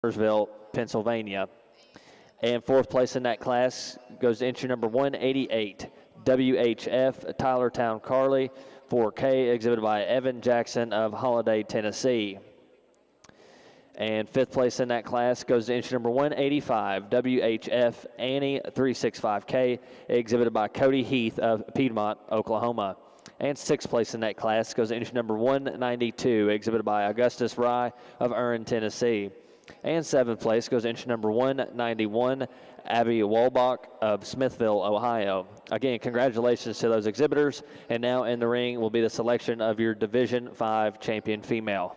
Pennsylvania. And fourth place in that class goes to entry number 188, WHF Tylertown Carly 4K, exhibited by Evan Jackson of Holiday, Tennessee. And fifth place in that class goes to entry number 185, WHF Annie 365K, exhibited by Cody Heath of Piedmont, Oklahoma. And sixth place in that class goes to entry number 192, exhibited by Augustus Rye of Urine, Tennessee. And seventh place goes to entry number 191, Abby Walbach of Smithville, Ohio. Again, congratulations to those exhibitors. And now in the ring will be the selection of your Division 5 champion female.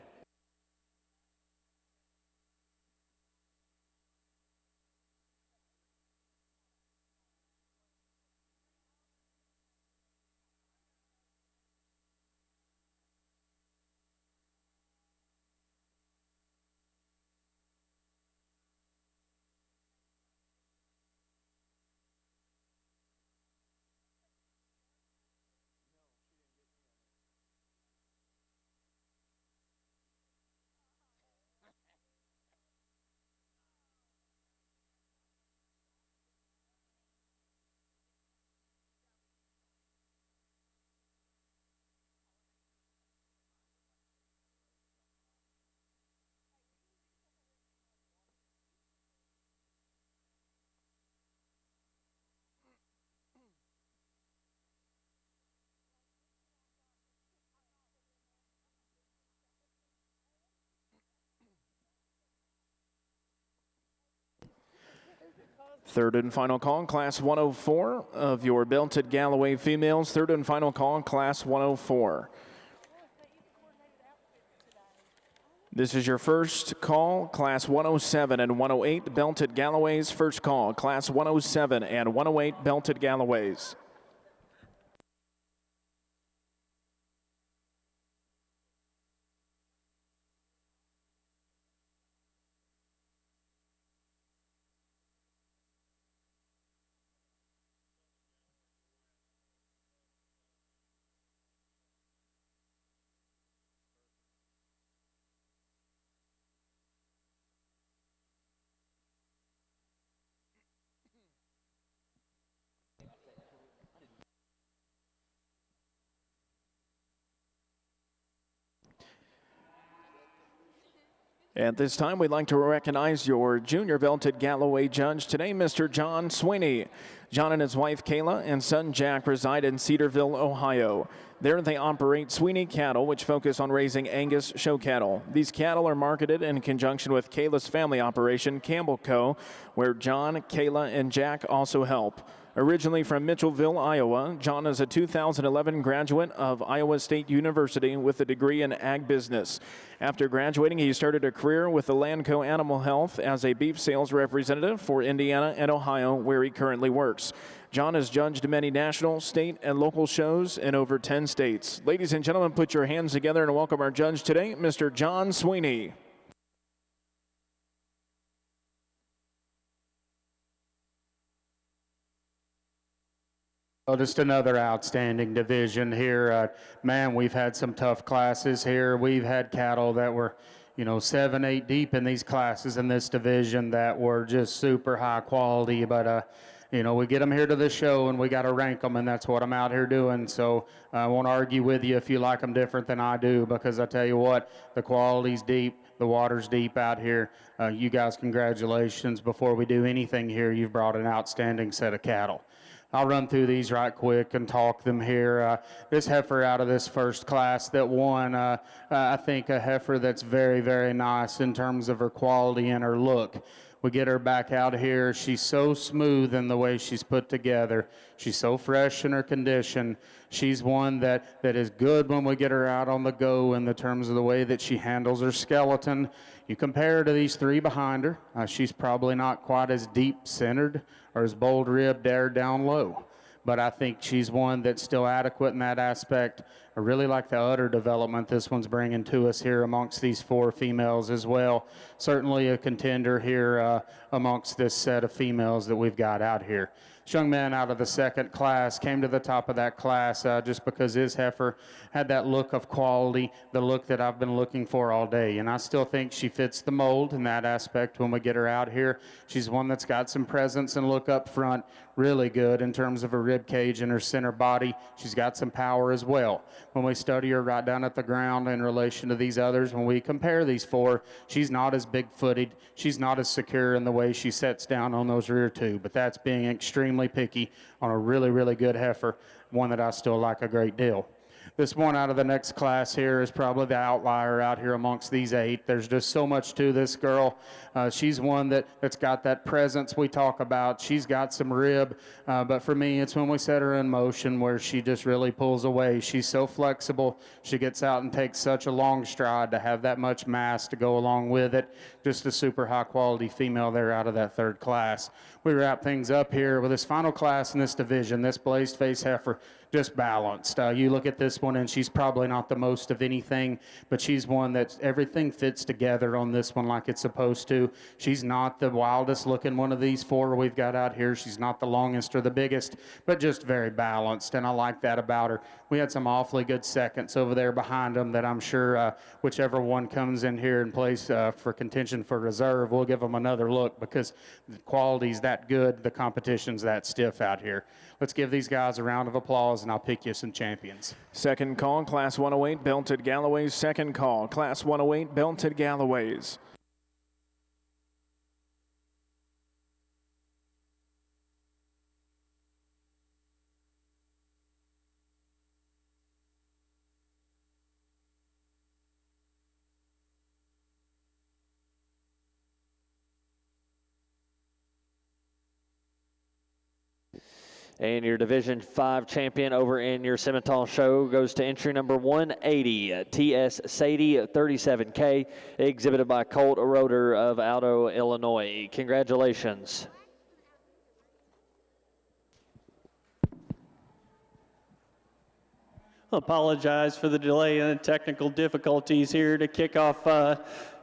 Third and final call, Class 104 of your belted Galloway females. Third and final call, Class 104. This is your first call, Class 107 and 108 belted Galloways. First call, Class 107 and 108 belted Galloways. At this time, we'd like to recognize your junior belted Galloway judge today, Mr. John Sweeney. John and his wife, Kayla, and son, Jack, reside in Cedarville, Ohio. There they operate Sweeney Cattle, which focus on raising Angus show cattle. These cattle are marketed in conjunction with Kayla's family operation, Campbell Co., where John, Kayla, and Jack also help. Originally from Mitchellville, Iowa, John is a 2011 graduate of Iowa State University with a degree in ag business. After graduating, he started a career with the Landco Animal Health as a beef sales representative for Indiana and Ohio, where he currently works. John has judged many national, state, and local shows in over 10 states. Ladies and gentlemen, put your hands together and welcome our judge today, Mr. John Sweeney. Well, just another outstanding division here. Man, we've had some tough classes here. We've had cattle that were, 7, 8 deep in these classes in this division that were just super high quality. But, we get them here to the show and we got to rank them, and that's what I'm out here doing. So I won't argue with you if you like them different than I do, because I tell you what, the quality's deep. The water's deep out here. You guys, congratulations. Before we do anything here, you've brought an outstanding set of cattle. I'll run through these right quick and talk them here. This heifer out of this first class that won, I think a heifer that's very, very nice in terms of her quality and her look. We get her back out here. She's so smooth in the way she's put together. She's so fresh in her condition. She's one that is good when we get her out on the go in the terms of the way that she handles her skeleton. You compare her to these three behind her, she's probably not quite as deep-centered or as bold-ribbed there down low. But I think she's one that's still adequate in that aspect. I really like the udder development this one's bringing to us here amongst these 4 females as well. Certainly a contender here amongst this set of females that we've got out here. This young man out of the 2nd class came to the top of that class just because his heifer had that look of quality, the look that I've been looking for all day. And I still think she fits the mold in that aspect when we get her out here. She's one that's got some presence and look up front, really good in terms of her rib cage and her center body. She's got some power as well. When we study her right down at the ground in relation to these others, when we compare these 4, she's not as big-footed. She's not as secure in the way she sets down on those rear 2, but that's being extremely picky on a really, really good heifer, one that I still like a great deal. This one out of the next class here is probably the outlier out here amongst these 8. There's just so much to this girl. She's one that's got that presence we talk about. She's got some rib, but for me, it's when we set her in motion where she just really pulls away. She's so flexible. She gets out and takes such a long stride to have that much mass to go along with it. Just a super high quality female there out of that 3rd class. We wrap things up here with this final class in this division, this blazed face heifer. Just balanced. You look at this one and she's probably not the most of anything, but she's one that everything fits together on this one like it's supposed to. She's not the wildest looking one of these 4 we've got out here. She's not the longest or the biggest, but just very balanced, and I like that about her. We had some awfully good seconds over there behind them that I'm sure whichever one comes in here and plays for contention for reserve, we'll give them another look because the quality's that good, the competition's that stiff out here. Let's give these guys a round of applause, and I'll pick you some champions. 2nd call, Class 108, Belted Galloways. 2nd call, Class 108, Belted Galloways. And your Division 5 champion over in your Simmental show goes to entry number 180, T.S. Sadie, 37K, exhibited by Colt Roeder of Aldo, Illinois. Congratulations. Apologize for the delay and the technical difficulties here to kick off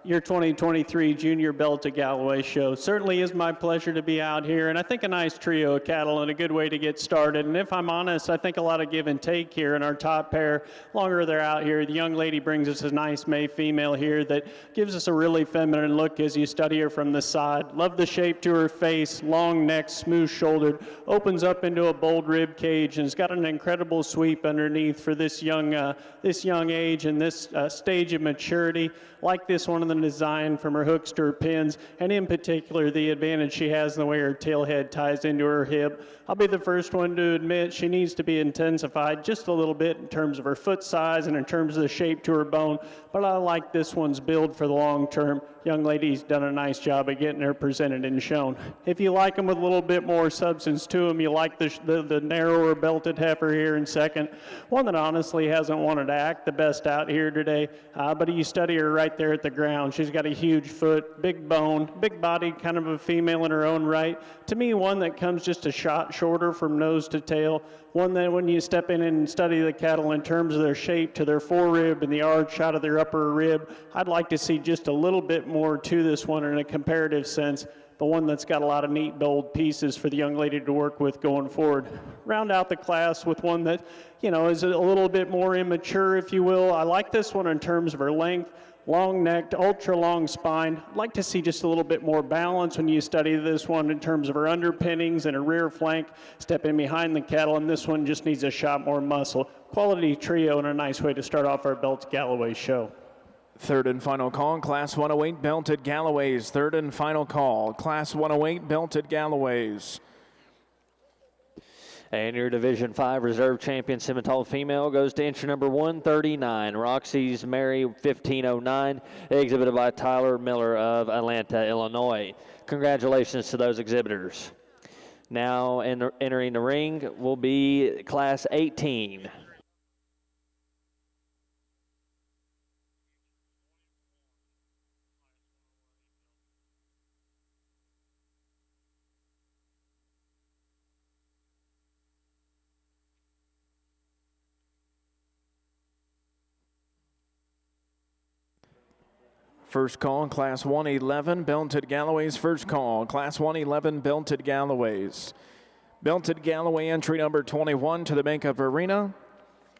your 2023 Junior Belted Galloway show. Certainly is my pleasure to be out here, and I think a nice trio of cattle and a good way to get started. And if I'm honest, I think a lot of give and take here in our top pair. Longer they're out here, the young lady brings us a nice May female here that gives us a really feminine look as you study her from the side. Love the shape to her face, long neck, smooth shouldered, opens up into a bold rib cage, and has got an incredible sweep underneath for this young age and this stage of maturity. Like this one in the design from her hooks to her pins, and in particular the advantage she has in the way her tail head ties into her hip. I'll be the first one to admit she needs to be intensified just a little bit in terms of her foot size and in terms of the shape to her bone, but I like this one's build for the long term. Young lady's done a nice job of getting her presented and shown. If you like them with a little bit more substance to them, you like the narrower belted heifer here in second. One that honestly hasn't wanted to act the best out here today, but you study her right there at the ground. She's got a huge foot, big bone, big body, kind of a female in her own right. To me, one that comes just a shot shorter from nose to tail. One that when you step in and study the cattle in terms of their shape to their forerib and the arch out of their upper rib, I'd like to see just a little bit more to this one in a comparative sense, but one that's got a lot of neat, bold pieces for the young lady to work with going forward. Round out the class with one that, you know, is a little bit more immature, if you will. I like this one in terms of her length. Long-necked, ultra-long spine. I'd like to see just a little bit more balance when you study this one in terms of her underpinnings and her rear flank, stepping behind the cattle, and this one just needs a shot more muscle. Quality trio and a nice way to start off our Belted Galloway show. 3rd and final call, Class 108, Belted Galloways. 3rd and final call, Class 108, Belted Galloways. And your Division 5 reserve champion Simmental female goes to entry number 139, Roxy's Mary 1509, exhibited by Tyler Miller of Atlanta, Illinois. Congratulations to those exhibitors. Now entering the ring will be Class 18. First call, Class 111, Belted Galloway's first call. Class 111, Belted Galloway's. Belted Galloway, entry number 21 to the makeup arena.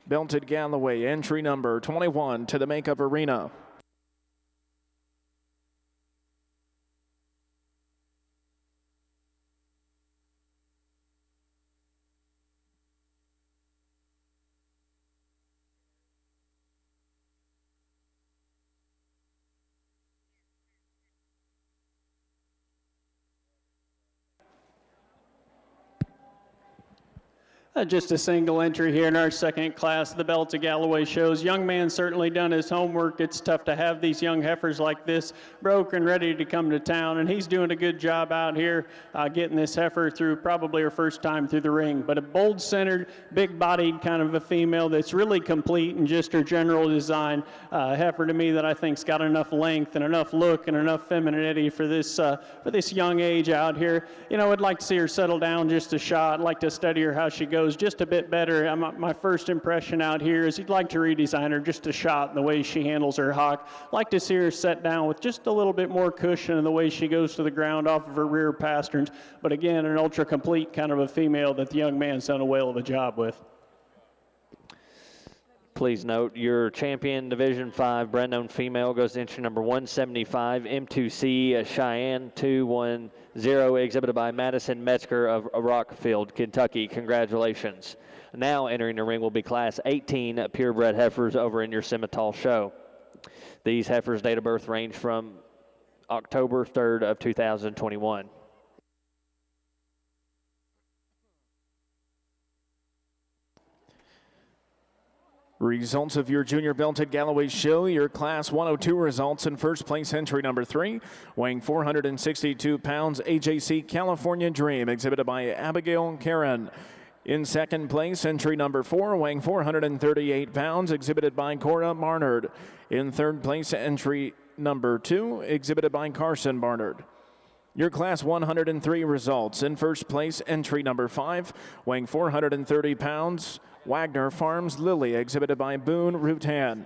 Belted Galloway, entry number 21 to the makeup arena. Just a single entry here in our second class of the Belted Galloway shows. Young man certainly done his homework. It's tough to have these young heifers like this broke and ready to come to town, and he's doing a good job out here getting this heifer through probably her first time through the ring. But a bold-centered, big-bodied kind of a female that's really complete in just her general design. Heifer to me that I think's got enough length and enough look and enough femininity for this young age out here. You know, I'd like to see her settle down just a shot. I'd like to study her how she goes just a bit better. My first impression out here is you'd like to redesign her just a shot in the way she handles her hock. Like to see her set down with just a little bit more cushion in the way she goes to the ground off of her rear pasterns. But again, an ultra complete kind of a female that the young man's done a whale of a job with. Please note your champion Division 5 brand-owned female goes to entry number 175, M2C Cheyenne 210, exhibited by Madison Metzger of Rockfield, Kentucky. Congratulations. Now entering the ring will be Class 18 purebred heifers over in your Simmental show. These heifers' date of birth range from October 3rd of 2021. Results of your Junior Belted Galloway show. Your Class 102 results: in first place, entry number 3, weighing 462 pounds, AJC California Dream, exhibited by Abigail Karen. In second place, entry number 4, weighing 438 pounds, exhibited by Cora Barnard. In third place, entry number 2, exhibited by Carson Barnard. Your Class 103 results: in first place, entry number 5, weighing 430 pounds, Wagner Farms Lily, exhibited by Boone Rutan.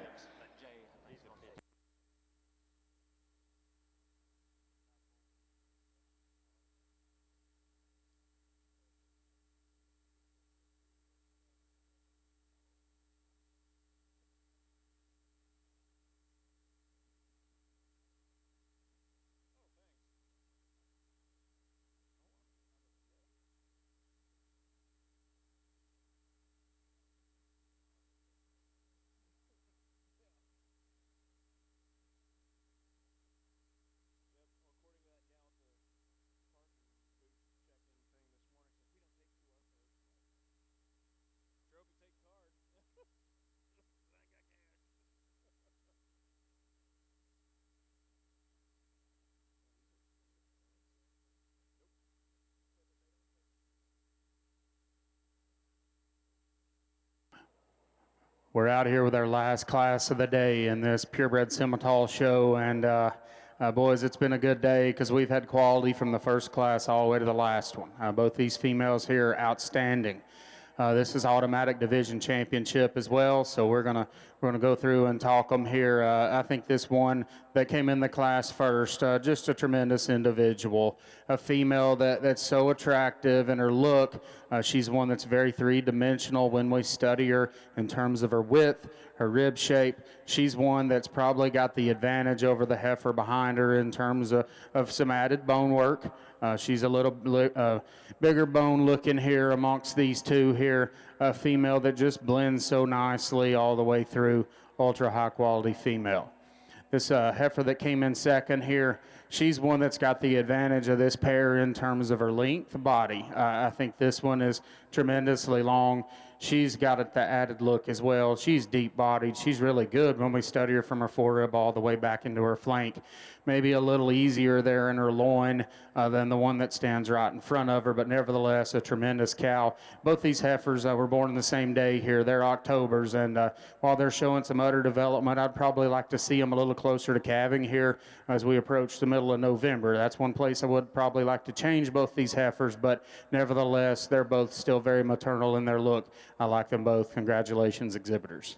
We're out here with our last class of the day in this purebred Simmental show, and boys, it's been a good day because we've had quality from the first class all the way to the last one. Both these females here are outstanding. This is automatic division championship as well, so we're gonna go through and talk them here. I think this one that came in the class first, just a tremendous individual, a female that's so attractive in her look. She's one that's very three-dimensional when we study her in terms of her width, her rib shape. She's one that's probably got the advantage over the heifer behind her in terms of some added bone work. She's a little bigger bone looking here amongst these two here, a female that just blends so nicely all the way through, ultra high quality female. This heifer that came in second here, she's one that's got the advantage of this pair in terms of her length body. I think this one is tremendously long. She's got the added look as well. She's deep-bodied. She's really good when we study her from her forerib all the way back into her flank. Maybe a little easier there in her loin than the one that stands right in front of her, but nevertheless a tremendous cow. Both these heifers were born on the same day here. They're Octobers, and while they're showing some udder development, I'd probably like to see them a little closer to calving here as we approach the middle of November. That's one place I would probably like to change both these heifers, but nevertheless, they're both still very maternal in their look. I like them both. Congratulations, exhibitors.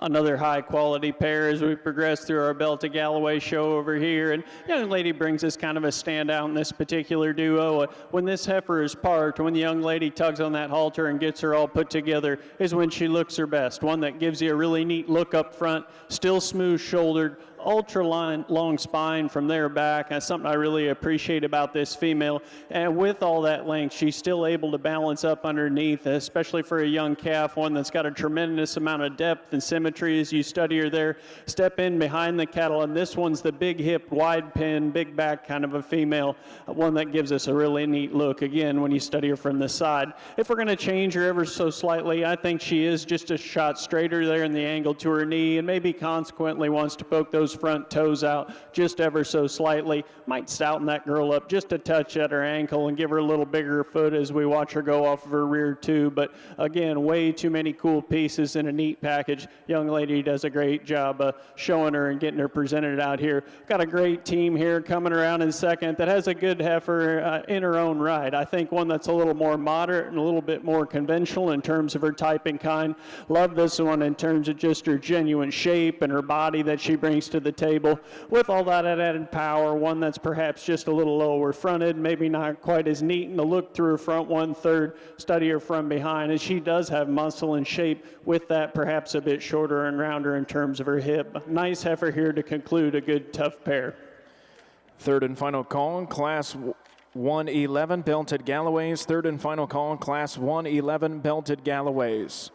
Another high quality pair as we progress through our Bell to Galloway show over here. And young lady brings us kind of a standout in this particular duo. When this heifer is parked, when the young lady tugs on that halter and gets her all put together is when she looks her best. One that gives you a really neat look up front, still smooth shouldered, ultra long spine from there back. That's something I really appreciate about this female. And with all that length, she's still able to balance up underneath, especially for a young calf, one that's got a tremendous amount of depth and symmetry as you study her there. Step in behind the cattle, and this one's the big hip, wide pin, big back kind of a female, one that gives us a really neat look, again, when you study her from the side. If we're going to change her ever so slightly, I think she is just a shot straighter there in the angle to her knee, and maybe consequently wants to poke those front toes out just ever so slightly. Might stouten that girl up just a touch at her ankle and give her a little bigger foot as we watch her go off of her rear too. But again, way too many cool pieces in a neat package. Young lady does a great job showing her and getting her presented out here. Got a great team here coming around in second that has a good heifer in her own right. I think one that's a little more moderate and a little bit more conventional in terms of her type and kind. Love this one in terms of just her genuine shape and her body that she brings to the table. With all that added power, one that's perhaps just a little lower fronted, maybe not quite as neat in the look through her front 1/3, study her from behind, and she does have muscle and shape with that perhaps a bit shorter and rounder in terms of her hip. Nice heifer here to conclude a good tough pair. Third and final call, Class 111 Belted Galloways. Third and final call, Class 111 Belted Galloways.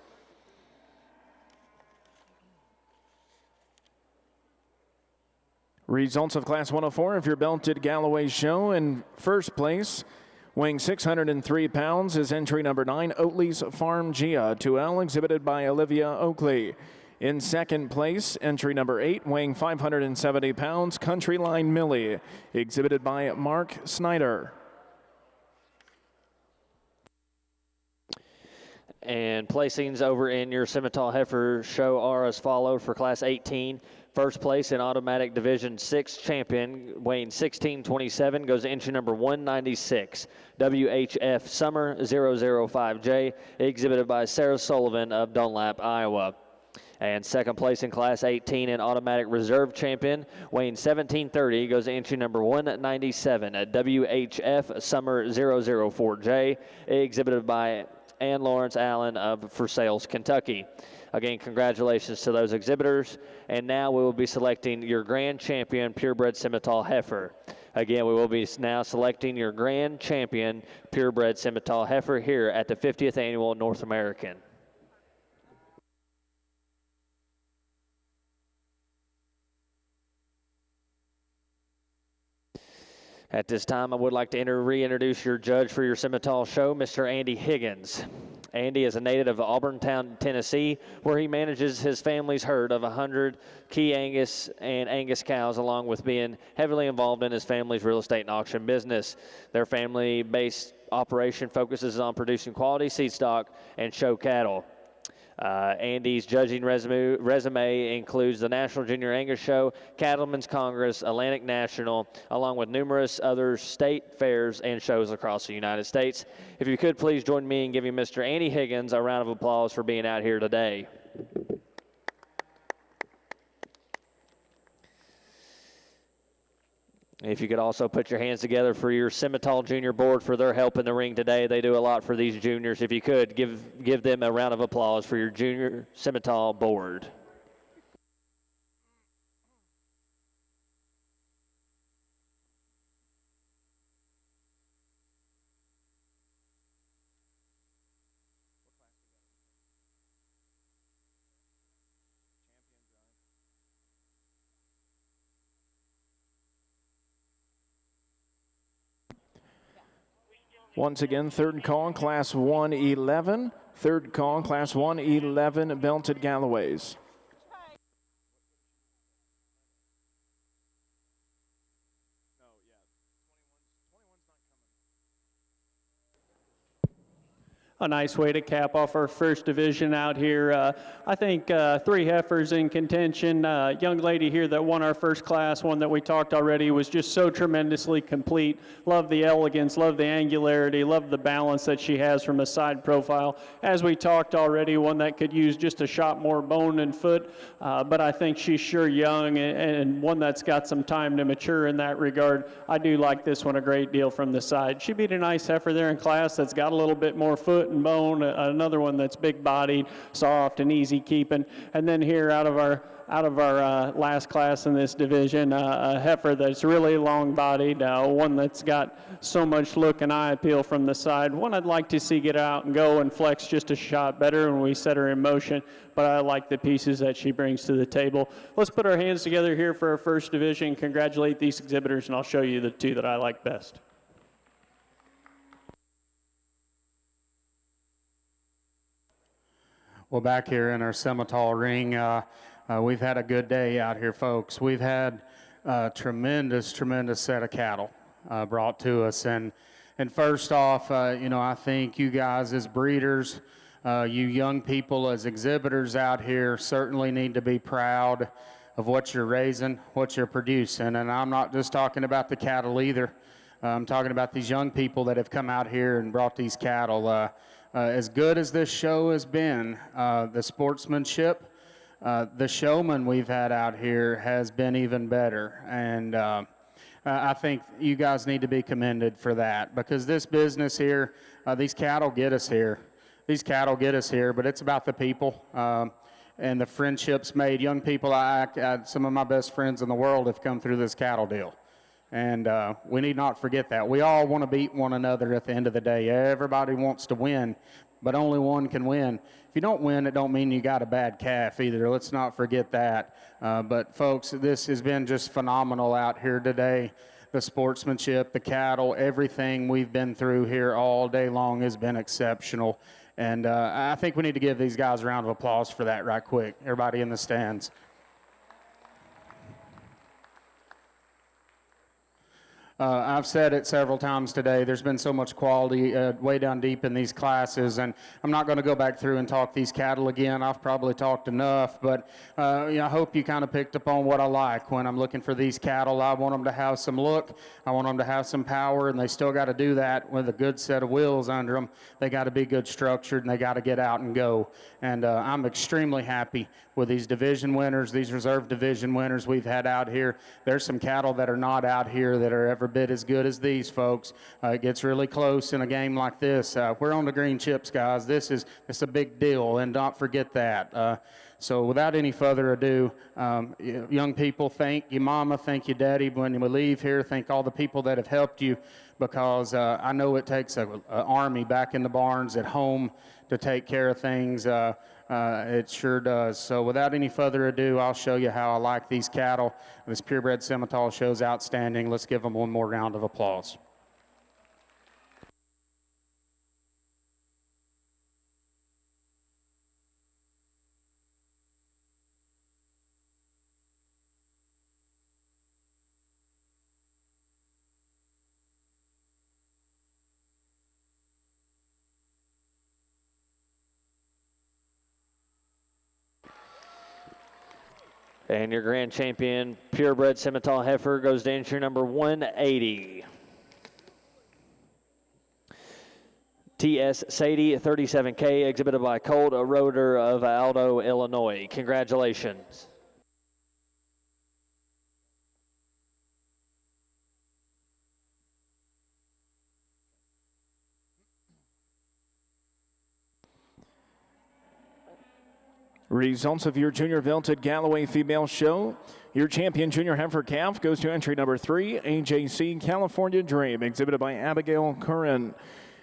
Results of Class 104 of your Belted Galloway show. In first place, weighing 603 pounds, is entry number 9, Oatley's Farm Gia 2L, exhibited by Olivia Oakley. In second place, entry number 8, weighing 570 pounds, Country Line Millie, exhibited by Mark Snyder. And placings over in your Simmental Heifer show are as followed for Class 18. First place in Automatic Division 6 champion, weighing 1627, goes to entry number 196, WHF Summer 005J, exhibited by Sarah Sullivan of Dunlap, Iowa. And second place in Class 18 in Automatic Reserve champion, weighing 1730, goes to entry number 197, WHF Summer 004J, exhibited by Ann Lawrence Allen of For Sales, Kentucky. Again, congratulations to those exhibitors. And now we will be selecting your grand champion purebred Simmental heifer. Again, we will be now selecting your grand champion purebred Simmental heifer here at the 50th Annual North American. At this time, I would like to reintroduce your judge for your Simmental show, Mr. Andy Higgins. Andy is a native of Auburntown, Tennessee, where he manages his family's herd of 100 key Angus and Angus cows, along with being heavily involved in his family's real estate and auction business. Their family-based operation focuses on producing quality seed stock and show cattle. Andy's judging resume includes the National Junior Angus Show, Cattlemen's Congress, Atlantic National, along with numerous other state fairs and shows across the United States. If you could please join me in giving Mr. Andy Higgins a round of applause for being out here today. If you could also put your hands together for your Simmental Junior Board for their help in the ring today. They do a lot for these juniors. If you could, give them a round of applause for your Junior Simmental Board. Once again, third call, Class 111. Third call, Class 111 Belted Galloways. a nice way to cap off our first division out here. I think 3 heifers in contention. Young lady here that won our first class, one that we talked already, was just so tremendously complete. Love the elegance, love the angularity, love the balance that she has from a side profile. As we talked already, one that could use just a shot more bone and foot, but I think she's sure young and one that's got some time to mature in that regard. I do like this one a great deal from the side. She beat a nice heifer there in class that's got a little bit more foot and bone, another one that's big-bodied, soft, and easy keeping. And then here out of our last class in this division, a heifer that's really long-bodied, one that's got so much look and eye appeal from the side. One I'd like to see get out and go and flex just a shot better when we set her in motion, but I like the pieces that she brings to the table. Let's put our hands together here for our first division. Congratulate these exhibitors, and I'll show you the 2 that I like best. Well, back here in our Semitol ring, we've had a good day out here, folks. We've had a tremendous set of cattle brought to us. And first off, I think you guys as breeders, you young people as exhibitors out here certainly need to be proud of what you're raising, what you're producing. And I'm not just talking about the cattle either. I'm talking about these young people that have come out here and brought these cattle. As good as this show has been, the sportsmanship, the showman we've had out here has been even better. And I think you guys need to be commended for that, because this business here, these cattle get us here. These cattle get us here, but it's about the people and the friendships made. Young people, some of my best friends in the world have come through this cattle deal. And we need not forget that. We all want to beat one another at the end of the day. Everybody wants to win, but only one can win. If you don't win, it don't mean you got a bad calf either. Let's not forget that. But folks, this has been just phenomenal out here today. The sportsmanship, the cattle, everything we've been through here all day long has been exceptional. And I think we need to give these guys a round of applause for that right quick. Everybody in the stands. I've said it several times today, there's been so much quality way down deep in these classes, and I'm not going to go back through and talk these cattle again. I've probably talked enough, but I hope you kind of picked up on what I like when I'm looking for these cattle. I want them to have some look, I want them to have some power, and they still got to do that with a good set of wheels under them. They got to be good structured, and they got to get out and go. And I'm extremely happy with these division winners, these reserve division winners we've had out here. There's some cattle that are not out here that are every bit as good as these folks. It gets really close in a game like this. We're on the green chips, guys. It's a big deal, and don't forget that. So without any further ado, young people, thank you mama, thank you daddy when we leave here. Thank all the people that have helped you, because I know it takes an army back in the barns at home to take care of things. It sure does. So without any further ado, I'll show you how I like these cattle. This purebred Semitol show's outstanding. Let's give them one more round of applause. And your grand champion, purebred Semitol heifer, goes to entry number 180. T.S. Sadie, 37K, exhibited by Colt, a rotor of Aldo, Illinois. Congratulations. Results of your junior vaulted Galloway female show. Your champion junior heifer calf goes to entry number 3, AJC California Dream, exhibited by Abigail Curran.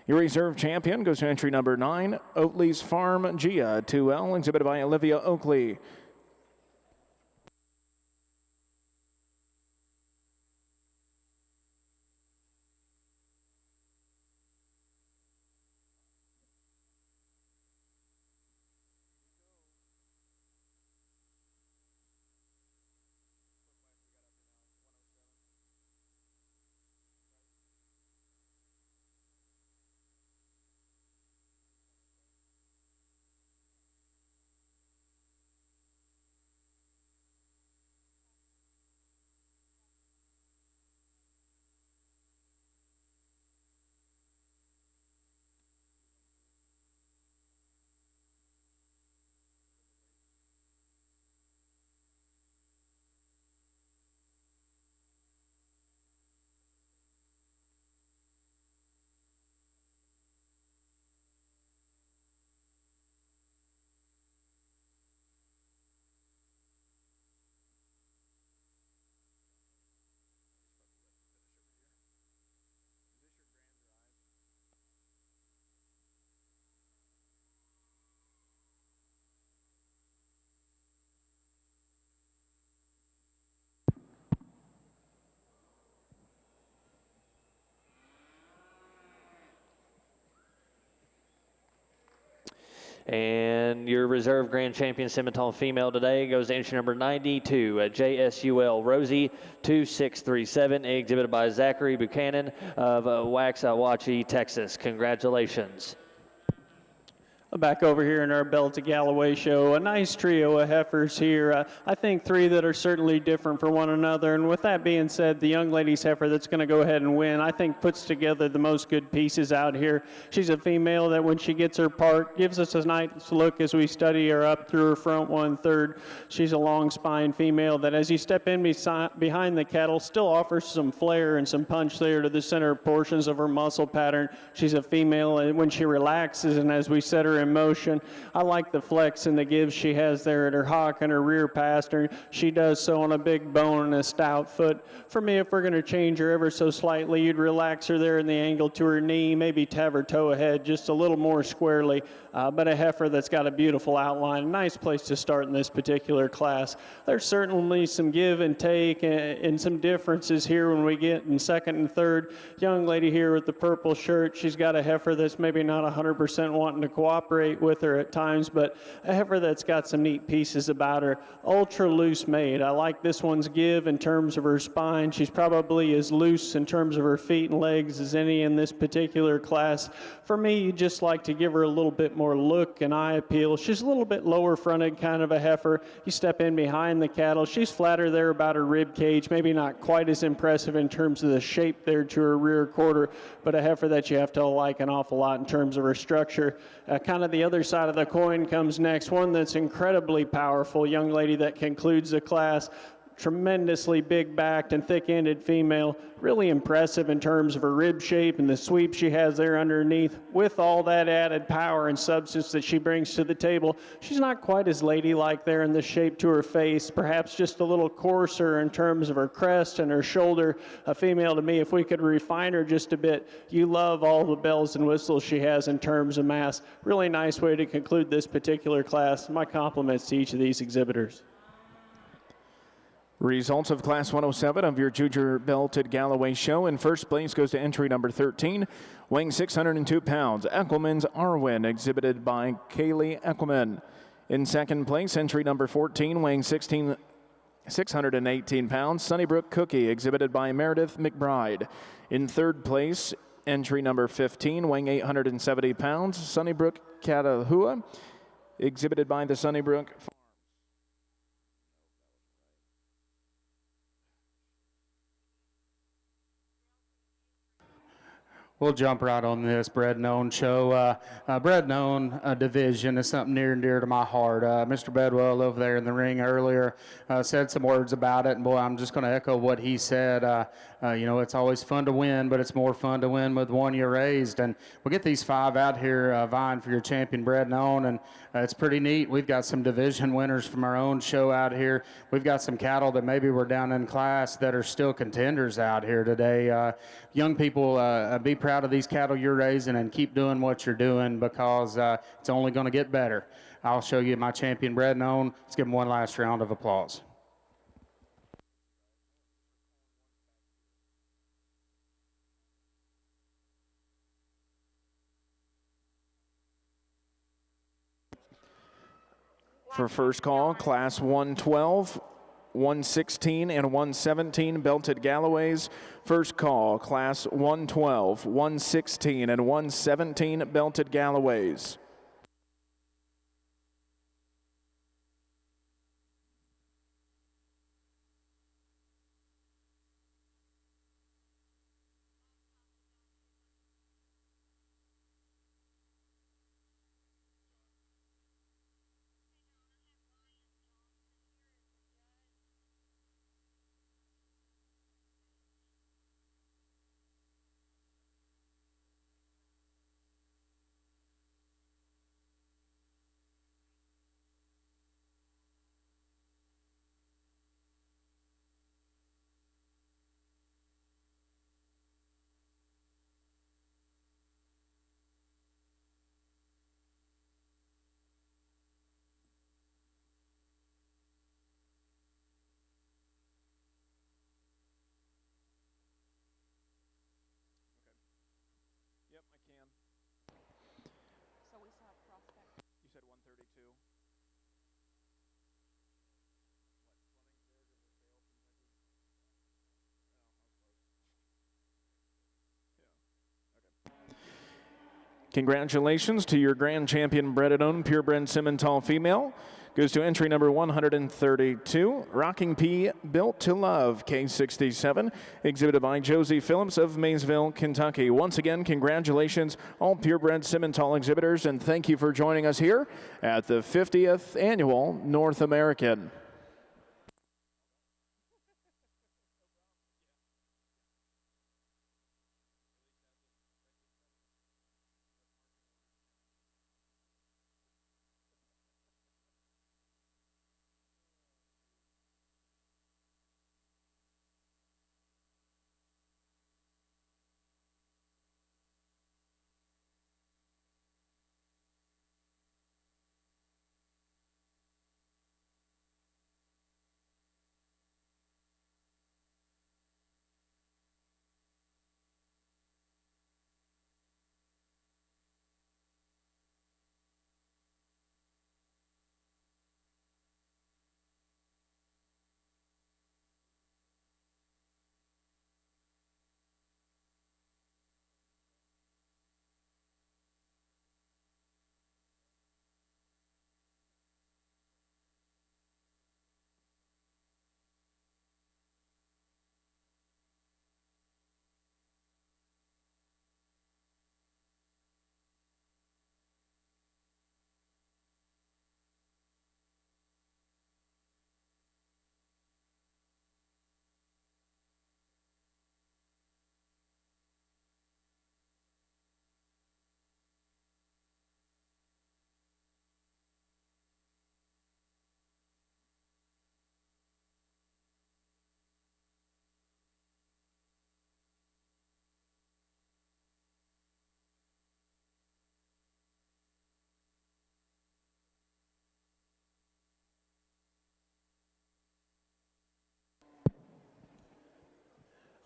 Your reserve champion goes to entry number 9, Oatley's Farm Gia 2L, exhibited by Olivia Oakley. And your reserve grand champion Simmental female today goes to entry number 92, JSUL Rosie 2637, exhibited by Zachary Buchanan of Waxahachie, Texas. Congratulations. Back over here in our Bell to Galloway show, a nice trio of heifers here. I think three that are certainly different from one another. And with that being said, the young lady's heifer that's going to go ahead and win, I think puts together the most good pieces out here. She's a female that when she gets her part, gives us a nice look as we study her up through her front 1/3. She's a long spine female that as you step in behind the cattle, still offers some flair and some punch there to the center portions of her muscle pattern. She's a female, and when she relaxes and as we set her in motion, I like the flex and the give she has there at her hock and her rear pastern. She does so on a big bone and a stout foot. For me, if we're going to change her ever so slightly, you'd relax her there in the angle to her knee, maybe have her toe ahead just a little more squarely, but a heifer that's got a beautiful outline. Nice place to start in this particular class. There's certainly some give and take and some differences here when we get in second and third. Young lady here with the purple shirt, she's got a heifer that's maybe not 100% wanting to cooperate with her at times, but a heifer that's got some neat pieces about her. Ultra loose made. I like this one's give in terms of her spine. She's probably as loose in terms of her feet and legs as any in this particular class. For me, you just like to give her a little bit more look and eye appeal. She's a little bit lower fronted kind of a heifer. You step in behind the cattle, she's flatter there about her rib cage, maybe not quite as impressive in terms of the shape there to her rear quarter, but a heifer that you have to like an awful lot in terms of her structure. Kind of the other side of the coin comes next, one that's incredibly powerful, young lady that concludes the class. Tremendously big-backed and thick-ended female, really impressive in terms of her rib shape and the sweep she has there underneath. With all that added power and substance that she brings to the table, she's not quite as ladylike there in the shape to her face, perhaps just a little coarser in terms of her crest and her shoulder. A female to me, if we could refine her just a bit, you love all the bells and whistles she has in terms of mass. Really nice way to conclude this particular class. My compliments to each of these exhibitors. Results of Class 107 of your Junior Belted Galloway show. In first place goes to entry number 13, weighing 602 pounds, Eckelman's Arwen, exhibited by Kaylee Eckelman. In second place, entry number 14, weighing 618 pounds, Sunnybrook Cookie, exhibited by Meredith McBride. In third place, entry number 15, weighing 870 pounds, Sunnybrook Catahua, exhibited by the Sunnybrook We'll jump right on this Bred and Owned show. Bred and Owned division is something near and dear to my heart. Mr. Bedwell over there in the ring earlier said some words about it, and boy, I'm just going to echo what he said. You know, it's always fun to win, but it's more fun to win with one you raised. And we'll get these five out here vying for your champion Bred and Owned, and it's pretty neat. We've got some division winners from our own show out here. We've got some cattle that maybe were down in class that are still contenders out here today. Young people, be proud of these cattle you're raising and keep doing what you're doing, because it's only going to get better. I'll show you my champion Bred and Owned. Let's give them one last round of applause. For first call, Class 112, 116, and 117 Belted Galloways. First call, Class 112, 116, and 117 Belted Galloways. Congratulations to your grand champion bred and owned purebred Simmental female. Goes to entry number 132, Rocking P Built to Love, K67, exhibited by Josie Phillips of Maysville, Kentucky. Once again, congratulations all purebred Simmental exhibitors, and thank you for joining us here at the 50th Annual North American.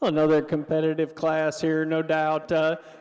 Another competitive class here, no doubt.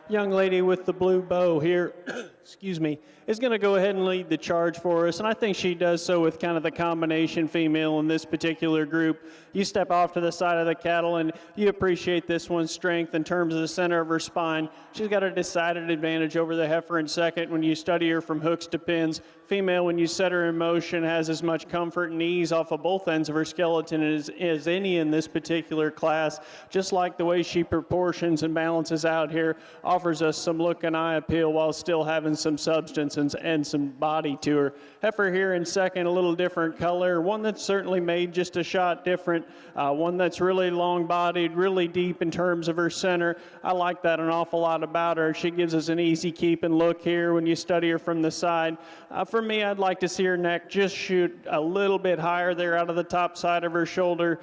Young lady with the blue bow here, excuse me, is going to go ahead and lead the charge for us, and I think she does so with kind of the combination female in this particular group. You step off to the side of the cattle, and you appreciate this one's strength in terms of the center of her spine. She's got a decided advantage over the heifer in second when you study her from hooks to pins. Female, when you set her in motion, has as much comfort and ease off of both ends of her skeleton as any in this particular class. Just like the way she proportions and balances out here, offers us some look and eye appeal while still having some substance and some body to her. Heifer here in second, a little different color, one that's certainly made just a shot different, one that's really long-bodied, really deep in terms of her center. I like that an awful lot about her. She gives us an easy keep and look here when you study her from the side. For me, I'd like to see her neck just shoot a little bit higher there out of the top side of her shoulder.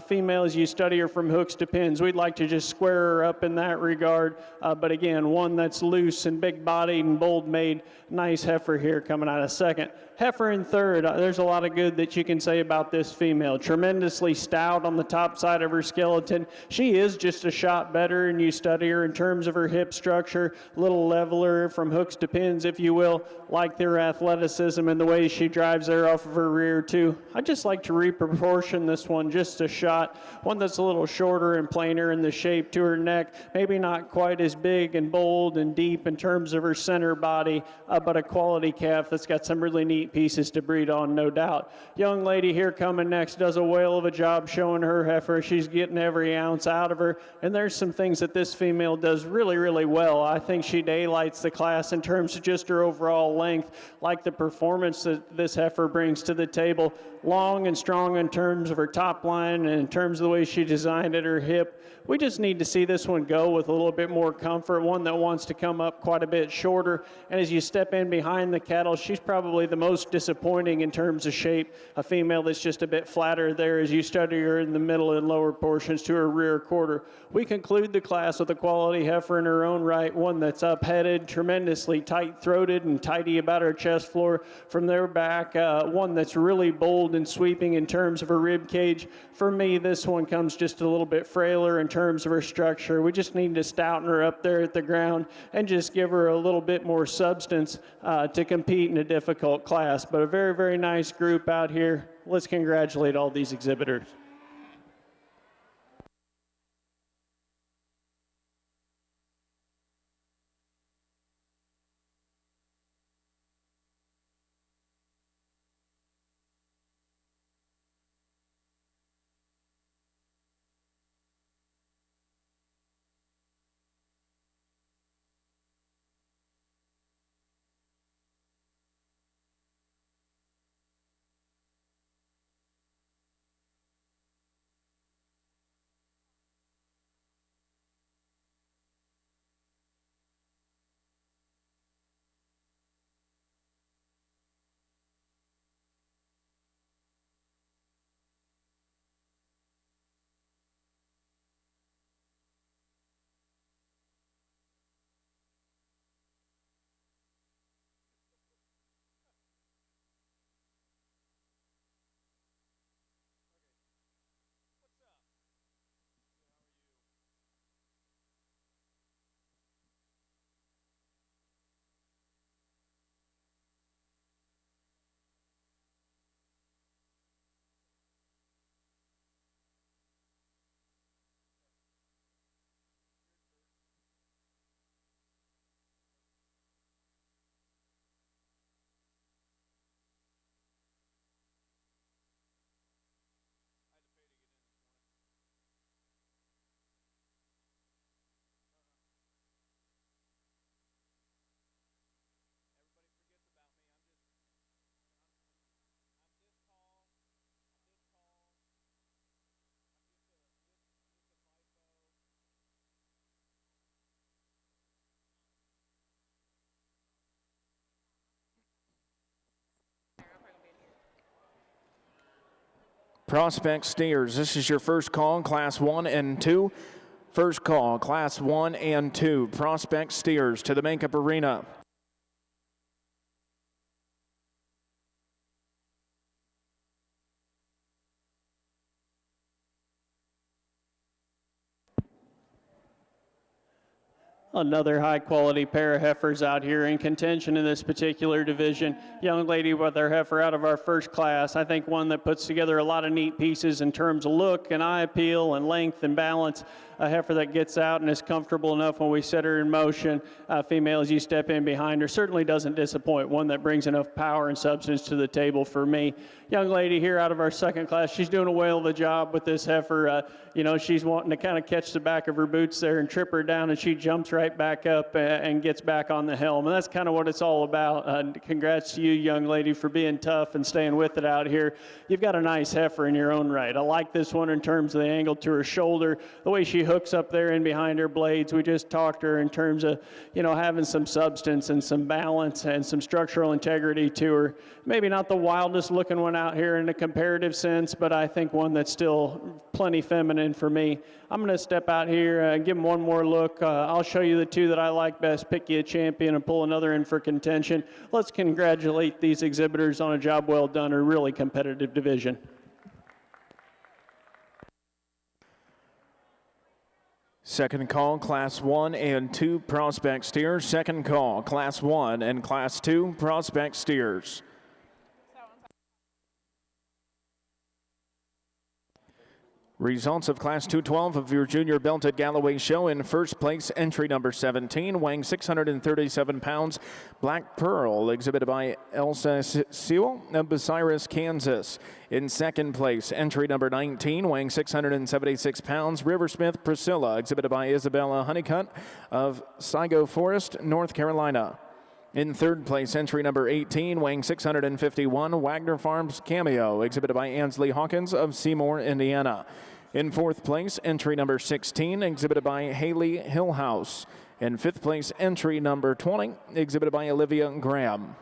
Female, as you study her from hooks to pins, we'd like to just square her up in that regard. But again, one that's loose and big-bodied and bold-made. Nice heifer here coming out of second. Heifer in third, there's a lot of good that you can say about this female. Tremendously stout on the top side of her skeleton. She is just a shot better, and you study her in terms of her hip structure, a little leveler from hooks to pins, if you will, like their athleticism and the way she drives there off of her rear, too. I just like to reproportion this one just a shot, one that's a little shorter and plainer in the shape to her neck, maybe not quite as big and bold and deep in terms of her center body, but a quality calf that's got some really neat pieces to breed on, no doubt. Young lady here coming next does a whale of a job showing her heifer. She's getting every ounce out of her, and there's some things that this female does really, really well. I think she daylights the class in terms of just her overall length, like the performance that this heifer brings to the table. Long and strong in terms of her top line and in terms of the way she designed at her hip. We just need to see this one go with a little bit more comfort, one that wants to come up quite a bit shorter. And as you step in behind the cattle, she's probably the most disappointing in terms of shape. A female that's just a bit flatter there as you study her in the middle and lower portions to her rear quarter. We conclude the class with a quality heifer in her own right, one that's up-headed, tremendously tight-throated and tidy about her chest floor from their back, one that's really bold bold and sweeping in terms of her rib cage. For me, this one comes just a little bit frailer in terms of her structure. We just need to stouten her up there at the ground and just give her a little bit more substance to compete in a difficult class. But a very, very nice group out here. Let's congratulate all these exhibitors. Prospect steers, this is your first call, Class 1 and 2. First call, Class 1 and 2. Prospect steers to the makeup arena. Another high-quality pair of heifers out here in contention in this particular division. Young lady with her heifer out of our first class. I think one that puts together a lot of neat pieces in terms of look and eye appeal and length and balance. A heifer that gets out and is comfortable enough when we set her in motion. Female, as you step in behind her, certainly doesn't disappoint. One that brings enough power and substance to the table for me. Young lady here out of our second class, she's doing a whale of a job with this heifer. She's wanting to kind of catch the back of her boots there and trip her down, and she jumps right back up and gets back on the helm. And that's kind of what it's all about. Congrats to you, young lady, for being tough and staying with it out here. You've got a nice heifer in your own right. I like this one in terms of the angle to her shoulder, the way she hooks up there in behind her blades. We just talked to her in terms of, having some substance and some balance and some structural integrity to her. Maybe not the wildest looking one out here in a comparative sense, but I think one that's still plenty feminine for me. I'm going to step out here and give them one more look. I'll show you the two that I like best, pick you a champion, and pull another in for contention. Let's congratulate these exhibitors on a job well done, a really competitive division. Second call, Class 1 and 2 Prospect steers. Second call, Class 1 and Class 2 Prospect steers. Results of Class 212 of your Junior Belted Galloway show. In first place, entry number 17, weighing 637 pounds, Black Pearl, exhibited by Elsa Sewell of Bucyrus, Kansas. In second place, entry number 19, weighing 676 pounds, Riversmith Priscilla, exhibited by Isabella Honeycutt of Sligo Forest, North Carolina. In third place, entry number 18, weighing 651, Wagner Farms Cameo, exhibited by Ansley Hawkins of Seymour, Indiana. In fourth place, entry number 16, exhibited by Haley Hillhouse. In fifth place, entry number 20, exhibited by Olivia Graham.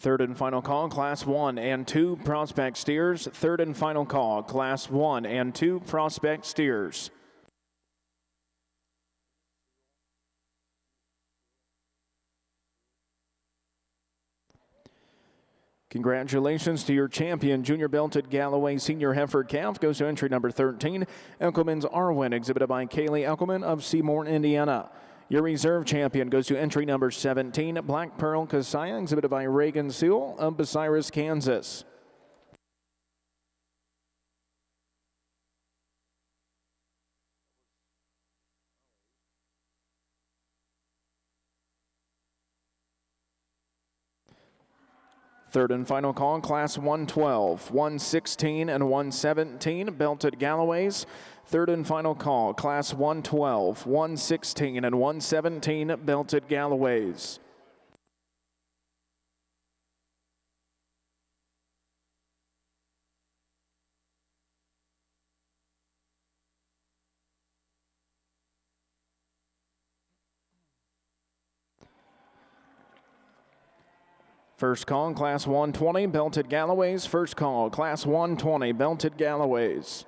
Third and final call, Class 1 and 2 Prospect Steers. Third and final call, Class 1 and 2 Prospect Steers. Congratulations to your champion, junior belted Galloway Senior Heifer Calf. Goes to entry number 13, Elkelman's Arwen, exhibited by Kaylee Elkelman of Seymour, Indiana. Your reserve champion goes to entry number 17, Black Pearl Kasaya, exhibited by Reagan Sewell of Bucyrus, Kansas. Third and final call, Class 112, 116 and 117, belted Galloways. Third and final call, Class 112, 116 and 117, belted Galloways. First call, Class 120, belted Galloways. First call, Class 120, belted Galloways.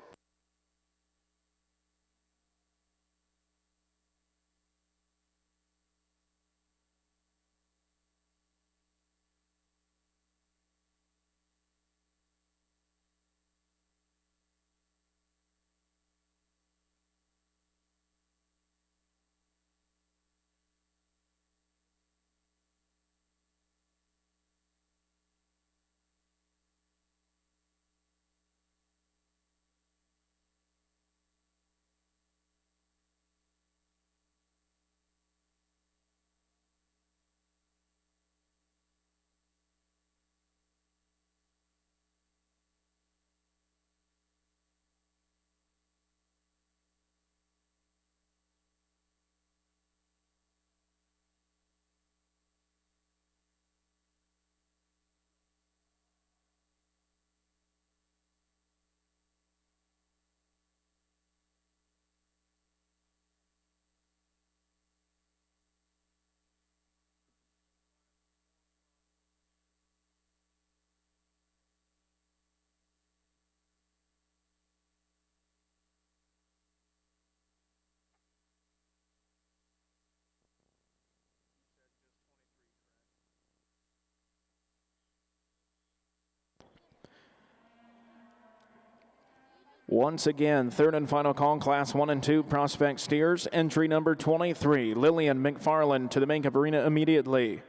Once again, third and final call, Class 1 and 2 Prospect Steers. Entry number 23, Lillian McFarland to the makeup arena immediately.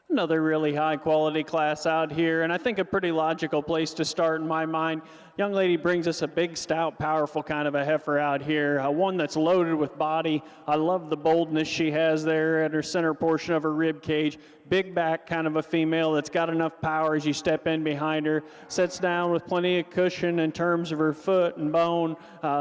Another really high quality class out here, and I think a pretty logical place to start in my mind. Young lady brings us a big, stout, powerful kind of a heifer out here, one that's loaded with body. I love the boldness she has there at her center portion of her rib cage. Big back kind of a female that's got enough power as you step in behind her. Sits down with plenty of cushion in terms of her foot and bone.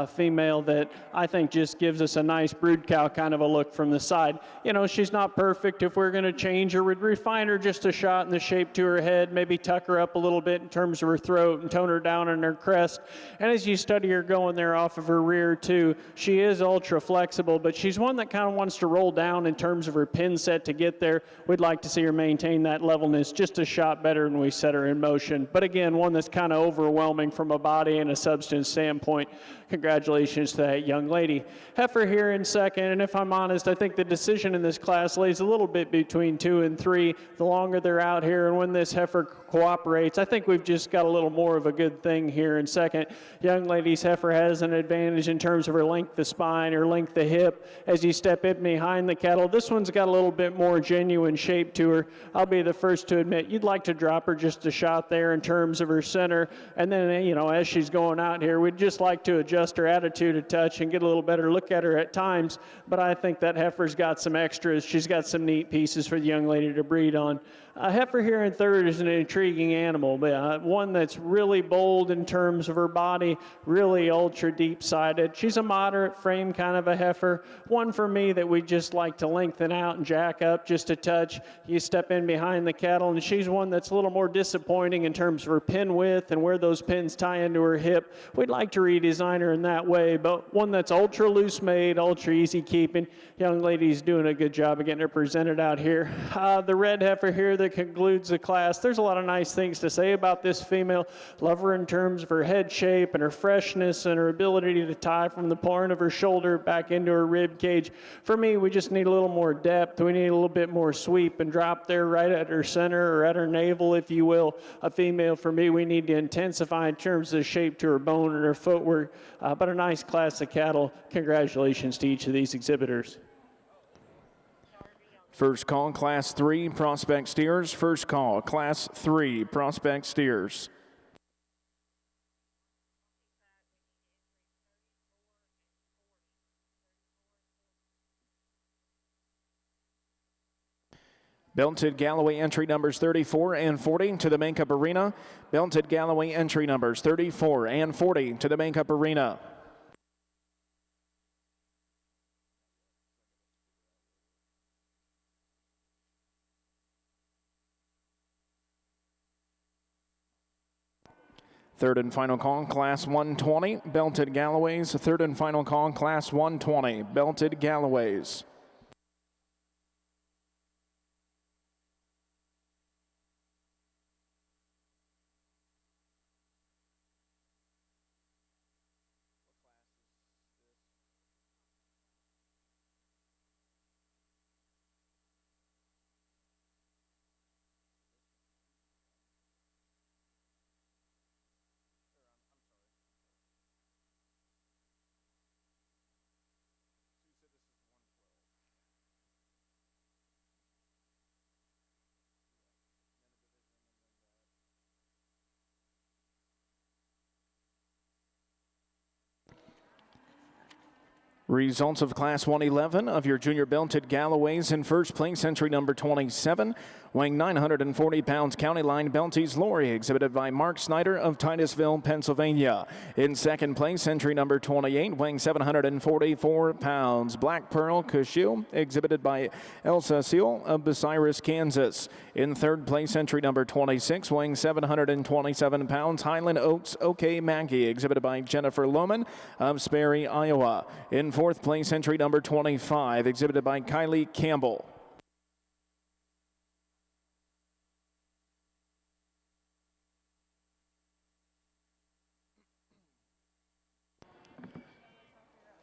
Female that I think just gives us a nice brood cow kind of a look from the side. You know, she's not perfect. If we're going to change her, we'd refine her just a shot in the shape to her head, maybe tuck her up a little bit in terms of her throat and tone her down in her crest. And as you study her going there off of her rear too, she is ultra flexible, but she's one that kind of wants to roll down in terms of her pin set to get there. We'd like to see her maintain that levelness just a shot better when we set her in motion. But again, one that's kind of overwhelming from a body and a substance standpoint. Congratulations to that young lady. Heifer here in second, and if I'm honest, I think the decision in this class lays a little bit between 2 and 3. The longer they're out here, and when this heifer cooperates, I think we've just got a little more of a good thing here in second. Young lady's heifer has an advantage in terms of her length of spine, her length of hip. As you step in behind the cattle, this one's got a little bit more genuine shape to her. I'll be the first to admit, you'd like to drop her just a shot there in terms of her center, and then, you know, as she's going out here, we'd just like to adjust her attitude a touch and get a little better look at her at times. But I think that heifer's got some extras. She's got some neat pieces for the young lady to breed on. Heifer here in third is an intriguing animal, but one that's really bold in terms of her body, really ultra deep-sided. She's a moderate frame kind of a heifer, one for me that we just like to lengthen out and jack up just a touch. You step in behind the cattle, and she's one that's a little more disappointing in terms of her pin width and where those pins tie into her hip. We'd like to redesign her in that way, but one that's ultra loose made, ultra easy keeping. Young lady's doing a good job of getting her presented out here. The red heifer here that concludes the class, there's a lot of nice things to say about this female. Love her in terms of her head shape and her freshness and her ability to tie from the point of her shoulder back into her rib cage. For me, we just need a little more depth. We need a little bit more sweep and drop there right at her center or at her navel, if you will. A female, for me, we need to intensify in terms of the shape to her bone and her footwork. But a nice class of cattle. Congratulations to each of these exhibitors. First call, Class 3, Prospect Steers. First call, Class 3, Prospect Steers. Belted Galloway entry numbers 34 and 40 to the makeup arena. Belted Galloway entry numbers 34 and 40 to the makeup arena. Third and final call, Class 120, Belted Galloways. Third and final call, Class 120, Belted Galloways. Results of Class 111 of your junior belted Galloways. In first place, entry number 27, weighing 940 pounds, County Line Belties Lori, exhibited by Mark Snyder of Titusville, Pennsylvania. In second place, entry number 28, weighing 744 pounds, Black Pearl Cashew, exhibited by Elsa Seal of Bucyrus, Kansas. In third place, entry number 26, weighing 727 pounds, Highland Oaks OK Maggie, exhibited by Jennifer Lohman of Sperry, Iowa. In fourth place, entry number 25, exhibited by Kylie Campbell.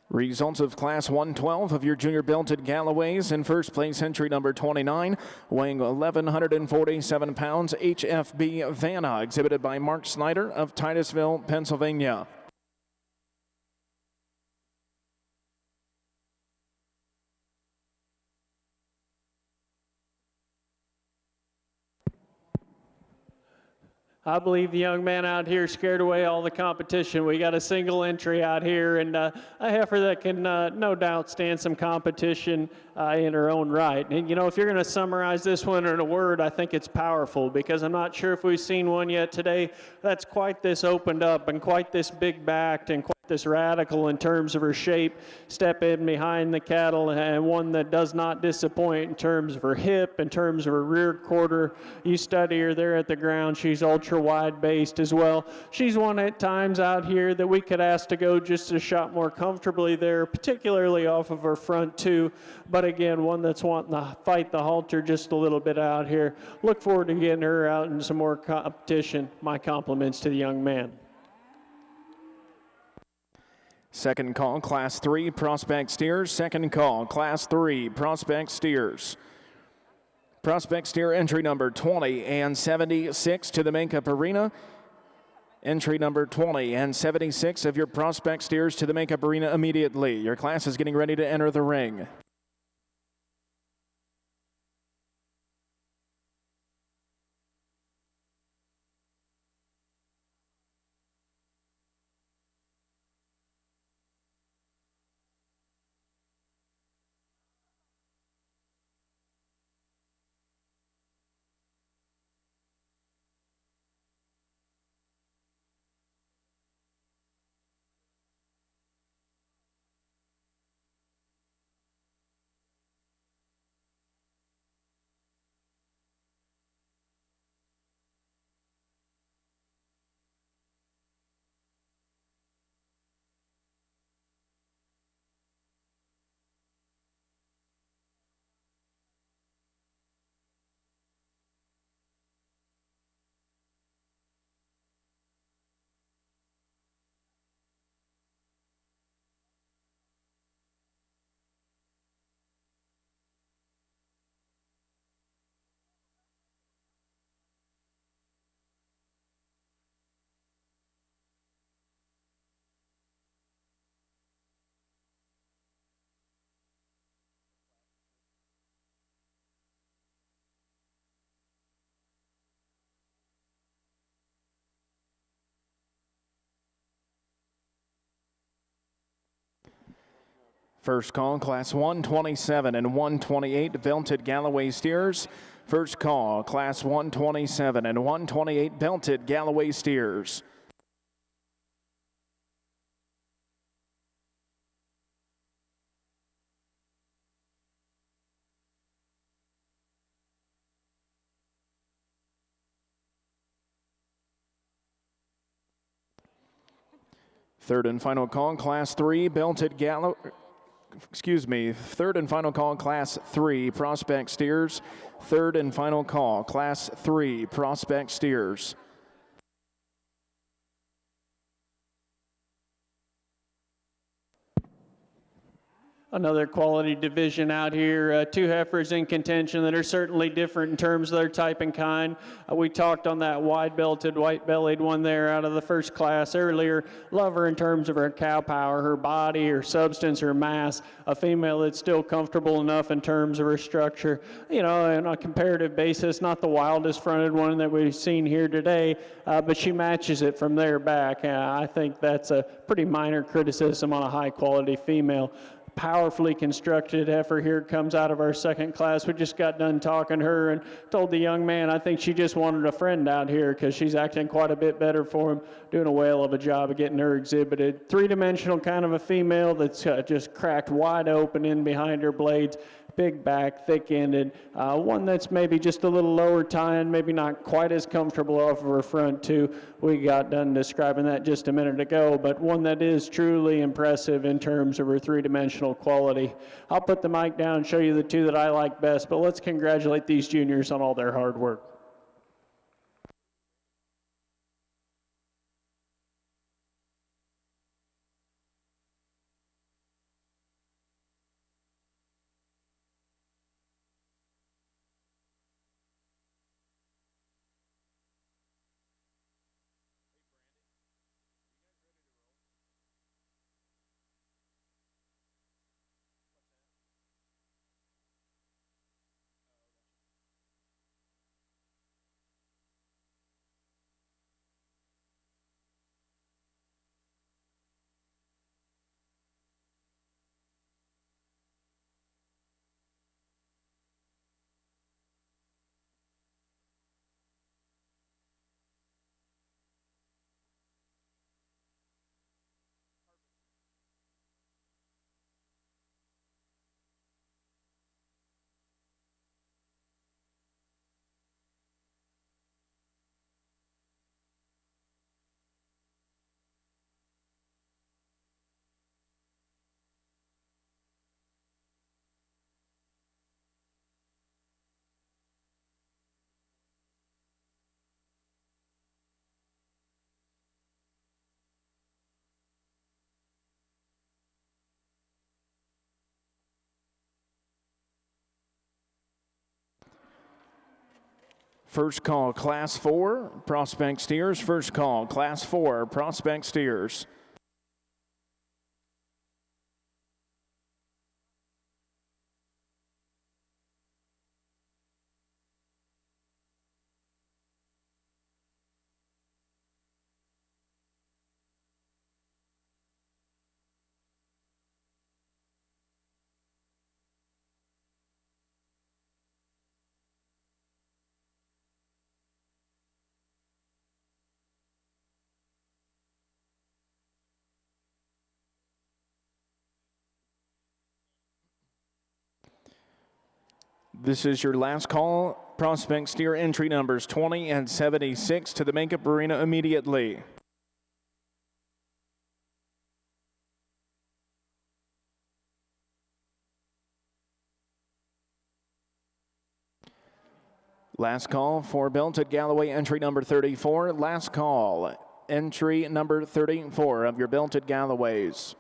Results of Class 112 of your junior belted Galloways. In first place, entry number 29, weighing 1,147 pounds, HFB Vanna, exhibited by Mark Snyder of Titusville, Pennsylvania. I believe the young man out here scared away all the competition. We got a single entry out here, and a heifer that can no doubt stand some competition in her own right. And you know, if you're going to summarize this one in a word, I think it's powerful, because I'm not sure if we've seen one yet today that's quite this opened up and quite this big backed and quite this radical in terms of her shape, step in behind the cattle, and one that does not disappoint in terms of her hip, in terms of her rear quarter. You study her there at the ground. She's ultra wide based as well. She's one at times out here that we could ask to go just a shot more comfortably there, particularly off of her front two. But again, one that's wanting to fight the halter just a little bit out here. Look forward to getting her out in some more competition. My compliments to the young man. Second call, Class 3, Prospect Steers. Second call, Class 3, Prospect Steers. Prospect Steer entry number 20 and 76 to the makeup arena. Entry number 20 and 76 of your Prospect Steers to the makeup arena immediately. Your class is getting ready to enter the ring. First call, Class 127 and 128 belted Galloway steers. First call, Class 127 and 128 belted Galloway steers. Third and final call, Class 3 belted third and final call, Class 3, Prospect Steers. Third and final call, Class 3, Prospect Steers. Another quality division out here. Two heifers in contention that are certainly different in terms of their type and kind. We talked on that wide-belted, white-bellied one there out of the first class earlier. Love her in terms of her cow power, her body, her substance, her mass. A female that's still comfortable enough in terms of her structure. You know, on a comparative basis, not the wildest fronted one that we've seen here today, but she matches it from there back. I think that's a pretty minor criticism on a high-quality female. Powerfully constructed heifer here comes out of our second class. We just got done talking to her and told the young man I think she just wanted a friend out here because she's acting quite a bit better for him, doing a whale of a job of getting her exhibited. Three-dimensional kind of a female that's just cracked wide open in behind her blades. Big back, thick-ended, one that's maybe just a little lower tying, maybe not quite as comfortable off of her front two. We got done describing that just a minute ago, but one that is truly impressive in terms of her three-dimensional quality. I'll put the mic down and show you the two that I like best, but let's congratulate these juniors on all their hard work. First call, Class 4, Prospect Steers. First call, Class 4, Prospect Steers. This is your last call. Prospect Steer entry numbers 20 and 76 to the makeup arena immediately. Last call for belted Galloway entry number 34. Last call, entry number 34 of your belted Galloways.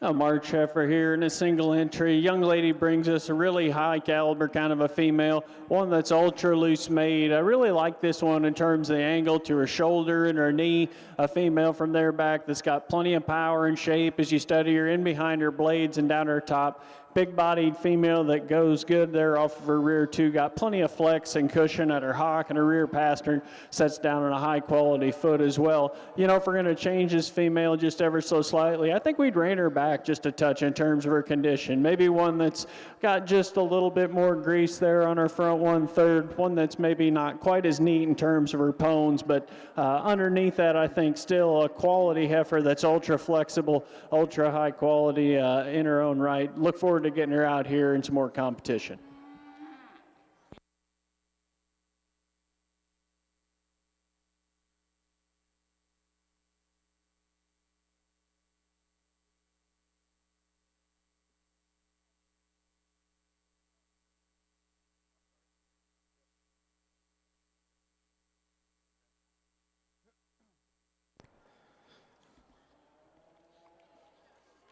A March Heifer here in a single entry. Young lady brings us a really high caliber kind of a female, one that's ultra loose made. I really like this one in terms of the angle to her shoulder and her knee. A female from there back that's got plenty of power and shape as you study her in behind her blades and down her top. Big-bodied female that goes good there off of her rear too. Got plenty of flex and cushion at her hock and her rear pastern. Sets down on a high-quality foot as well. You know, if we're going to change this female just ever so slightly, I think we'd rein her back just a touch in terms of her condition. Maybe one that's got just a little bit more grease there on her front 1/3. One that's maybe not quite as neat in terms of her pones, but underneath that, I think still a quality heifer that's ultra flexible, ultra high quality in her own right. Look forward to getting her out here in some more competition.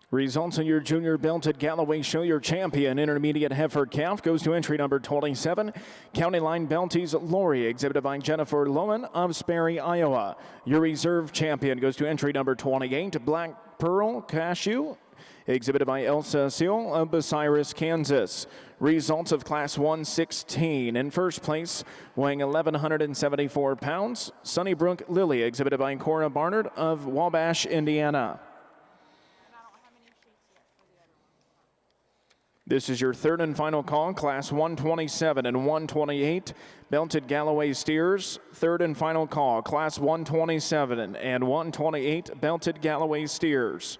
Results in your junior belted Galloway show. Your champion intermediate heifer calf goes to entry number 27. County Line Belties Lori, exhibited by Jennifer Lowen of Sperry, Iowa. Your reserve champion goes to entry number 28. Black Pearl Cashew, exhibited by Elsa Seal of Bucyrus, Kansas. Results of Class 116. In first place, weighing 1,174 pounds, Sunnybrook Lily, exhibited by Cora Barnard of Wabash, Indiana. This is your third and final call, Class 127 and 128, belted Galloway steers. Third and final call, Class 127 and 128, belted Galloway steers.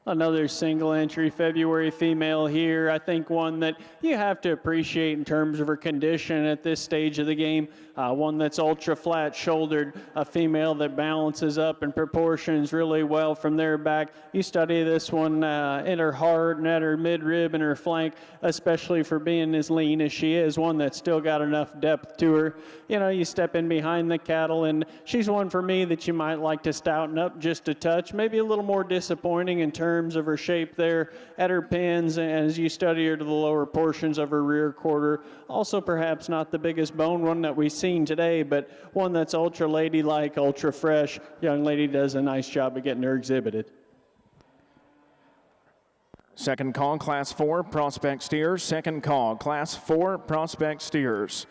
Another single entry February female here. I think one that you have to appreciate in terms of her condition at this stage of the game. One that's ultra flat shouldered, a female that balances up in proportions really well from there back. You study this one in her heart and at her midrib and her flank, especially for being as lean as she is, one that's still got enough depth to her. You know, you step in behind the cattle and she's one for me that you might like to stouten up just a touch, maybe a little more disappointing in terms of her shape there at her pins and as you study her to the lower portions of her rear quarter. Also perhaps not the biggest bone one that we've seen today, but one that's ultra ladylike, ultra fresh. Young lady does a nice job of getting her exhibited. Second call, Class 4, Prospect Steers. Second call, Class 4, Prospect Steers.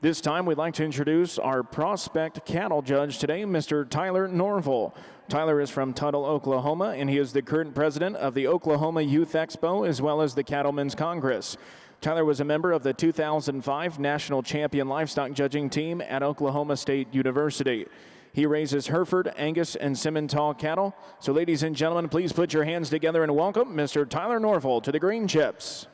This time, we'd like to introduce our prospect cattle judge today, Mr. Tyler Norville. Tyler is from Tuttle, Oklahoma, and he is the current president of the Oklahoma Youth Expo, as well as the Cattlemen's Congress. Tyler was a member of the 2005 National Champion Livestock Judging Team at Oklahoma State University. He raises Hereford, Angus, and Simmental cattle. So, ladies and gentlemen, please put your hands together and welcome Mr. Tyler Norville to the Green Chips.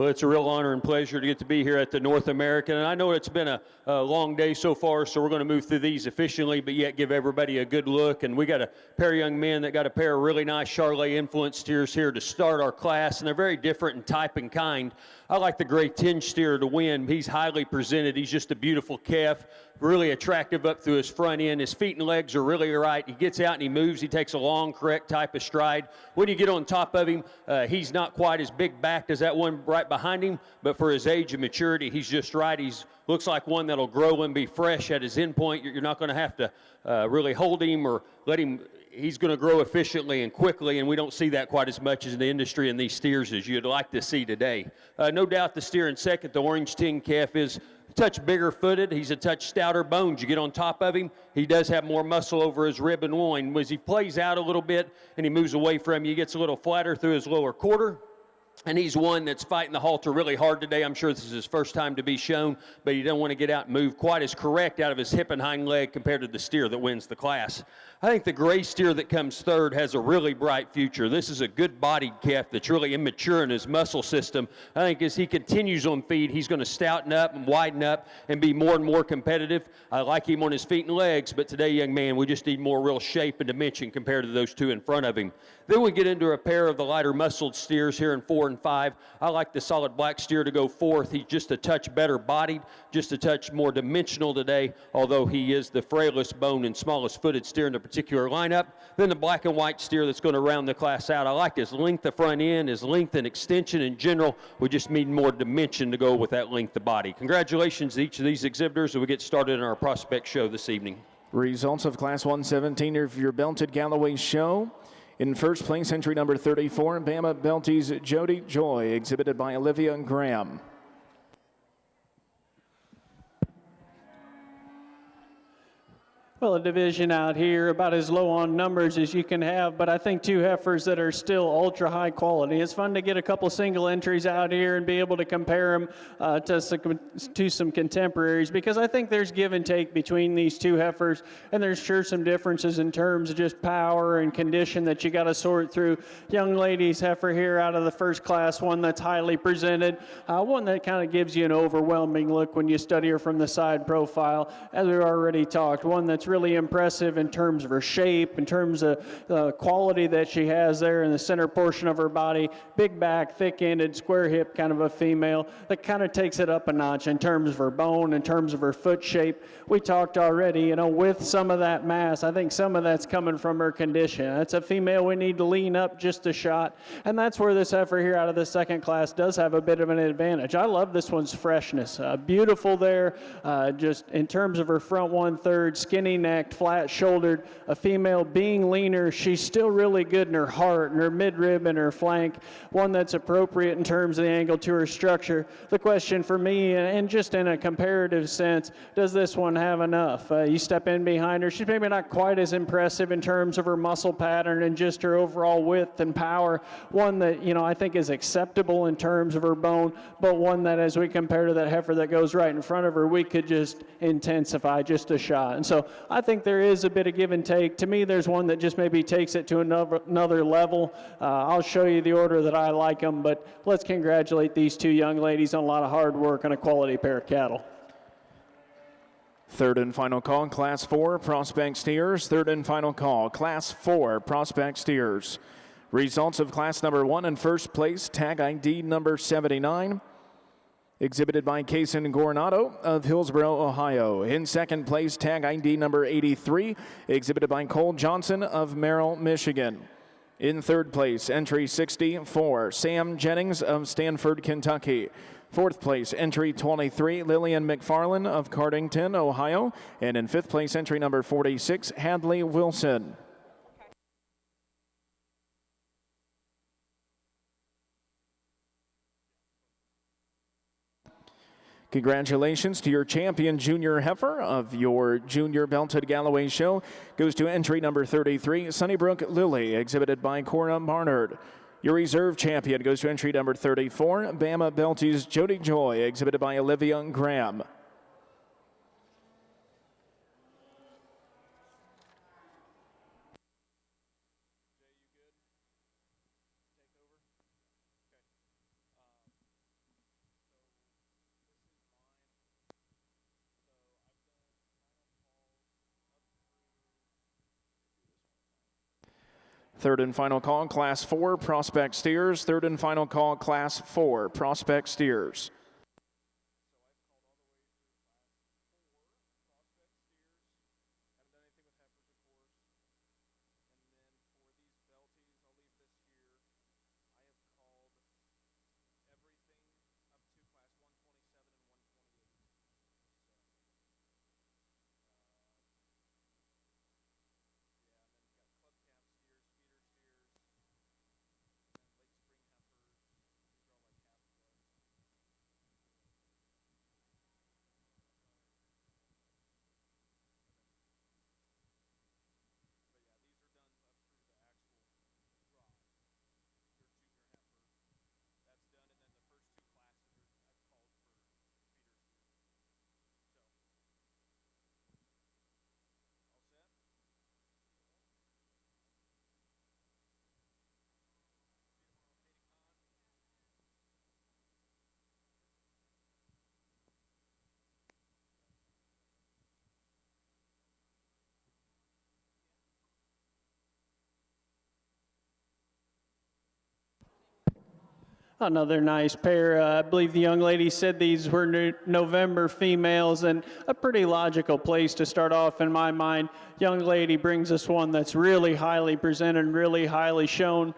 Well, it's a real honor and pleasure to get to be here at the North American. And I know it's been a long day so far, so we're going to move through these efficiently, but yet give everybody a good look. And we got a pair of young men that got a pair of really nice Charolais influence steers here to start our class, and they're very different in type and kind. I like the gray tinge steer to win. He's highly presented. He's just a beautiful calf, really attractive up through his front end. His feet and legs are really right. He gets out and he moves. He takes a long, correct type of stride. When you get on top of him, he's not quite as big backed as that one right behind him, but for his age and maturity, he's just right. He's looks like one that'll grow and be fresh at his end point. You're not going to have to really hold him or let him. He's going to grow efficiently and quickly, and we don't see that quite as much as in the industry in these steers as you'd like to see today. No doubt the steer in second, the orange tin calf, is a touch bigger footed. He's a touch stouter bones. You get on top of him, he does have more muscle over his rib and loin. As he plays out a little bit and he moves away from you, he gets a little flatter through his lower quarter. And he's one that's fighting the halter really hard today. I'm sure this is his first time to be shown, but he don't want to get out and move quite as correct out of his hip and hind leg compared to the steer that wins the class. I think the gray steer that comes third has a really bright future. This is a good-bodied calf that's really immature in his muscle system. I think as he continues on feed, he's going to stouten up and widen up and be more and more competitive. I like him on his feet and legs, but today, young man, we just need more real shape and dimension compared to those two in front of him. Then we get into a pair of the lighter muscled steers here in 4 and 5. I like the solid black steer to go fourth. He's just a touch better bodied, just a touch more dimensional today, although he is the frailest bone and smallest footed steer in the particular lineup. Then the black and white steer that's going to round the class out. I like his length of front end, his length and extension in general. We just need more dimension to go with that length of body. Congratulations to each of these exhibitors as we get started in our prospect show this evening. Results of Class 117 of your belted Galloway show. In first place, entry number 34, Bama Belties Jody Joy, exhibited by Olivia Graham. Well, a division out here about as low on numbers as you can have, but I think two heifers that are still ultra high quality. It's fun to get a couple single entries out here and be able to compare them to some contemporaries, because I think there's give and take between these two heifers, and there's sure some differences in terms of just power and condition that you got to sort through. Young lady's heifer here out of the first class, one that's highly presented, one that kind of gives you an overwhelming look when you study her from the side profile, as we already talked, one that's really impressive in terms of her shape, in terms of the quality that she has there in the center portion of her body. Big back, thick-ended, square hip kind of a female that kind of takes it up a notch in terms of her bone, in terms of her foot shape. We talked already, you know, with some of that mass, I think some of that's coming from her condition. That's a female we need to lean up just a shot, and that's where this heifer here out of the second class does have a bit of an advantage. I love this one's freshness. Beautiful there, just in terms of her front 1/3, skinny necked, flat shouldered, a female being leaner. She's still really good in her heart and her midrib and her flank, one that's appropriate in terms of the angle to her structure. The question for me, and just in a comparative sense, does this one have enough? You step in behind her, she's maybe not quite as impressive in terms of her muscle pattern and just her overall width and power. One that, you know, I think is acceptable in terms of her bone, but one that as we compare to that heifer that goes right in front of her, we could just intensify just a shot. And so I think there is a bit of give and take. To me, there's one that just maybe takes it to another level. I'll show you the order that I like them, but let's congratulate these two young ladies on a lot of hard work and a quality pair of cattle. Third and final call, Class 4, Prospect Steers. Third and final call, Class 4, Prospect Steers. Results of Class number 1 in first place, tag ID number 79. Exhibited by Kaysen Goranado of Hillsboro, Ohio. In second place, tag ID number 83, exhibited by Cole Johnson of Merrill, Michigan. In third place, entry 64, Sam Jennings of Stanford, Kentucky. Fourth place, entry 23, Lillian McFarland of Cardington, Ohio. And in fifth place, entry number 46, Hadley Wilson. Congratulations to your champion junior heifer of your junior belted Galloway show. Goes to entry number 33, Sunnybrook Lily, exhibited by Cora Barnard. Your reserve champion goes to entry number 34, Bama Belties Jody Joy, exhibited by Olivia Graham. Third and final call, Class 4, Prospect Steers. Third and final call, Class 4, Prospect Steers. Another nice pair. I believe the young lady said these were November females, and a pretty logical place to start off in my mind. Young lady brings us one that's really highly presented, really highly shown.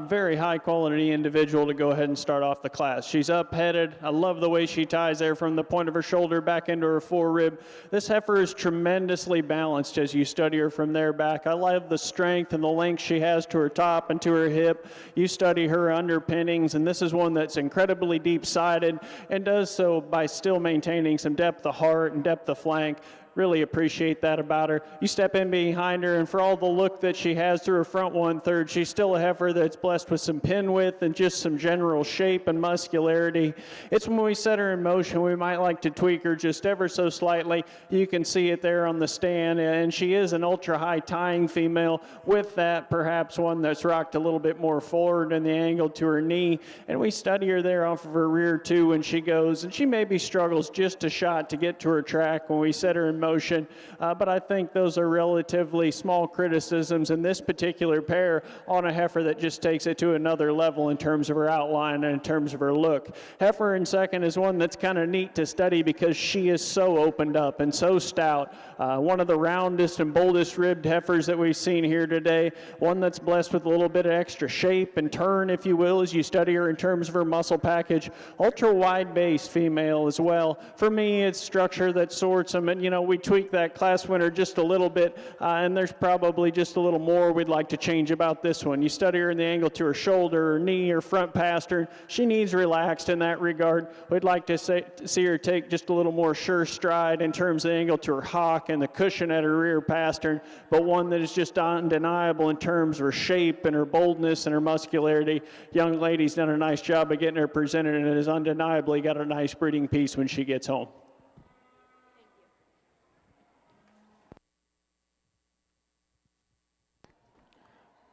Very high quality individual to go ahead and start off the class. She's up-headed. I love the way she ties there from the point of her shoulder back into her forerib. This heifer is tremendously balanced as you study her from there back. I love the strength and the length she has to her top and to her hip. You study her underpinnings, and this is one that's incredibly deep-sided and does so by still maintaining some depth of heart and depth of flank. Really appreciate that about her. You step in behind her, and for all the look that she has through her front 1/3, she's still a heifer that's blessed with some pin width and just some general shape and muscularity. It's when we set her in motion, we might like to tweak her just ever so slightly. You can see it there on the stand, and she is an ultra-high tying female. With that, perhaps one that's rocked a little bit more forward in the angle to her knee, and we study her there off of her rear too when she goes, and she maybe struggles just a shot to get to her track when we set her in motion, but I think those are relatively small criticisms in this particular pair on a heifer that just takes it to another level in terms of her outline and in terms of her look. Heifer in second is one that's kind of neat to study because she is so opened up and so stout. One of the roundest and boldest ribbed heifers that we've seen here today, one that's blessed with a little bit of extra shape and turn, if you will, as you study her in terms of her muscle package. Ultra wide base female as well. For me, it's structure that sorts them, and we tweak that class winner just a little bit, and there's probably just a little more we'd like to change about this one. You study her in the angle to her shoulder, her knee, her front pastern. She needs relaxed in that regard. We'd like to see her take just a little more sure stride in terms of the angle to her hock and the cushion at her rear pastern, but one that is just undeniable in terms of her shape and her boldness and her muscularity. Young lady's done a nice job of getting her presented, and has undeniably got a nice breeding piece when she gets home.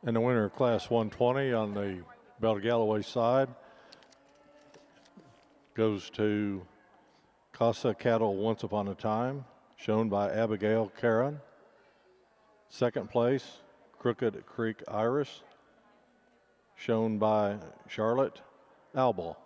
And the winner of Class 120 on the Belt of Galloway side goes to Casa Cattle Once Upon a Time, shown by Abigail Caron. Second place, Crooked Creek Iris, shown by Charlotte Albal.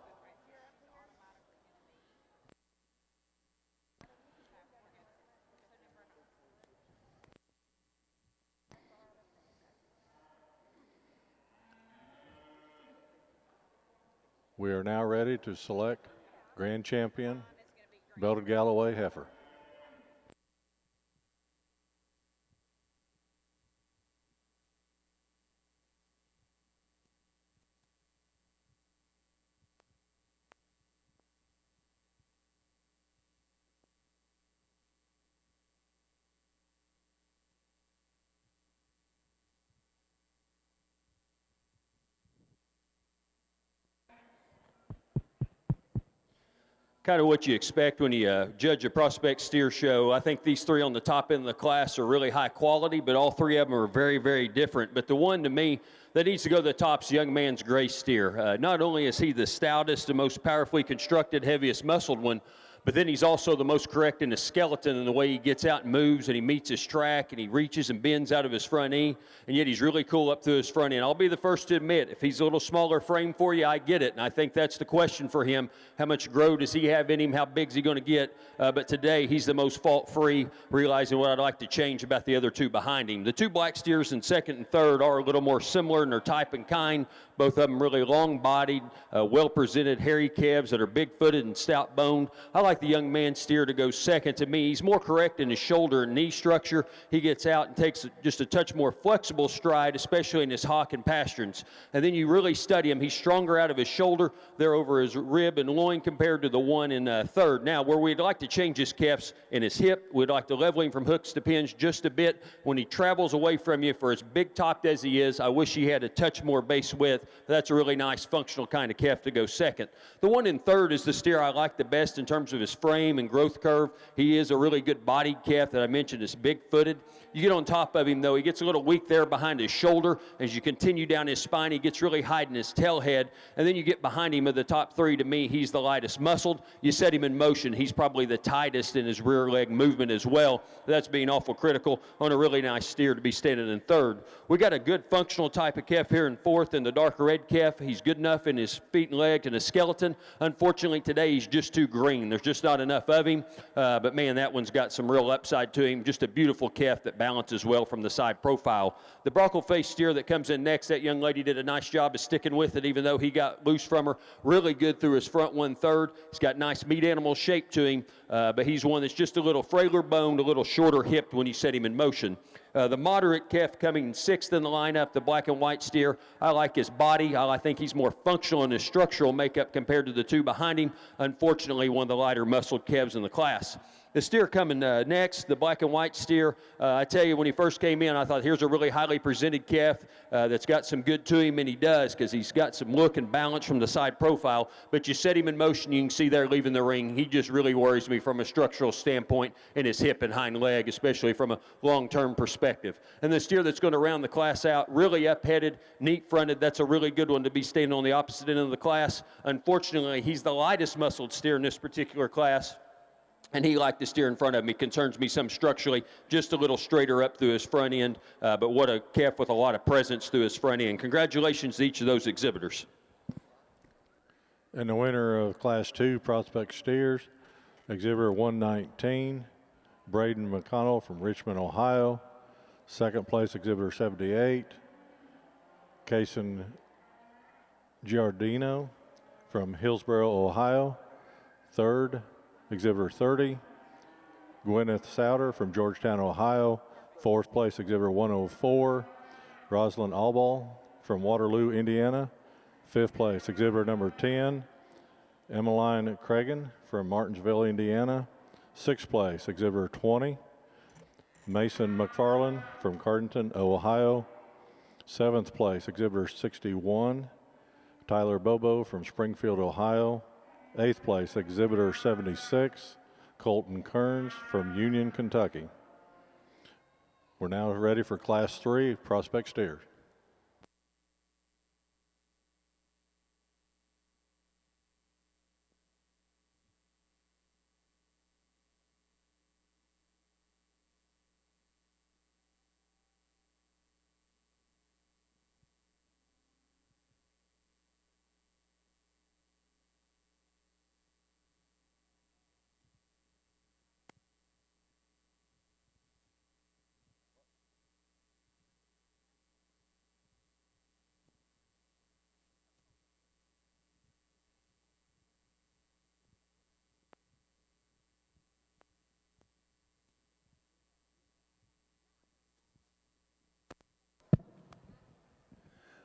We are now ready to select Grand Champion Belted Galloway Heifer. Kind of what you expect when you judge a prospect steer show. I think these three on the top end of the class are really high quality, but all three of them are very, very different. But the one to me that needs to go to the top is Young Man's Gray Steer. Not only is he the stoutest and most powerfully constructed, heaviest muscled one, But then he's also the most correct in the skeleton in the way he gets out and moves and he meets his track and he reaches and bends out of his front knee, and yet he's really cool up through his front end. I'll be the first to admit, if he's a little smaller frame for you, I get it, and I think that's the question for him. How much growth does he have in him? How big's he going to get? But today, he's the most fault-free, realizing what I'd like to change about the other two behind him. The two black steers in second and third are a little more similar in their type and kind. Both of them really long-bodied, well-presented, hairy calves that are big-footed and stout-boned. I like the young man steer to go second. To me, he's more correct in his shoulder and knee structure. He gets out and takes just a touch more flexible stride, especially in his hock and pasterns. And then you really study him. He's stronger out of his shoulder. They're over his rib and loin compared to the one in third. Now, where we'd like to change his calves in his hip, we'd like to level him from hooks to pins just a bit. When he travels away from you, for as big-topped as he is, I wish he had a touch more base width. That's a really nice functional kind of calf to go second. The one in third is the steer I like the best in terms of his frame and growth curve. He is a really good bodied calf that I mentioned is big-footed. You get on top of him, though, he gets a little weak there behind his shoulder. As you continue down his spine, he gets really high in his tail head. And then you get behind him of the top three. To me, he's the lightest muscled. You set him in motion, he's probably the tightest in his rear leg movement as well. That's being awful critical on a really nice steer to be standing in third. We got a good functional type of calf here in fourth in the darker red calf. He's good enough in his feet and legs and his skeleton. Unfortunately, today he's just too green. There's just not enough of him. But, man, that one's got some real upside to him. Just a beautiful calf that balances well from the side profile. The bronco-faced steer that comes in next, that young lady did a nice job of sticking with it, even though he got loose from her. Really good through his front 1/3. He's got nice meat animal shape to him, but he's one that's just a little frailer boned, a little shorter hipped when you set him in motion. The moderate calf coming in sixth in the lineup, the black and white steer. I like his body. I think he's more functional in his structural makeup compared to the two behind him. Unfortunately, one of the lighter muscled calves in the class. The steer coming next, the black and white steer. I tell you, when he first came in, I thought, here's a really highly presented calf that's got some good to him, and he does, because he's got some look and balance from the side profile. But you set him in motion, you can see there leaving the ring. He just really worries me from a structural standpoint in his hip and hind leg, especially from a long-term perspective. And the steer that's going to round the class out, really up-headed, neat-fronted. That's a really good one to be standing on the opposite end of the class. Unfortunately, he's the lightest muscled steer in this particular class. And he, like the steer in front of me, concerns me some structurally, just a little straighter up through his front end, but what a calf with a lot of presence through his front end. Congratulations to each of those exhibitors. And the winner of Class 2 Prospect Steers, exhibitor 119, Braden McConnell from Richmond, Ohio. Second place, exhibitor 78, Kason Giardino from Hillsboro, Ohio. Third, exhibitor 30, Gwyneth Souter from Georgetown, Ohio. Fourth place, exhibitor 104, Rosalind Alball from Waterloo, Indiana. Fifth place, exhibitor number 10, Emmeline Cragen from Martinsville, Indiana. Sixth place, exhibitor 20, Mason McFarland from Cardington, Ohio. Seventh place, exhibitor 61, Tyler Bobo from Springfield, Ohio. Eighth place, exhibitor 76, Colton Kearns from Union, Kentucky. We're now ready for Class 3 Prospect Steers.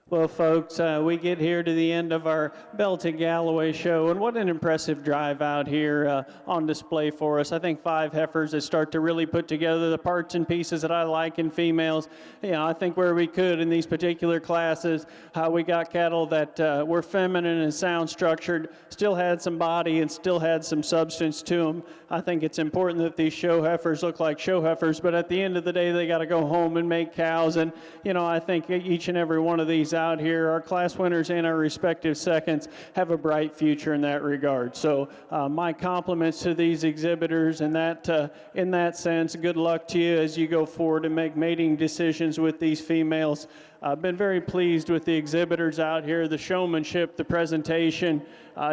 Well, folks, we get here to the end of our Belted Galloway show, and what an impressive drive out here on display for us. I think 5 heifers that start to really put together the parts and pieces that I like in females. You know, I think where we could in these particular classes, how we got cattle that were feminine and sound structured, still had some body and still had some substance to them. I think it's important that these show heifers look like show heifers, but at the end of the day, they got to go home and make cows. And, you know, I think each and every one of these out here, our class winners and our respective seconds, have a bright future in that regard. So my compliments to these exhibitors in that sense. Good luck to you as you go forward and make mating decisions with these females. I've been very pleased with the exhibitors out here. The showmanship, the presentation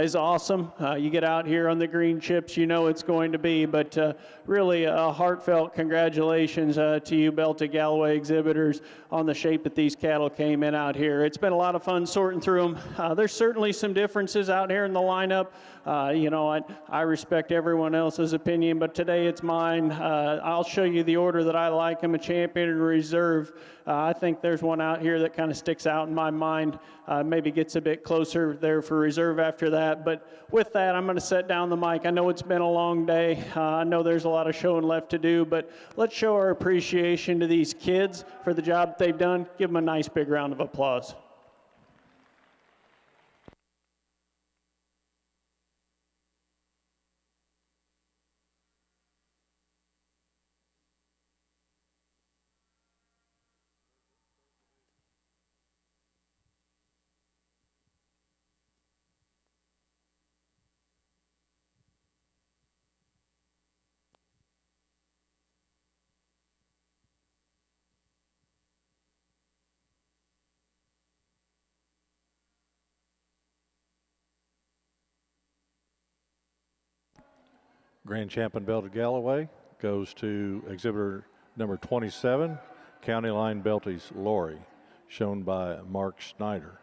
is awesome. You get out here on the green chips, you know it's going to be, but really a heartfelt congratulations to you Belta Galloway exhibitors on the shape that these cattle came in out here. It's been a lot of fun sorting through them. There's certainly some differences out here in the lineup. You know, I respect everyone else's opinion, but today it's mine. I'll show you the order that I like. I'm a champion in reserve. I think there's one out here that kind of sticks out in my mind. Maybe gets a bit closer there for reserve after that. But with that, I'm going to set down the mic. I know it's been a long day. I know there's a lot of showing left to do, but let's show our appreciation to these kids for the job they've done. Give them a nice big round of applause. Grand Champion Belted Galloway goes to exhibitor number 27, County Line Belties Lori, shown by Mark Snyder.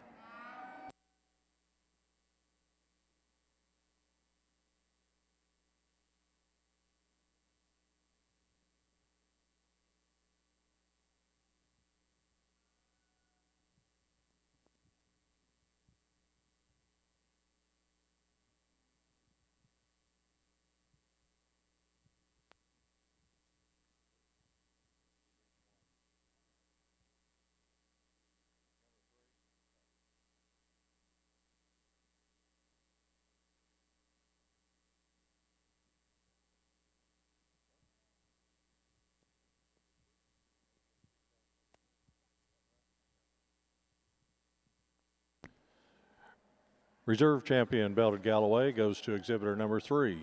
Reserve champion Belted Galloway goes to exhibitor number 3,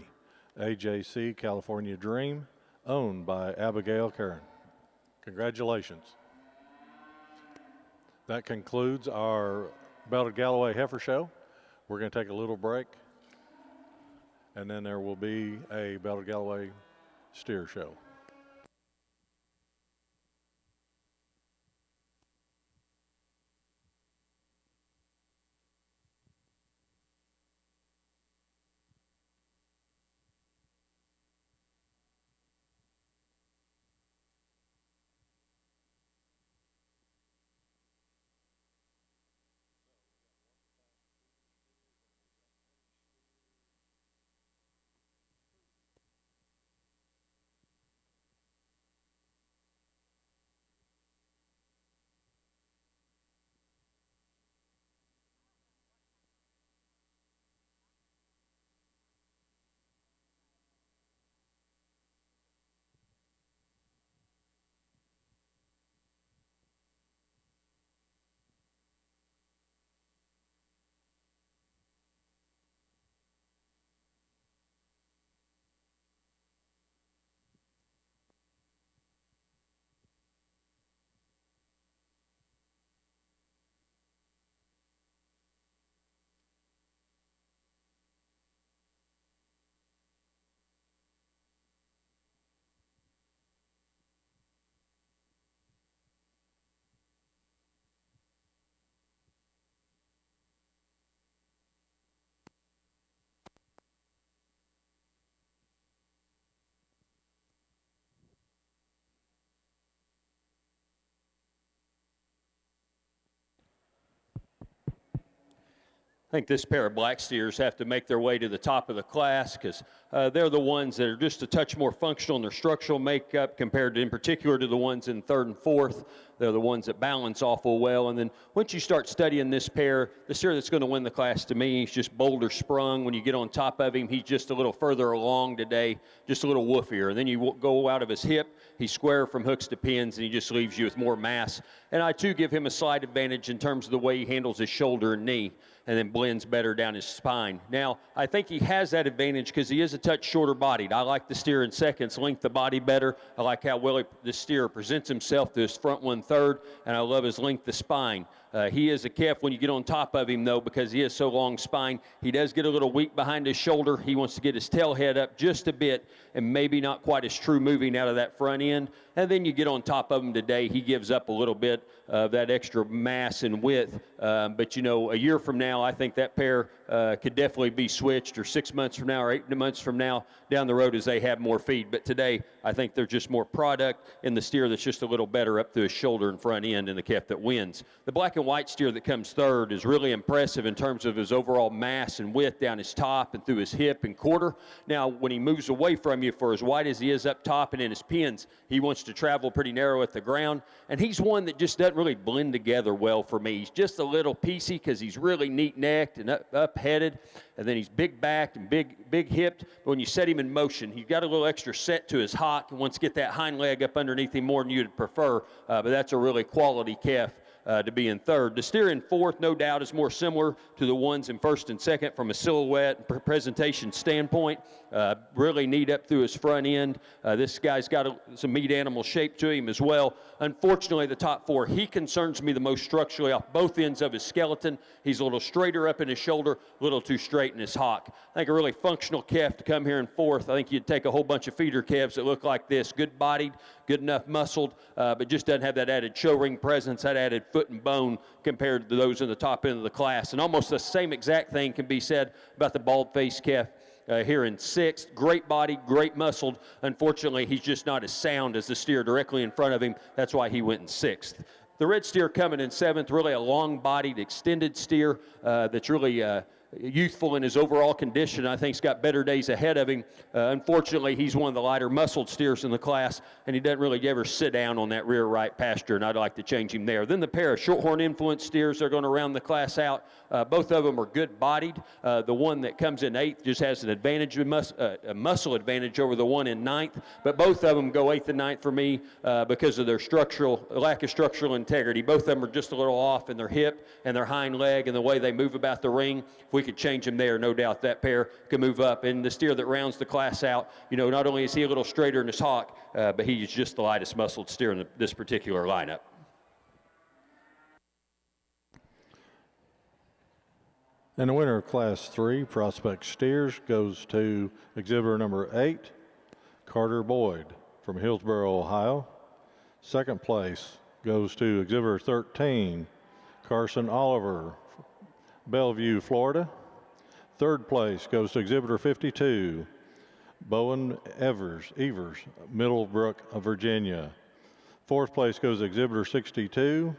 AJC California Dream, owned by Abigail Karen. Congratulations. That concludes our Belted Galloway Heifer Show. We're going to take a little break, and then there will be a Belted Galloway Steer Show. I think this pair of black steers have to make their way to the top of the class because they're the ones that are just a touch more functional in their structural makeup compared to, in particular, to the ones in third and fourth. They're the ones that balance awful well. And then once you start studying this pair, the steer that's going to win the class to me, he's just bolder sprung. When you get on top of him, he's just a little further along today, just a little woofier. And then you go out of his hip, he's square from hooks to pins, and he just leaves you with more mass. And I, too, give him a slight advantage in terms of the way he handles his shoulder and knee, and then blends better down his spine. Now, I think he has that advantage because he is a touch shorter bodied. I like the steer in seconds, length of body better. I like how well the steer presents himself to his front 1/3, and I love his length of spine. He is a calf when you get on top of him, though, because he is so long spine. He does get a little weak behind his shoulder. He wants to get his tail head up just a bit and maybe not quite as true moving out of that front end. And then you get on top of him today, he gives up a little bit of that extra mass and width. But, you know, a year from now, I think that pair could definitely be switched, or 6 months from now or 8 months from now down the road as they have more feed. But today, I think they're just more product in the steer that's just a little better up through his shoulder and front end, and the calf that wins. The black and white steer that comes third is really impressive in terms of his overall mass and width down his top and through his hip and quarter. Now, when he moves away from you, for as wide as he is up top and in his pins, he wants to travel pretty narrow at the ground. And he's one that just doesn't really blend together well for me. He's just a little piecey because he's really neat-necked and up-headed. And then he's big-backed and big-hipped. But when you set him in motion, he's got a little extra set to his hock and wants to get that hind leg up underneath him more than you'd prefer. But that's a really quality calf to be in third. The steer in fourth, no doubt, is more similar to the ones in first and second from a silhouette and presentation standpoint. Really neat up through his front end. This guy's got some meat animal shape to him as well. Unfortunately, the top four, he concerns me the most structurally off both ends of his skeleton. He's a little straighter up in his shoulder, a little too straight in his hock. I think a really functional calf to come here in fourth. I think you'd take a whole bunch of feeder calves that look like this, good-bodied, good enough muscled, but just doesn't have that added show ring presence, that added foot and bone compared to those in the top end of the class. And almost the same exact thing can be said about the bald-faced calf here in sixth. Great body, great muscled. Unfortunately, he's just not as sound as the steer directly in front of him. That's why he went in sixth. The red steer coming in seventh, really a long-bodied, extended steer that's really youthful in his overall condition. I think he's got better days ahead of him. Unfortunately, he's one of the lighter muscled steers in the class, and he doesn't really ever sit down on that rear right pasture, and I'd like to change him there. Then the pair of shorthorn influence steers, they're going to round the class out. Both of them are good bodied. The one that comes in eighth just has an advantage, a muscle advantage over the one in ninth, but both of them go eighth and ninth for me because of their lack of structural integrity. Both of them are just a little off in their hip and their hind leg and the way they move about the ring. If we could change him there, no doubt that pair could move up. And the steer that rounds the class out, you know, not only is he a little straighter in his hock, but he's just the lightest muscled steer in this particular lineup. And the winner of Class 3, Prospect Steers, goes to exhibitor number 8, Carter Boyd from Hillsboro, Ohio. Second place goes to exhibitor 13, Carson Oliver, Bellevue, Florida. Third place goes to exhibitor 52, Bowen Evers, Middlebrook, Virginia. Fourth place goes to exhibitor 62,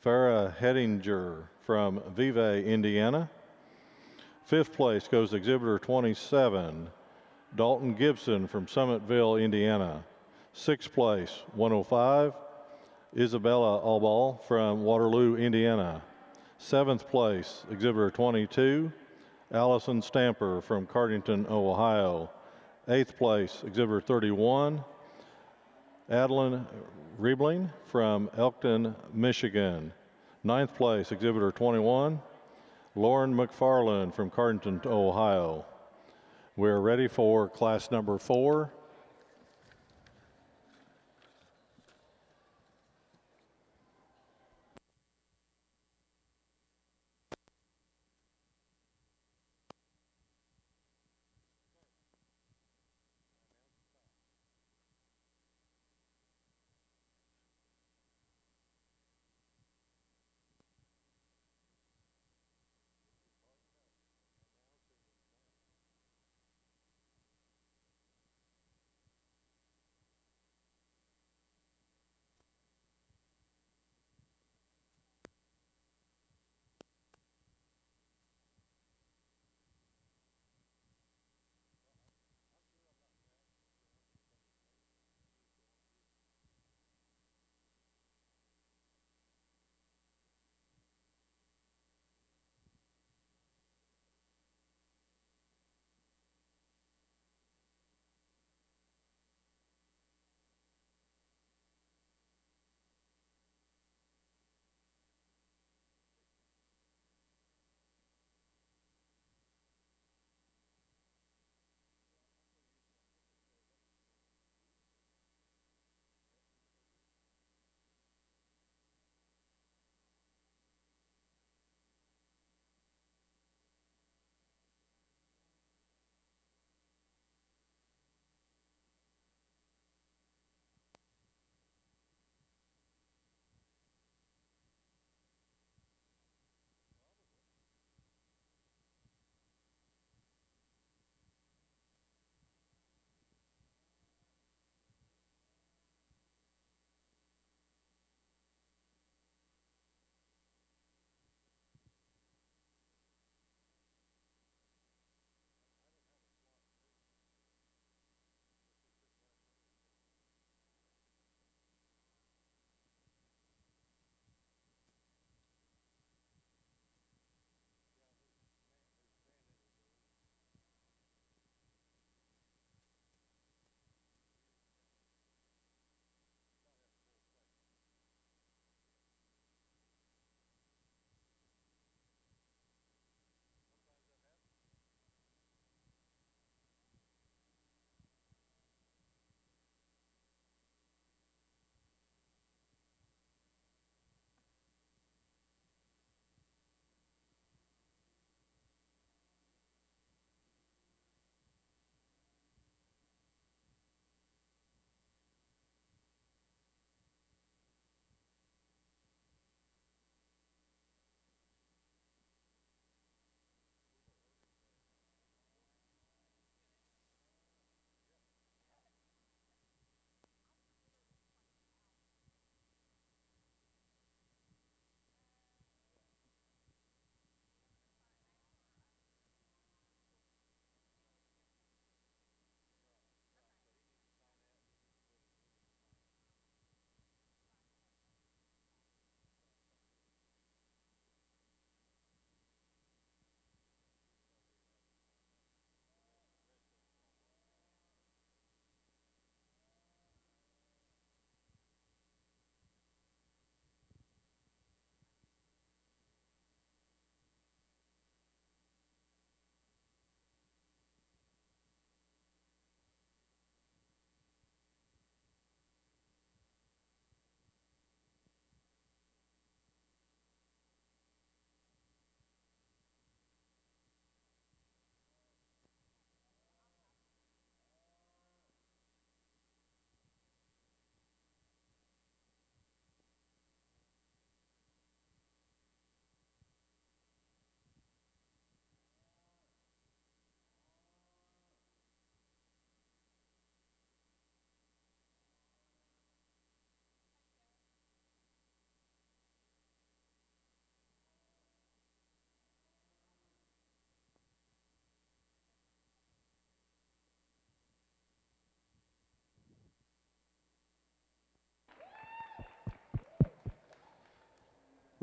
Farrah Hedinger from Vevey, Indiana. Fifth place goes to exhibitor 27, Dalton Gibson from Summitville, Indiana. Sixth place, 105, Isabella Albal from Waterloo, Indiana. Seventh place, exhibitor 22, Allison Stamper from Cardington, Ohio. Eighth place, exhibitor 31, Adeline Riebling from Elkton, Michigan. Ninth place, exhibitor 21, Lauren McFarland from Cardington, Ohio. We're ready for class number 4.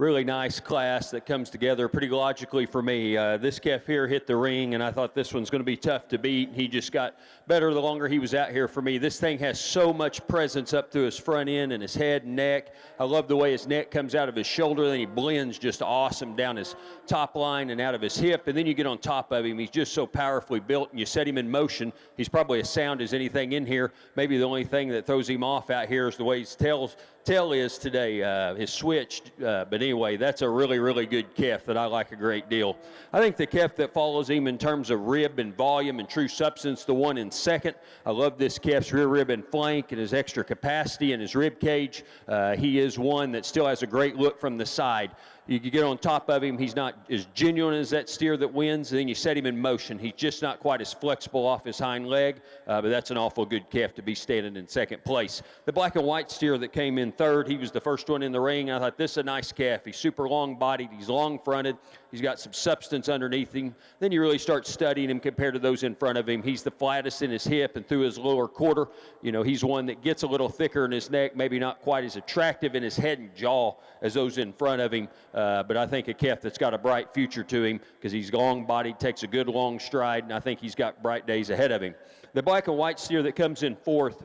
really nice class that comes together pretty logically for me. This calf here hit the ring, and I thought this one's going to be tough to beat. He just got better the longer he was out here for me. This thing has so much presence up through his front end and his head and neck. I love the way his neck comes out of his shoulder, then he blends just awesome down his top line and out of his hip, and then you get on top of him. He's just so powerfully built, and you set him in motion. He's probably as sound as anything in here. Maybe the only thing that throws him off out here is the way his tail is today, his switch. But anyway, that's a really, really good calf that I like a great deal. I think the calf that follows him in terms of rib and volume and true substance, the one in second. I love this calf's rear rib and flank and his extra capacity and his rib cage. He is one that still has a great look from the side. You can get on top of him. He's not as genuine as that steer that wins, and then you set him in motion. He's just not quite as flexible off his hind leg, but that's an awful good calf to be standing in second place. The black and white steer that came in third, he was the first one in the ring. I thought, this is a nice calf. He's super long-bodied. He's long-fronted. He's got some substance underneath him. Then you really start studying him compared to those in front of him. He's the flattest in his hip and through his lower quarter. You know, he's one that gets a little thicker in his neck, maybe not quite as attractive in his head and jaw as those in front of him. But I think a calf that's got a bright future to him because he's long-bodied, takes a good long stride, and I think he's got bright days ahead of him. The black and white steer that comes in fourth,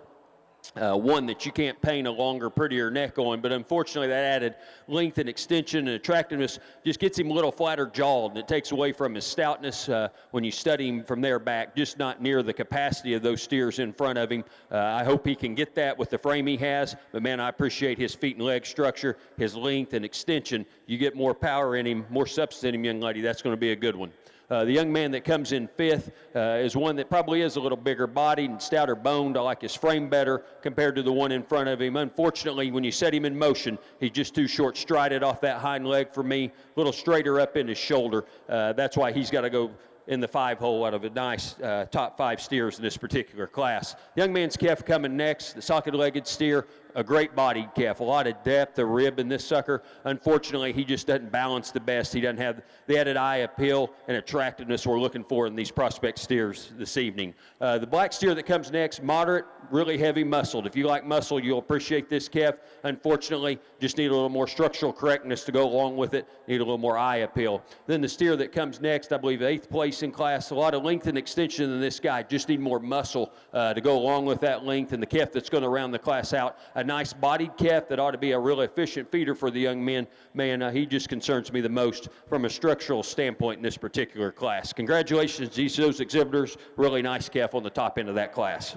one that you can't paint a longer, prettier neck on, but unfortunately that added length and extension and attractiveness just gets him a little flatter jawed, and it takes away from his stoutness when you study him from there back, just not near the capacity of those steers in front of him. I hope he can get that with the frame he has, but man, I appreciate his feet and leg structure, his length and extension. You get more power in him, more substance in him, young lady, that's going to be a good one. The young man that comes in fifth is one that probably is a little bigger bodied and stouter boned. I like his frame better compared to the one in front of him. Unfortunately, when you set him in motion, he's just too short strided off that hind leg for me, a little straighter up in his shoulder. That's why he's got to go in the 5-hole out of a nice top 5 steers in this particular class. Young man's calf coming next, the socket-legged steer, a great bodied calf, a lot of depth, a rib in this sucker. Unfortunately, he just doesn't balance the best. He doesn't have the added eye appeal and attractiveness we're looking for in these prospect steers this evening. The black steer that comes next, moderate, really heavy muscled. If you like muscle, you'll appreciate this calf. Unfortunately, just need a little more structural correctness to go along with it, need a little more eye appeal. Then the steer that comes next, I believe 8th place in class, a lot of length and extension in this guy, just need more muscle to go along with that length, and the calf that's going to round the class out, a nice bodied calf that ought to be a real efficient feeder for the young men. Man, he just concerns me the most from a structural standpoint in this particular class. Congratulations to those exhibitors. Really nice calf on the top end of that class.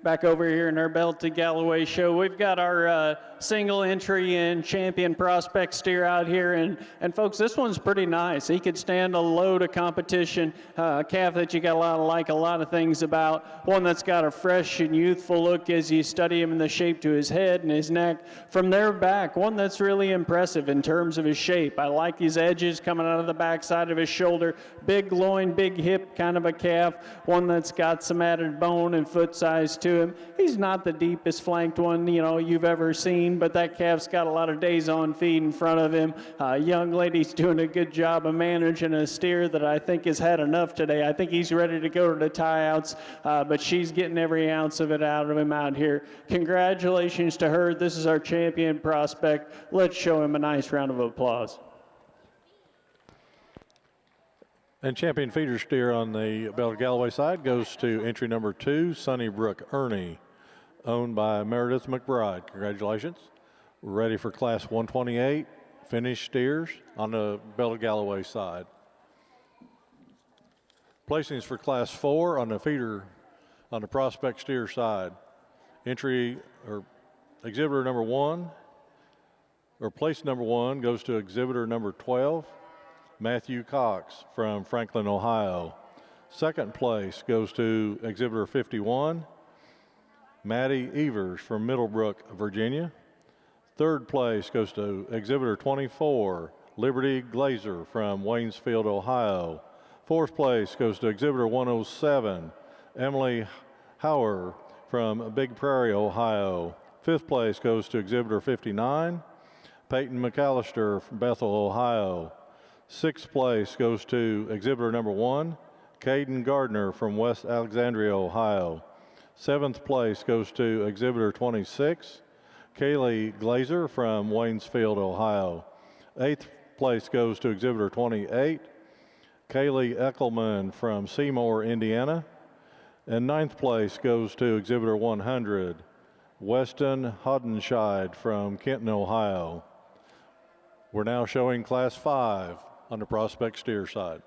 Back over here in our Belted Galloway show, we've got our single entry in champion prospect steer out here, and folks, this one's pretty nice. He could stand a load of competition. A calf that you got a lot of things about. One that's got a fresh and youthful look as you study him in the shape to his head and his neck. From there back, one that's really impressive in terms of his shape. I like his edges coming out of the backside of his shoulder. Big loin, big hip kind of a calf. One that's got some added bone and foot size to him. He's not the deepest flanked one, you know, you've ever seen, but that calf's got a lot of days on feed in front of him. Young lady's doing a good job of managing a steer that I think has had enough today. I think he's ready to go to the tie-outs, but she's getting every ounce of it out of him out here. Congratulations to her. This is our champion prospect. Let's show him a nice round of applause. And champion feeder steer on the Belted Galloway side goes to entry number 2, Sunnybrook Ernie, owned by Meredith McBride. Congratulations. We're ready for class 128, finished steers on the Belted Galloway side. Placings for class 4 on the feeder, on the prospect steer side. Entry or exhibitor number 1, or place number 1 goes to exhibitor number 12, Matthew Cox from Franklin, Ohio. Second place goes to exhibitor 51, Maddie Evers from Middlebrook, Virginia. Third place goes to exhibitor 24, Liberty Glazer from Waynesfield, Ohio. Fourth place goes to exhibitor 107, Emily Hauer from Big Prairie, Ohio. Fifth place goes to exhibitor 59, Peyton McAllister from Bethel, Ohio. Sixth place goes to exhibitor number 1, Caden Gardner from West Alexandria, Ohio. Seventh place goes to exhibitor 26, Kaylee Glazer from Waynesfield, Ohio. 8th place goes to exhibitor 28, Kaylee Eckelman from Seymour, Indiana. And 9th place goes to exhibitor 100, Weston Hoddenscheid from Kenton, Ohio. We're now showing class 5 on the prospect steer side.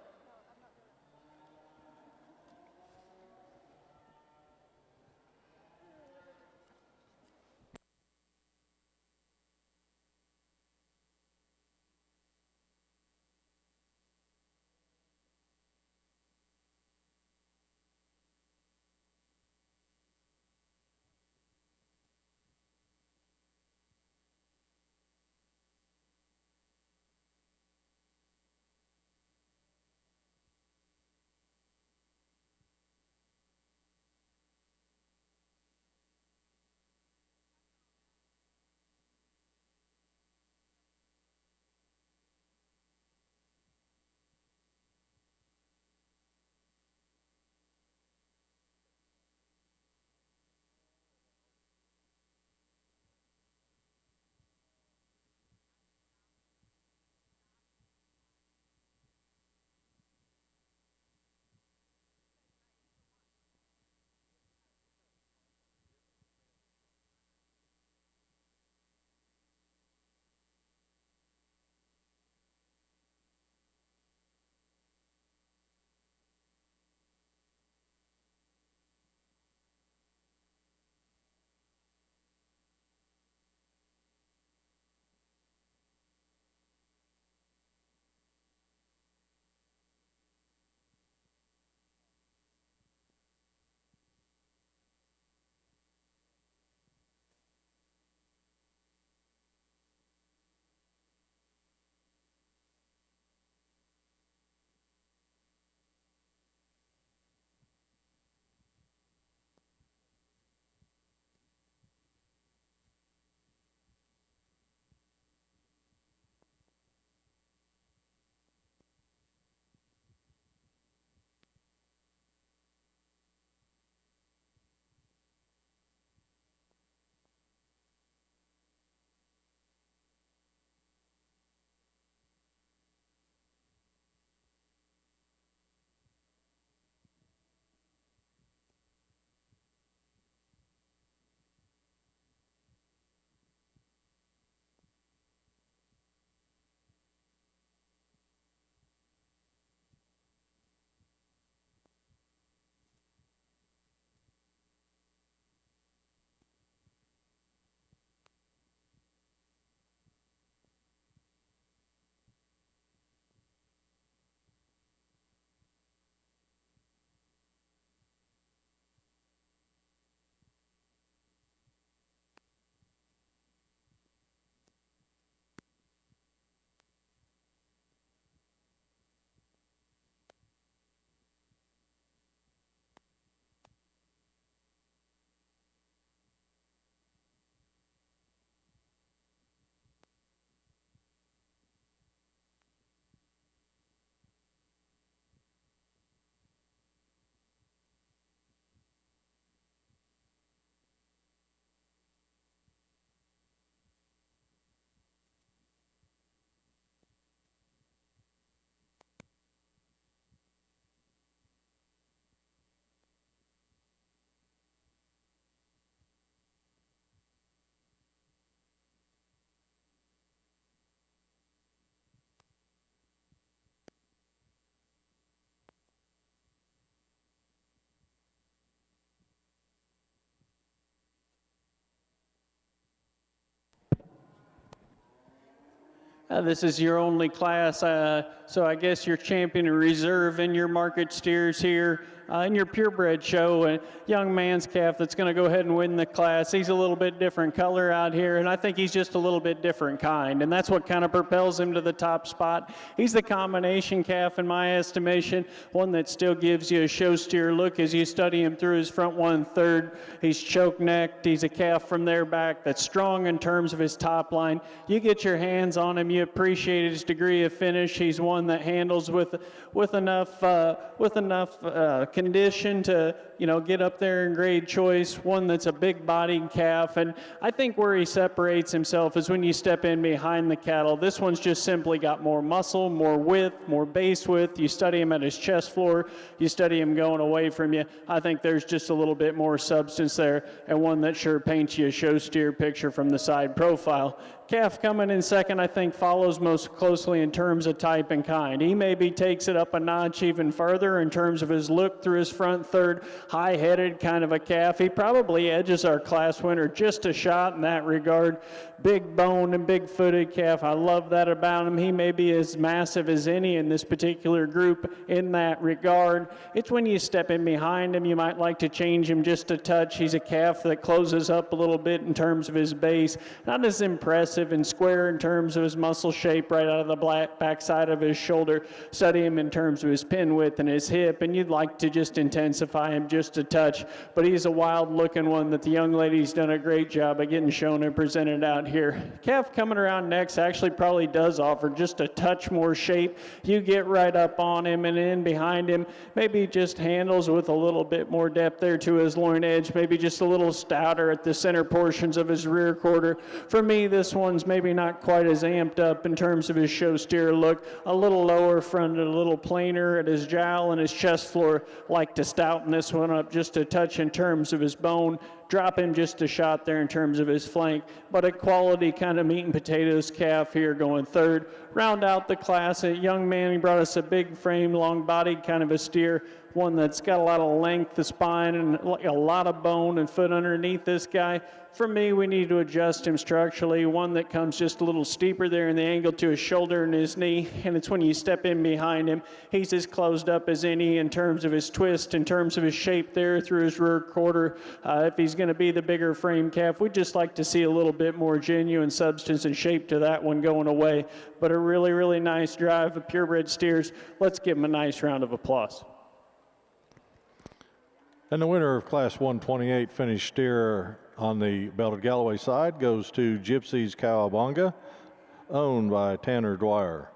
This is your only class, so I guess your champion in reserve in your market steers here in your purebred show. A young man's calf that's going to go ahead and win the class. He's a little bit different color out here, and I think he's just a little bit different kind, and that's what kind of propels him to the top spot. He's the combination calf in my estimation, one that still gives you a show steer look as you study him through his front 1/3. He's choke necked. He's a calf from there back that's strong in terms of his top line. You get your hands on him, you appreciate his degree of finish. He's one that handles with enough condition to, get up there in grade choice. One that's a big-bodied calf, and I think where he separates himself is when you step in behind the cattle. This one's just simply got more muscle, more width, more base width. You study him at his chest floor, you study him going away from you. I think there's just a little bit more substance there, and one that sure paints you a show steer picture from the side profile. Calf coming in second, I think, follows most closely in terms of type and kind. He maybe takes it up a notch even further in terms of his look through his front third, high-headed kind of a calf. He probably edges our class winner just a shot in that regard. Big boned and big footed calf. I love that about him. He may be as massive as any in this particular group in that regard. It's when you step in behind him, you might like to change him just a touch. He's a calf that closes up a little bit in terms of his base. Not as impressive and square in terms of his muscle shape right out of the back side of his shoulder. Study him in terms of his pin width and his hip, and you'd like to just intensify him just a touch. But he's a wild looking one that the young lady's done a great job of getting shown and presented out here. Calf coming around next actually probably does offer just a touch more shape. You get right up on him and in behind him, maybe just handles with a little bit more depth there to his loin edge, maybe just a little stouter at the center portions of his rear quarter. For me, this one's maybe not quite as amped up in terms of his show steer look, a little lower fronted, a little plainer at his jowl and his chest floor. Like to stouten this one up just a touch in terms of his bone, drop him just a shot there in terms of his flank, but a quality kind of meat and potatoes calf here going third. Round out the class, a young man, he brought us a big frame, long bodied kind of a steer, one that's got a lot of length, the spine, and a lot of bone and foot underneath this guy. For me, we need to adjust him structurally. One that comes just a little steeper there in the angle to his shoulder and his knee, and it's when you step in behind him, he's as closed up as any in terms of his twist, in terms of his shape there through his rear quarter. If he's going to be the bigger frame calf, we'd just like to see a little bit more genuine substance and shape to that one going away. But a really, really nice drive of purebred steers. Let's give him a nice round of applause. And the winner of Class 128 finished steer on the belted Galloway side goes to Gypsy's Cowabunga, owned by Tanner Dwyer.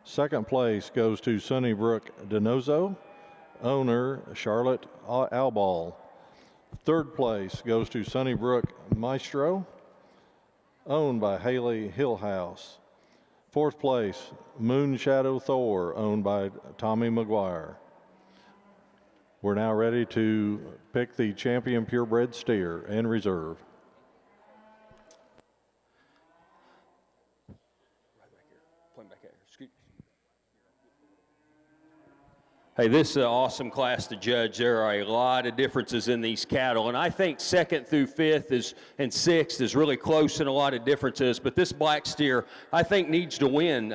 Second place goes to Sunnybrook Denozo, owner Charlotte Alball. Third place goes to Sunnybrook Maestro, owned by Haley Hillhouse. Fourth place, Moon Shadow Thor, owned by Tommy McGuire. We're now ready to pick the champion purebred steer and reserve. Hey, this is an awesome class to judge. There are a lot of differences in these cattle, and I think second through fifth and sixth is really close in a lot of differences, but this black steer, I think, needs to win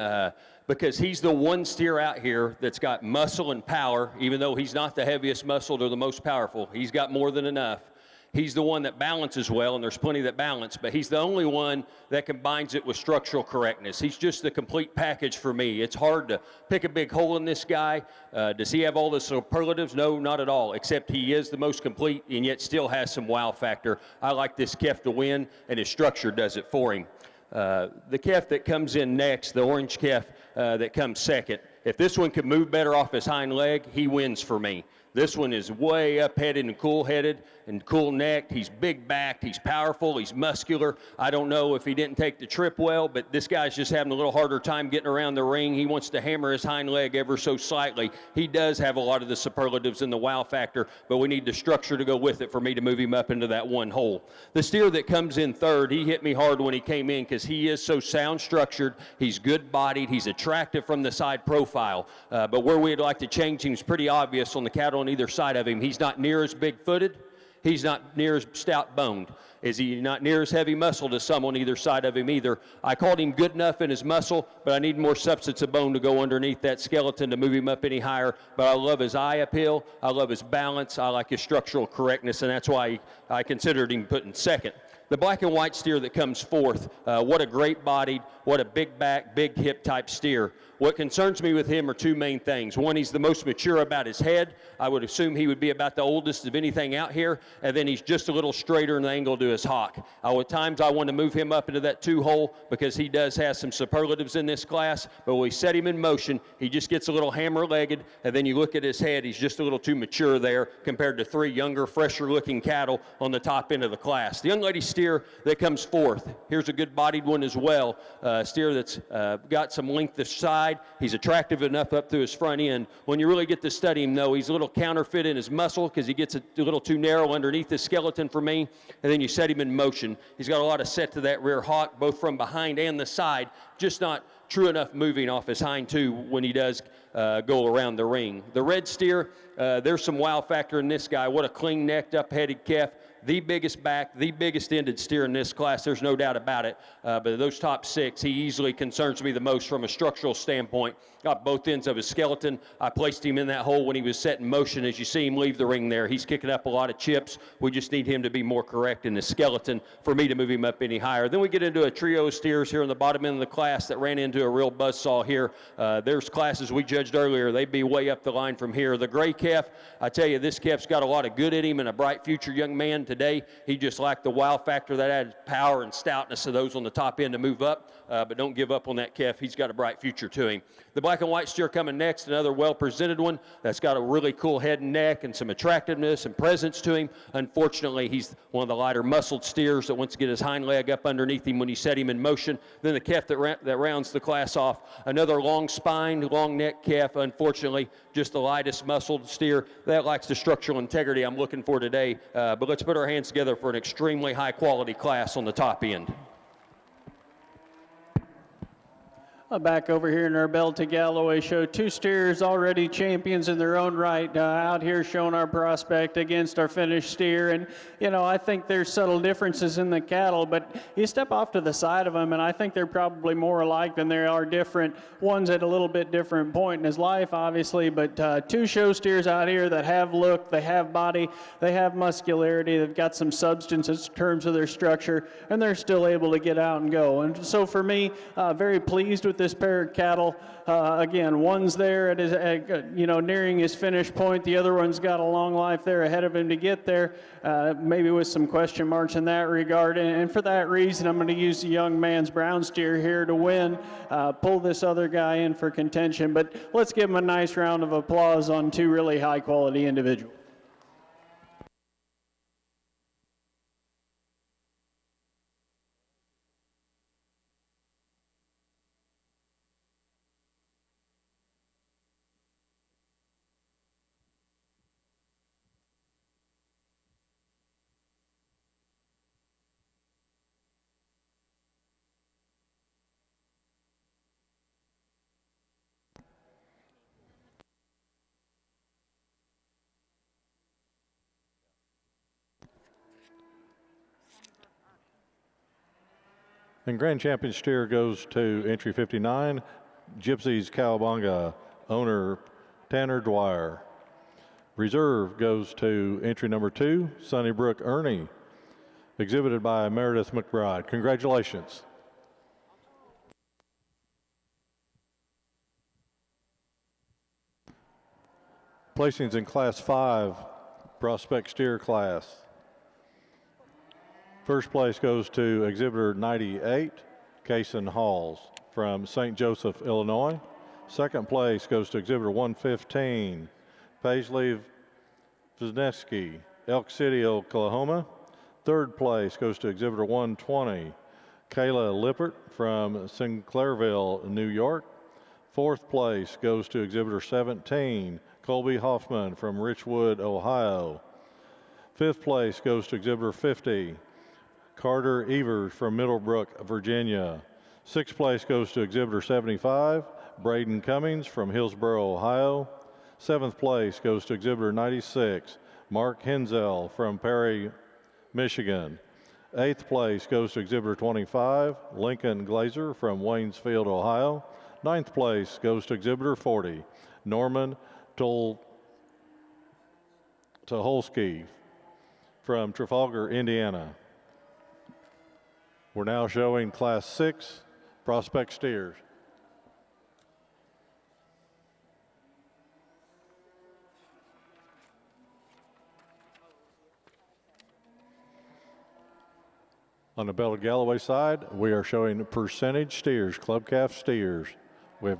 because he's the one steer out here that's got muscle and power, even though he's not the heaviest muscled or the most powerful. He's got more than enough. He's the one that balances well, and there's plenty that balance, but he's the only one that combines it with structural correctness. He's just the complete package for me. It's hard to pick a big hole in this guy. Does he have all the superlatives? No, not at all, except he is the most complete and yet still has some wow factor. I like this calf to win, and his structure does it for him. The calf that comes in next, the orange calf that comes second, if this one could move better off his hind leg, he wins for me. This one is way up-headed and cool-headed and cool-necked. He's big-backed. He's powerful. He's muscular. I don't know if he didn't take the trip well, but this guy's just having a little harder time getting around the ring. He wants to hammer his hind leg ever so slightly. He does have a lot of the superlatives and the wow factor, but we need the structure to go with it for me to move him up into that one hole. The steer that comes in third, he hit me hard when he came in because he is so sound-structured. He's good-bodied. He's attractive from the side profile, but where we'd like to change him is pretty obvious on the cattle on either side of him. He's not near as big-footed. He's not near as stout-boned. Is he not near as heavy muscled as some on either side of him either? I called him good enough in his muscle, but I need more substance of bone to go underneath that skeleton to move him up any higher. But I love his eye appeal. I love his balance. I like his structural correctness, and that's why I considered him putting second. The black and white steer that comes fourth, what a great bodied, what a big back, big hip type steer. What concerns me with him are two main things. One, he's the most mature about his head. I would assume he would be about the oldest of anything out here. And then he's just a little straighter in the angle to his hock. At times I want to move him up into that 2-hole because he does have some superlatives in this class. But when we set him in motion, he just gets a little hammer-legged. And then you look at his head, he's just a little too mature there compared to 3 younger, fresher-looking cattle on the top end of the class. The young lady steer that comes fourth, here's a good-bodied one as well. Steer that's got some length of side. He's attractive enough up through his front end. When you really get to study him, though, he's a little counterfeit in his muscle because he gets a little too narrow underneath his skeleton for me. And then you set him in motion. He's got a lot of set to that rear hock, both from behind and the side, just not true enough moving off his hind two when he does go around the ring. The red steer, there's some wow factor in this guy. What a clean-necked, up-headed calf. The biggest back, the biggest ended steer in this class, there's no doubt about it. But of those top 6, he easily concerns me the most from a structural standpoint. Got both ends of his skeleton. I placed him in that hole when he was set in motion. As you see him leave the ring there, he's kicking up a lot of chips. We just need him to be more correct in his skeleton for me to move him up any higher. Then we get into a trio of steers here in the bottom end of the class that ran into a real buzzsaw here. There's classes we judged earlier. They'd be way up the line from here. The gray calf, I tell you, this calf's got a lot of good in him and a bright future young man. Today, he just lacked the wow factor that adds power and stoutness of those on the top end to move up, but don't give up on that calf. He's got a bright future to him. The black and white steer coming next, another well-presented one that's got a really cool head and neck and some attractiveness and presence to him. Unfortunately, he's one of the lighter muscled steers that wants to get his hind leg up underneath him when you set him in motion. Then the calf that rounds the class off, another long spine, long neck calf, unfortunately, just the lightest muscled steer. That lacks the structural integrity I'm looking for today, but let's put our hands together for an extremely high-quality class on the top end. Back over here in our Bell to Galloway show, 2 steers already champions in their own right, out here showing our prospect against our finished steer. And, you know, I think there's subtle differences in the cattle, but you step off to the side of them, and I think they're probably more alike than they are different. One's at a little bit different point in his life, obviously, but 2 show steers out here that have look, they have body, they have muscularity, they've got some substance in terms of their structure, and they're still able to get out and go. And so for me, very pleased with this pair of cattle. Again, one's there at his, nearing his finish point. The other one's got a long life there ahead of him to get there, maybe with some question marks in that regard. And for that reason, I'm going to use the young man's brown steer here to win, pull this other guy in for contention. But let's give him a nice round of applause on 2 really high-quality individuals. And Grand Champion steer goes to entry 59, Gypsy's Cowabunga, owner Tanner Dwyer. Reserve goes to entry number 2, Sunnybrook Ernie, exhibited by Meredith McBride. Congratulations. Placings in Class 5, Prospect Steer class. First place goes to exhibitor 98, Kason Halls from St. Joseph, Illinois. Second place goes to exhibitor 115, Paisley Wisniewski, Elk City, Oklahoma. Third place goes to exhibitor 120, Kayla Lippert from Sinclairville, New York. Fourth place goes to exhibitor 17, Colby Hoffman from Richwood, Ohio. Fifth place goes to exhibitor 50, Carter Evers from Middlebrook, Virginia. Sixth place goes to exhibitor 75, Braden Cummings from Hillsboro, Ohio. Seventh place goes to exhibitor 96, Mark Henzel from Perry, Michigan. Eighth place goes to exhibitor 25, Lincoln Glazer from Waynesfield, Ohio. Ninth place goes to exhibitor 40, Norman Tuholsky from Trafalgar, Indiana. We're now showing Class 6 Prospect steers. On the Bell Galloway side, we are showing percentage steers, club calf steers. We have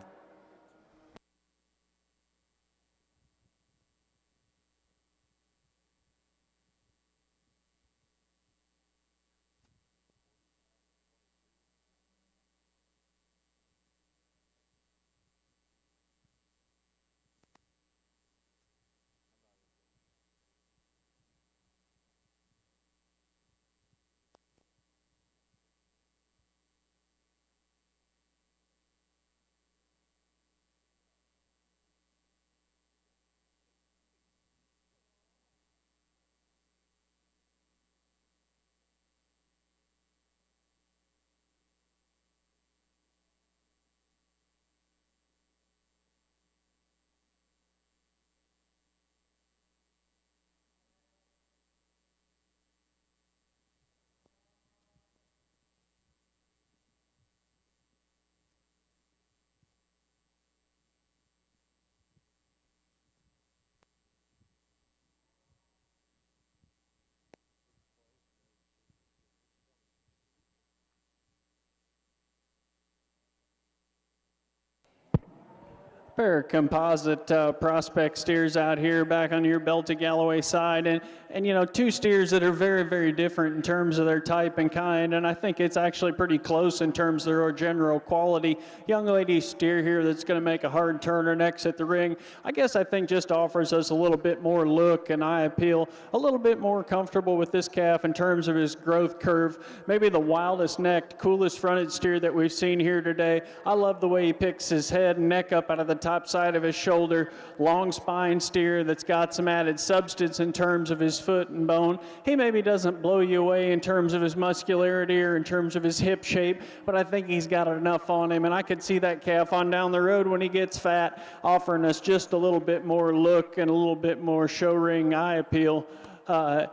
Pair of composite prospect steers out here back on your Belta Galloway side, and you know, two steers that are very, very different in terms of their type and kind, and I think it's actually pretty close in terms of their general quality. Young lady steer here that's going to make a hard turn and exit the ring, I guess I think just offers us a little bit more look and eye appeal, a little bit more comfortable with this calf in terms of his growth curve, maybe the wildest necked, coolest fronted steer that we've seen here today. I love the way he picks his head and neck up out of the top side of his shoulder, long spine steer that's got some added substance in terms of his foot and bone. He maybe doesn't blow you away in terms of his muscularity or in terms of his hip shape, but I think he's got enough on him, and I could see that calf on down the road when he gets fat offering us just a little bit more look and a little bit more show ring eye appeal,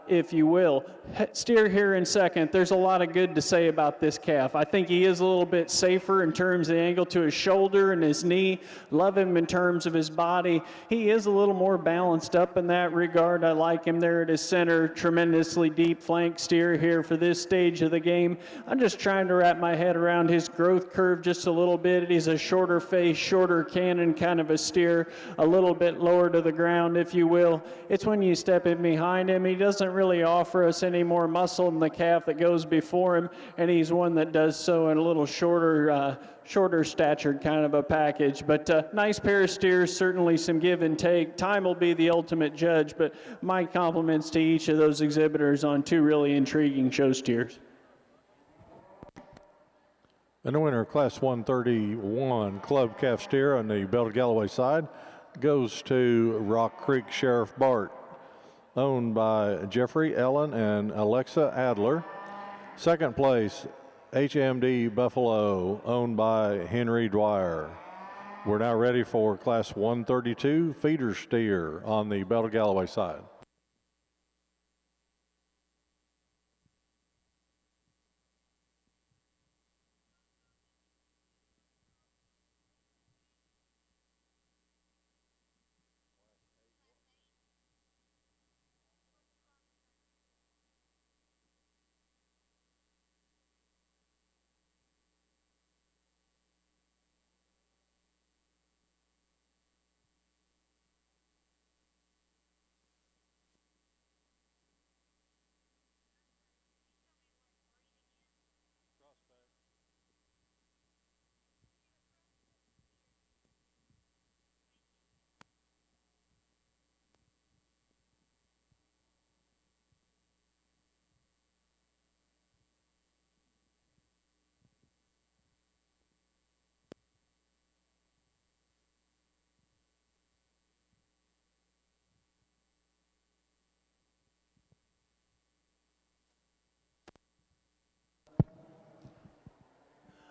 if you will. Steer here in second. There's a lot of good to say about this calf. I think he is a little bit safer in terms of the angle to his shoulder and his knee. Love him in terms of his body. He is a little more balanced up in that regard. I like him there at his center. Tremendously deep flank steer here for this stage of the game. I'm just trying to wrap my head around his growth curve just a little bit. He's a shorter face, shorter cannon kind of a steer, a little bit lower to the ground, if you will. It's when you step in behind him, he doesn't really offer us any more muscle than the calf that goes before him, and he's one that does so in a little shorter statured kind of a package. But nice pair of steers, certainly some give and take. Time will be the ultimate judge, but my compliments to each of those exhibitors on two really intriguing show steers. And the winner of Class 131 Club Calf Steer on the Belta Galloway side goes to Rock Creek Sheriff Bart, owned by Jeffrey Ellen and Alexa Adler. Second place, HMD Buffalo, owned by Henry Dwyer. We're now ready for Class 132 feeder steer on the Belta Galloway side.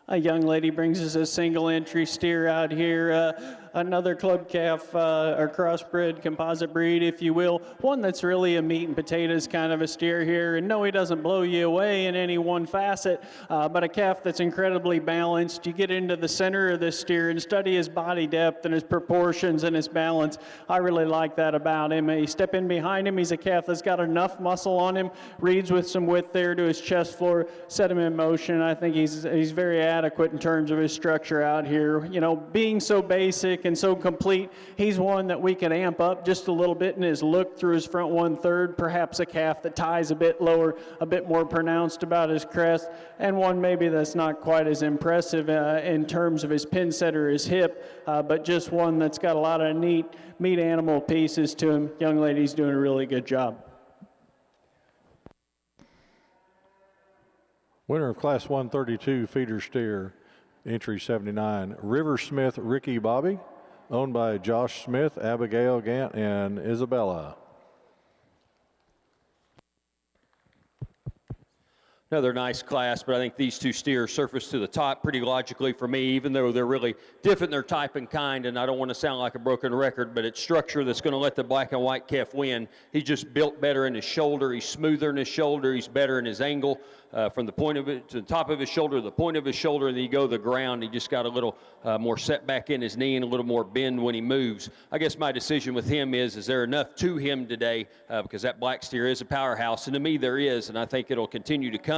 A young lady brings us a single entry steer out here, another club calf or crossbred composite breed, if you will. One that's really a meat and potatoes kind of a steer here. And no, he doesn't blow you away in any one facet, but a calf that's incredibly balanced. You get into the center of this steer and study his body depth and his proportions and his balance. I really like that about him. You step in behind him, he's a calf that's got enough muscle on him, reads with some width there to his chest floor, set him in motion. I think he's very adequate in terms of his structure out here. You know, being so basic and so complete, he's one that we can amp up just a little bit in his look through his front 1/3, perhaps a calf that ties a bit lower, a bit more pronounced about his crest, and one maybe that's not quite as impressive in terms of his pin set or his hip, but just one that's got a lot of neat meat animal pieces to him. Young lady's doing a really good job. Winner of Class 132 feeder steer, entry 79, River Smith Ricky Bobby, owned by Josh Smith, Abigail Gant, and Isabella. Another nice class, but I think these two steers surface to the top pretty logically for me, even though they're really different in their type and kind, and I don't want to sound like a broken record, but it's structure that's going to let the black and white calf win. He's just built better in his shoulder. He's smoother in his shoulder. He's better in his angle from the point of it to the top of his shoulder, the point of his shoulder, and then you go to the ground. He just got a little more setback in his knee and a little more bend when he moves. I guess my decision with him is there enough to him today because that black steer is a powerhouse, and to me there is, and I think it'll continue to come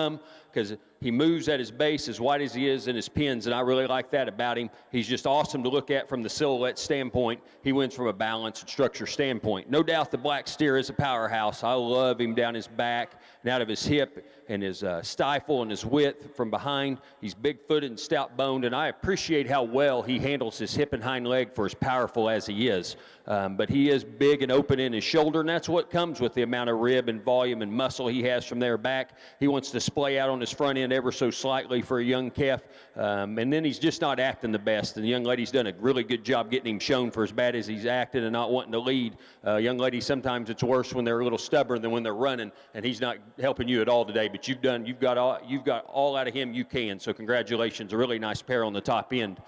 because he moves at his base as wide as he is in his pins, and I really like that about him. He's just awesome to look at from the silhouette standpoint. He wins from a balance and structure standpoint. No doubt the black steer is a powerhouse. I love him down his back and out of his hip and his stifle and his width from behind. He's big-footed and stout-boned, and I appreciate how well he handles his hip and hind leg for as powerful as he is. But he is big and open in his shoulder, and that's what comes with the amount of rib and volume and muscle he has from there back. He wants to splay out on his front end ever so slightly for a young calf, and then he's just not acting the best. And the young lady's done a really good job getting him shown for as bad as he's acting and not wanting to lead. Young ladies, sometimes it's worse when they're a little stubborn than when they're running, and he's not helping you at all today. But you've got all out of him you can. So congratulations, a really nice pair on the top end.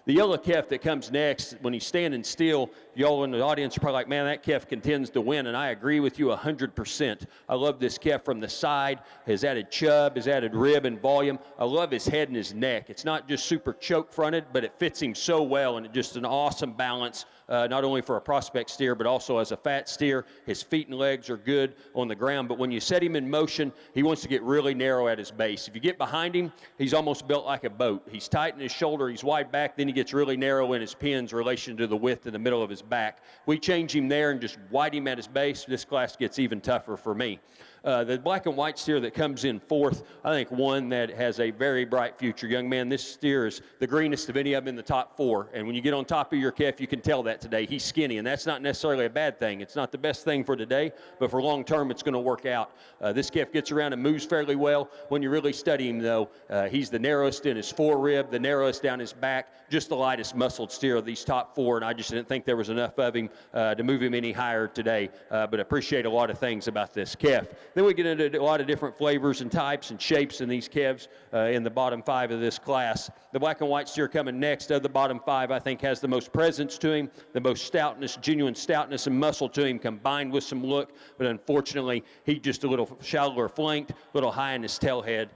The yellow calf that comes next, when he's standing still, y'all in the audience are probably like, man, that calf contends to win, and I agree with you 100%. I love this calf from the side, his added chub, his added rib and volume. I love his head and his neck. It's not just super choke-fronted, but it fits him so well, and it's just an awesome balance, not only for a prospect steer, but also as a fat steer. His feet and legs are good on the ground, but when you set him in motion, he wants to get really narrow at his base. If you get behind him, he's almost built like a boat. He's tight in his shoulder, he's wide back, then he gets really narrow in his pins in relation to the width in the middle of his back. We change him there and just wide him at his base. This class gets even tougher for me. The black and white steer that comes in fourth, I think one that has a very bright future. Young man, this steer is the greenest of any of them in the top four. And when you get on top of your calf, you can tell that today. He's skinny, and that's not necessarily a bad thing. It's not the best thing for today, but for long term, it's going to work out. This calf gets around and moves fairly well. When you really study him, though, he's the narrowest in his forerib, the narrowest down his back, just the lightest muscled steer of these top four, and I just didn't think there was enough of him to move him any higher today, but appreciate a lot of things about this calf. Then we get into a lot of different flavors and types and shapes in these calves in the bottom five of this class. The black and white steer coming next of the bottom five, I think, has the most presence to him, the most stoutness, genuine stoutness and muscle to him combined with some look, but unfortunately, he's just a little shallower flanked, a little high in his tail head.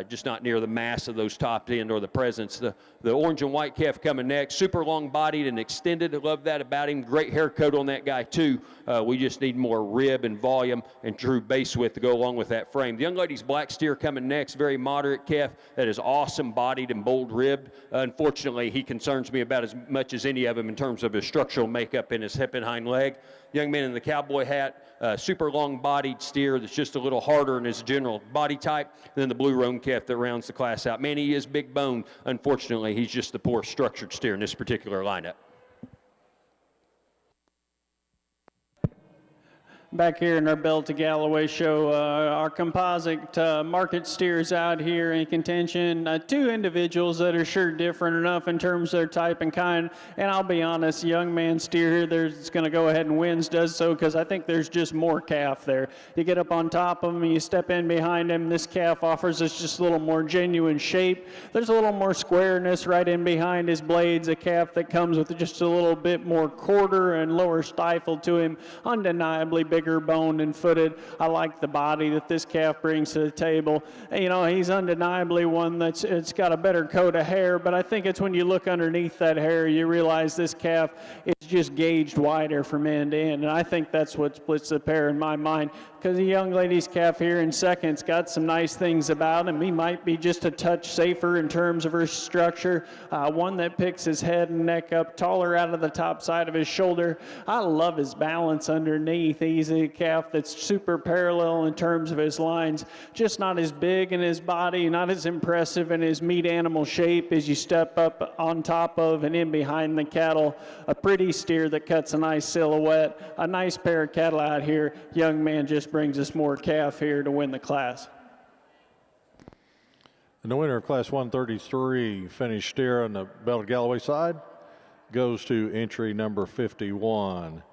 Just not near the mass of those top end or the presence. The orange and white calf coming next, super long bodied and extended. I love that about him. Great hair coat on that guy too. We just need more rib and volume and true base width to go along with that frame. The young lady's black steer coming next, very moderate calf that is awesome bodied and bold ribbed. Unfortunately, he concerns me about as much as any of them in terms of his structural makeup in his hip and hind leg. Young man in the cowboy hat, super long bodied steer that's just a little harder in his general body type than the blue roan calf that rounds the class out. Man, he is big boned. Unfortunately, he's just the poor structured steer in this particular lineup. Back here in our Bell to Galloway show, our composite market steers out here in contention. Two individuals that are sure different enough in terms of their type and kind. And I'll be honest, young man steer here that's going to go ahead and wins does so because I think there's just more calf there. You get up on top of him, you step in behind him. This calf offers us just a little more genuine shape. There's a little more squareness right in behind his blades. A calf that comes with just a little bit more quarter and lower stifle to him. Undeniably bigger boned and footed. I like the body that this calf brings to the table. And, you know, he's undeniably one it's got a better coat of hair, but I think it's when you look underneath that hair, you realize this calf is just gauged wider from end to end. And I think that's what splits the pair in my mind, because the young lady's calf here in second's got some nice things about him. He might be just a touch safer in terms of her structure. One that picks his head and neck up taller out of the top side of his shoulder. I love his balance underneath. He's a calf that's super parallel in terms of his lines, just not as big in his body, not as impressive in his meat animal shape as you step up on top of and in behind the cattle. A pretty steer that cuts a nice silhouette, a nice pair of cattle out here. Young man just brings us more calf here to win the class. And the winner of Class 133 finished steer on the Bell to Galloway side goes to entry number 51.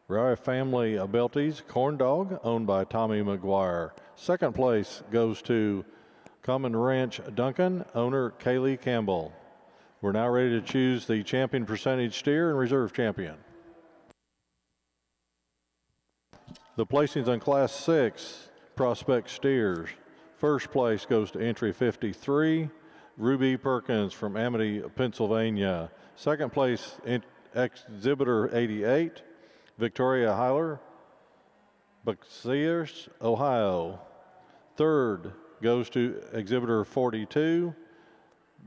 Rye Family Belties Corn Dog, owned by Tommy McGuire. Second place goes to Common Ranch Duncan, owner Kaylee Campbell. We're now ready to choose the champion percentage steer and reserve champion. The placings on Class 6 Prospect Steers. First place goes to entry 53, Ruby Perkins from Amity, Pennsylvania. Second place, Exhibitor 88, Victoria Heifer, Buxiers, Ohio. Third goes to Exhibitor 42,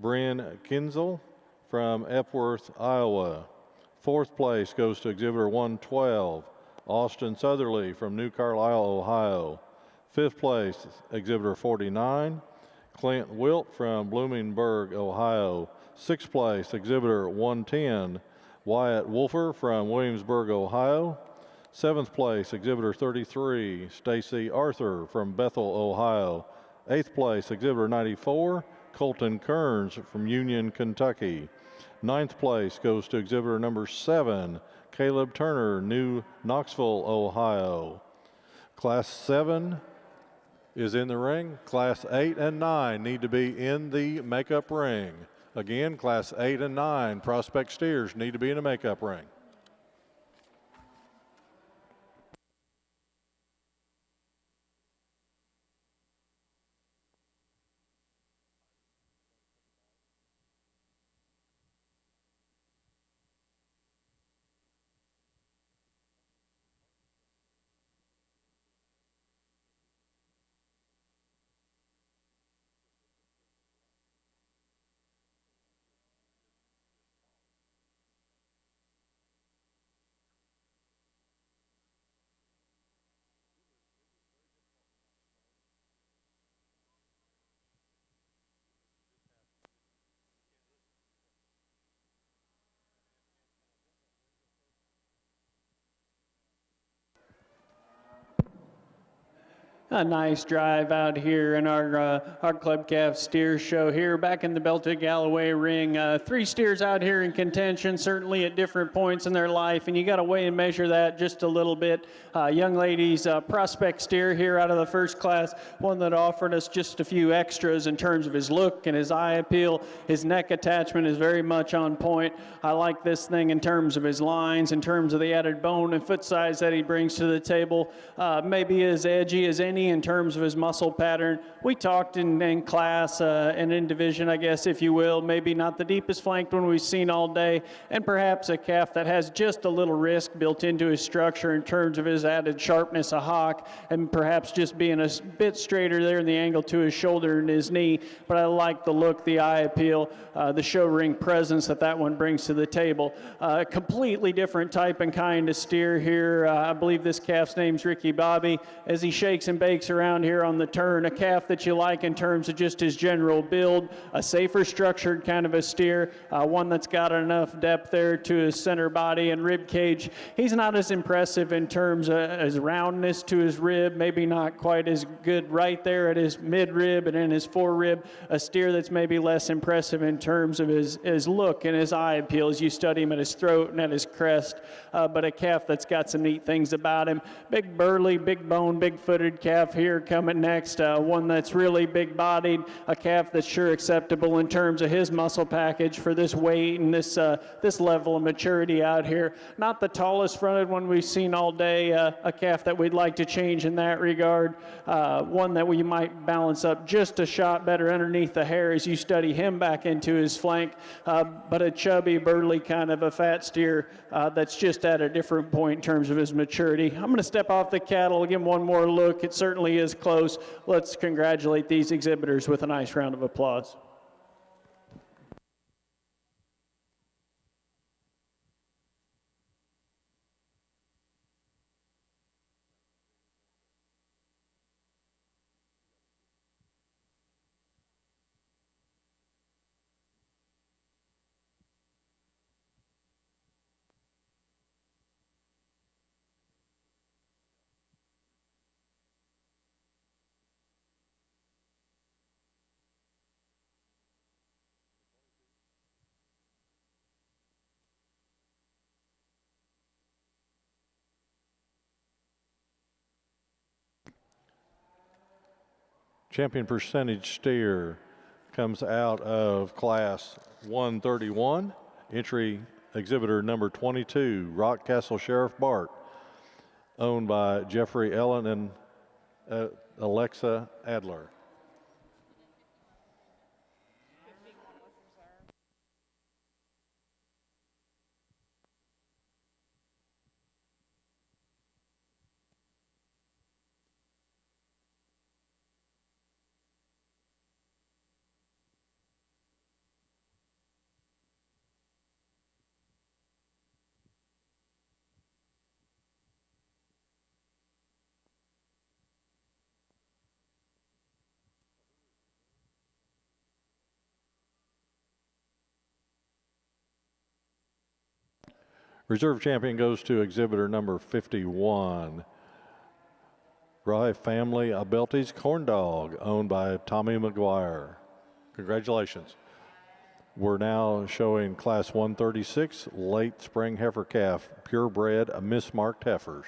Bryn Kinzel from Epworth, Iowa. Fourth place goes to Exhibitor 112, Austin Southerly from New Carlisle, Ohio. Fifth place, Exhibitor 49, Clint Wilt from Bloomingburg, Ohio. Sixth place, Exhibitor 110, Wyatt Wolfer from Williamsburg, Ohio. Seventh place, Exhibitor 33, Stacy Arthur from Bethel, Ohio. Eighth place, Exhibitor 94, Colton Kearns from Union, Kentucky. Ninth place goes to Exhibitor number 7, Caleb Turner, New Knoxville, Ohio. Class 7 is in the ring. Class 8 and 9 need to be in the makeup ring. Again, Class 8 and 9 Prospect Steers need to be in a makeup ring. A nice drive out here in our Club Calf Steer Show here back in the Bell to Galloway ring. Three steers out here in contention, certainly at different points in their life, and you got to weigh and measure that just a little bit. Young ladies, Prospect Steer here out of the first class, one that offered us just a few extras in terms of his look and his eye appeal. His neck attachment is very much on point. I like this thing in terms of his lines, in terms of the added bone and foot size that he brings to the table. Maybe as edgy as any in terms of his muscle pattern. We talked in class and in division, I guess, if you will, maybe not the deepest flanked one we've seen all day, and perhaps a calf that has just a little risk built into his structure in terms of his added sharpness, a hock, and perhaps just being a bit straighter there in the angle to his shoulder and his knee. But I like the look, the eye appeal, the show ring presence that one brings to the table. A completely different type and kind of steer here. I believe this calf's name's Ricky Bobby. As he shakes and bakes around here on the turn. A calf that you like in terms of just his general build, a safer structured kind of a steer, one that's got enough depth there to his center body and rib cage. He's not as impressive in terms of his roundness to his rib, maybe not quite as good right there at his mid rib and in his fore rib. A steer that's maybe less impressive in terms of his look and his eye appeal as you study him at his throat and at his crest, but a calf that's got some neat things about him. Big burly, big bone, big footed calf here coming next, one that's really big bodied, a calf that's sure acceptable in terms of his muscle package for this weight and this level of maturity out here. Not the tallest fronted one we've seen all day, a calf that we'd like to change in that regard, one that we might balance up just a shot better underneath the hair as you study him back into his flank, but a chubby, burly kind of a fat steer that's just at a different point in terms of his maturity. I'm going to step off the cattle, give him one more look. It certainly is close. Let's congratulate these exhibitors with a nice round of applause. Champion percentage steer comes out of class 131, entry exhibitor number 22, Rockcastle Sheriff Bart, owned by Jeffrey Ellen and Alexa Adler. Reserve champion goes to exhibitor number 51, Rye Family Abeltes Corn Dog, owned by Tommy McGuire. Congratulations. We're now showing class 136, late spring heifer calf, purebred, mismarked heifers.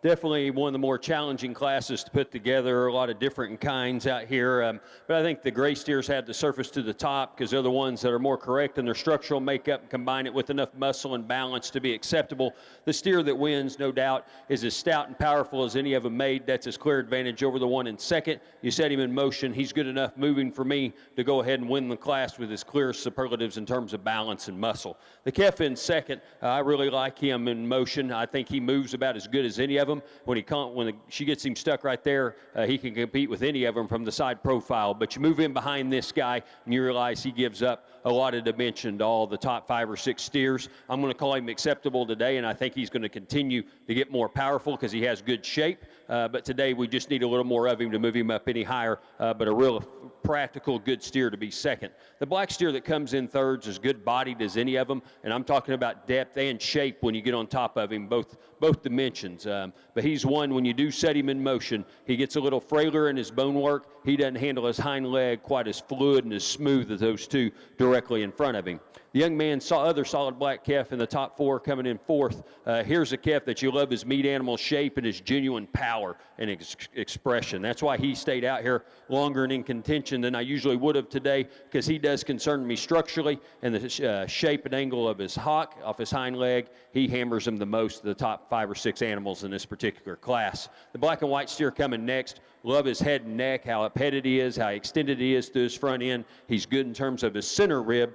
Definitely one of the more challenging classes to put together, a lot of different kinds out here. But I think the gray steers had the surface to the top because they're the ones that are more correct in their structural makeup and combine it with enough muscle and balance to be acceptable. The steer that wins, no doubt, is as stout and powerful as any of them made. That's his clear advantage over the one in second. You set him in motion. He's good enough moving for me to go ahead and win the class with his clear superlatives in terms of balance and muscle. The calf in second, I really like him in motion. I think he moves about as good as any of them. When she gets him stuck right there, he can compete with any of them from the side profile. But you move in behind this guy, and you realize he gives up a lot of dimension to all the top 5 or 6 steers. I'm going to call him acceptable today, and I think he's going to continue to get more powerful because he has good shape. But today we just need a little more of him to move him up any higher, but a real practical, good steer to be second. The black steer that comes in thirds is good bodied as any of them, and I'm talking about depth and shape when you get on top of him, both dimensions. But he's one, when you do set him in motion, he gets a little frailer in his bone work. He doesn't handle his hind leg quite as fluid and as smooth as those two directly in front of him. The young man saw other solid black calf in the top 4 coming in fourth. Here's a calf that you love his meat animal shape and his genuine power and expression. That's why he stayed out here longer and in contention than I usually would have today, because he does concern me structurally, and the shape and angle of his hock off his hind leg, he hammers him the most of the top 5 or 6 animals in this particular class. The black and white steer coming next. Love his head and neck, how up-headed he is, how extended he is to his front end. He's good in terms of his center rib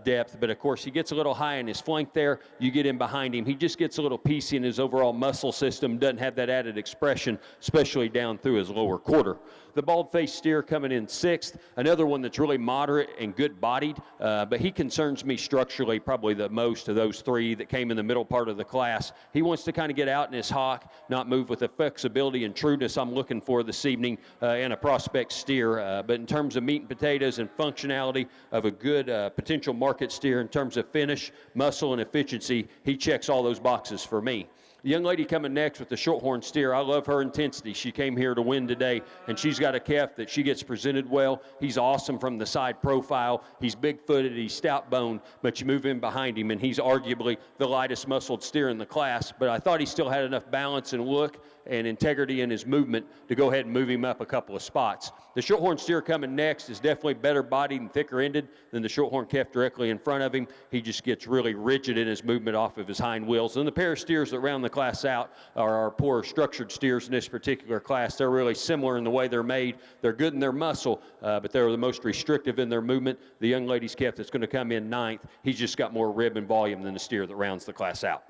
depth. depth, but of course he gets a little high in his flank there. You get in behind him, he just gets a little piecey in his overall muscle system, doesn't have that added expression, especially down through his lower quarter. The bald-faced steer coming in 6th, another one that's really moderate and good-bodied, but he concerns me structurally probably the most of those 3 that came in the middle part of the class. He wants to kind of get out in his hock, not move with the flexibility and trueness I'm looking for this evening in a prospect steer. But in terms of meat and potatoes and functionality of a good potential market steer in terms of finish, muscle, and efficiency, he checks all those boxes for me. The young lady coming next with the shorthorn steer, I love her intensity. She came here to win today, and she's got a calf that she gets presented well. He's awesome from the side profile. He's big-footed, he's stout-boned, but you move in behind him, and he's arguably the lightest muscled steer in the class. But I thought he still had enough balance and look and integrity in his movement to go ahead and move him up a couple of spots. The shorthorn steer coming next is definitely better bodied and thicker ended than the shorthorn calf directly in front of him. He just gets really rigid in his movement off of his hind wheels. And the pair of steers that round the class out are our poor structured steers in this particular class. They're really similar in the way they're made. They're good in their muscle, but they're the most restrictive in their movement. The young lady's calf that's going to come in 9th, he's just got more rib and volume than the steer that rounds the class out.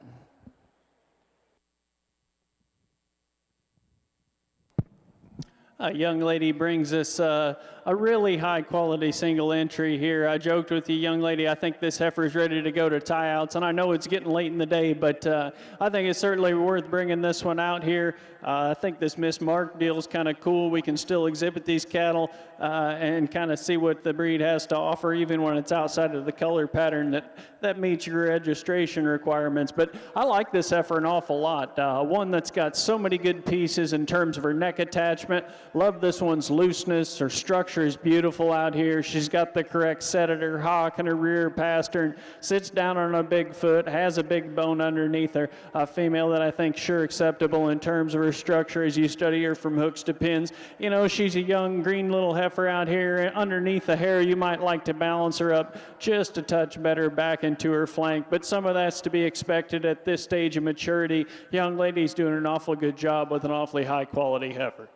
A young lady brings us a really high-quality single entry here. I joked with the young lady, I think this heifer is ready to go to tie-outs, and I know it's getting late in the day, but I think it's certainly worth bringing this one out here. I think this Miss Mark deal is kind of cool. We can still exhibit these cattle and kind of see what the breed has to offer, even when it's outside of the color pattern that meets your registration requirements. But I like this heifer an awful lot. One that's got so many good pieces in terms of her neck attachment. Love this one's looseness. Her structure is beautiful out here. She's got the correct set at her hock and her rear pastern. Sits down on a big foot, has a big bone underneath her. A female that I think sure acceptable in terms of her structure as you study her from hooks to pins. You know, she's a young green little heifer out here. Underneath the hair, you might like to balance her up just a touch better back into her flank, but some of that's to be expected at this stage of maturity. Young lady's doing an awful good job with an awfully high quality heifer.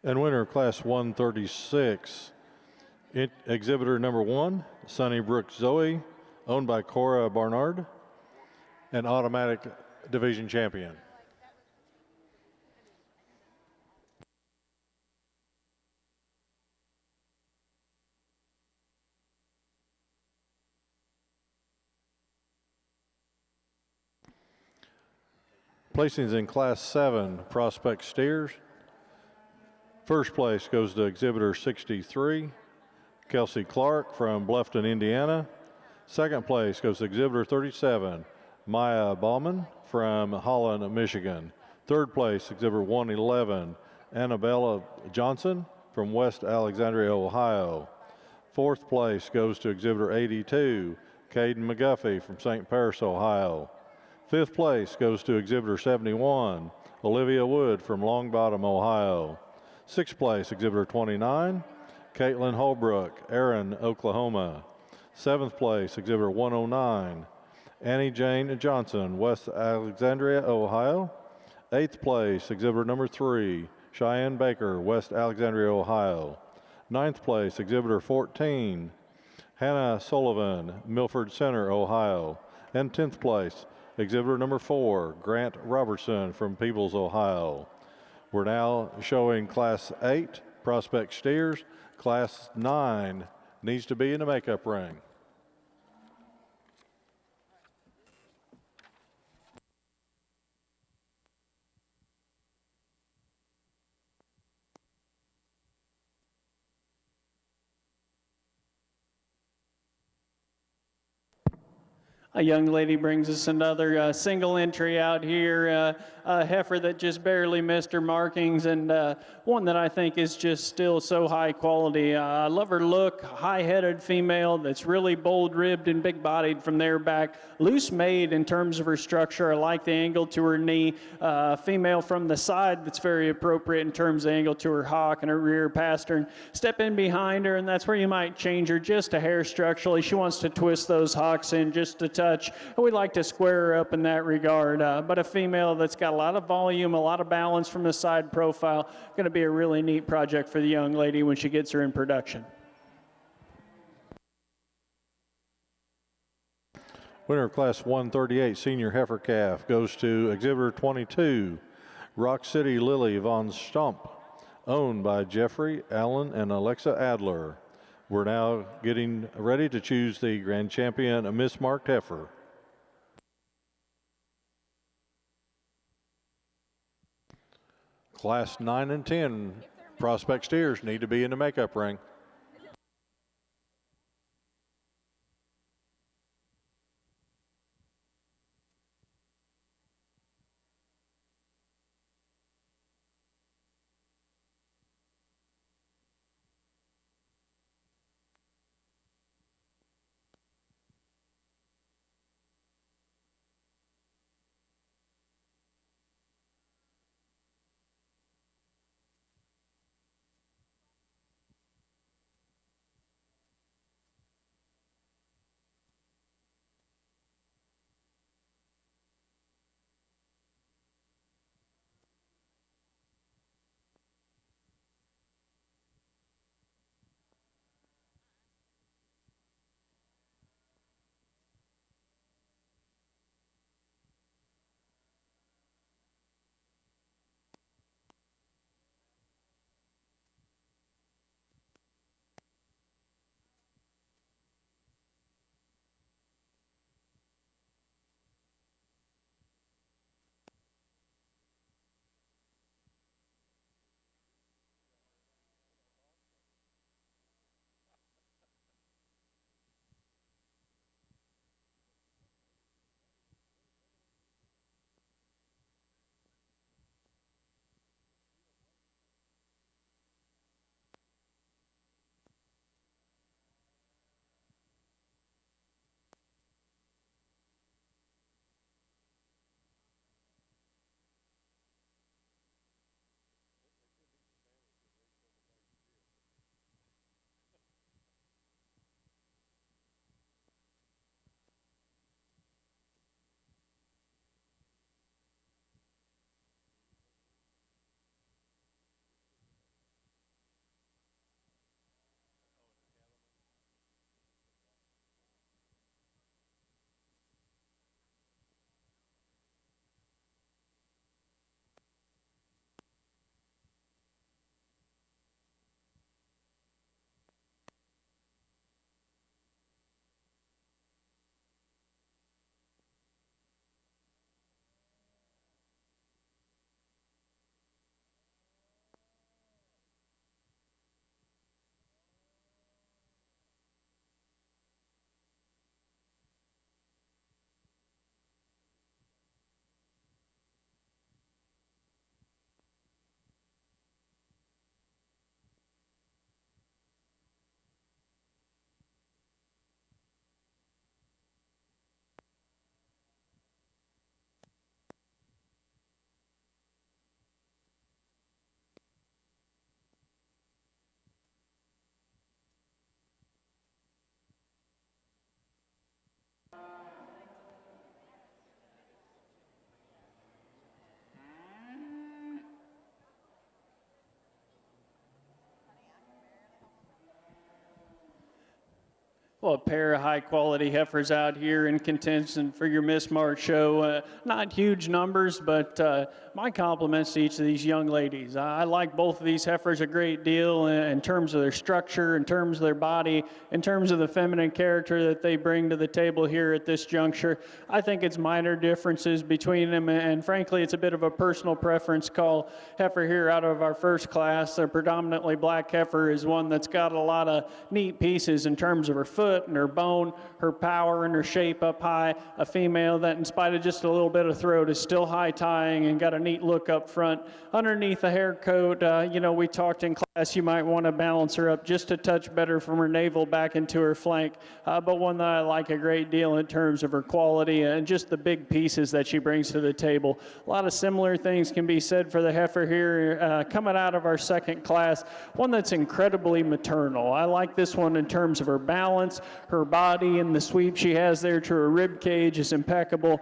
And winner of Class 136, exhibitor number 1, Sunnybrook Zoe, owned by Cora Barnard, an automatic division champion. Placings in Class 7 prospect steers. First place goes to exhibitor 63, Kelsey Clark from Bluffton, Indiana. Second place goes to exhibitor 37, Maya Bauman from Holland, Michigan. Third place, exhibitor 111, Annabella Johnson from West Alexandria, Ohio. Fourth place goes to exhibitor 82, Caden McGuffey from St. Paris, Ohio. Fifth place goes to exhibitor 71, Olivia Wood from Long Bottom, Ohio. Sixth place, exhibitor 29, Caitlin Holbrook, Aaron, Oklahoma. Seventh place, exhibitor 109, Annie Jane Johnson, West Alexandria, Ohio. Eighth place, exhibitor number 3, Cheyenne Baker, West Alexandria, Ohio. Ninth place, exhibitor 14, Hannah Sullivan, Milford Center, Ohio. And 10th place, exhibitor number 4, Grant Robertson from Peebles, Ohio. We're now showing Class 8 prospect steers. Class 9 needs to be in the makeup ring. A young lady brings us another single entry out here, a heifer that just barely missed her markings, and one that I think is just still so high quality. I love her look, high-headed female that's really bold-ribbed and big-bodied from there back, loose-made in terms of her structure. I like the angle to her knee. Female from the side that's very appropriate in terms of angle to her hock and her rear pastern. Step in behind her, and that's where you might change her just a hair structurally. She wants to twist those hocks in just a touch. We'd like to square her up in that regard, but a female that's got a lot of volume, a lot of balance from the side profile. Going to be a really neat project for the young lady when she gets her in production. Winner of Class 138 Senior Heifer Calf goes to Exhibitor 22, Rock City Lily Von Stump, owned by Jeffrey Allen and Alexa Adler. We're now getting ready to choose the grand champion, a mismarked heifer. Class 9 and 10 prospect steers need to be in the makeup ring. Well, a pair of high-quality heifers out here in contention for your Miss Mart show. Not huge numbers, but my compliments to each of these young ladies. I like both of these heifers a great deal in terms of their structure, in terms of their body, in terms of the feminine character that they bring to the table here at this juncture. I think it's minor differences between them, and frankly, it's a bit of a personal preference call. Heifer here out of our first class, a predominantly black heifer, is one that's got a lot of neat pieces in terms of her foot and her bone, her power and her shape up high. A female that, in spite of just a little bit of throat, is still high tying and got a neat look up front. Underneath the hair coat, we talked in class, you might want to balance her up just a touch better from her navel back into her flank, but one that I like a great deal in terms of her quality and just the big pieces that she brings to the table. A lot of similar things can be said for the heifer here coming out of our second class, one that's incredibly maternal. I like this one in terms of her balance, her body, and the sweep she has there to her rib cage is impeccable.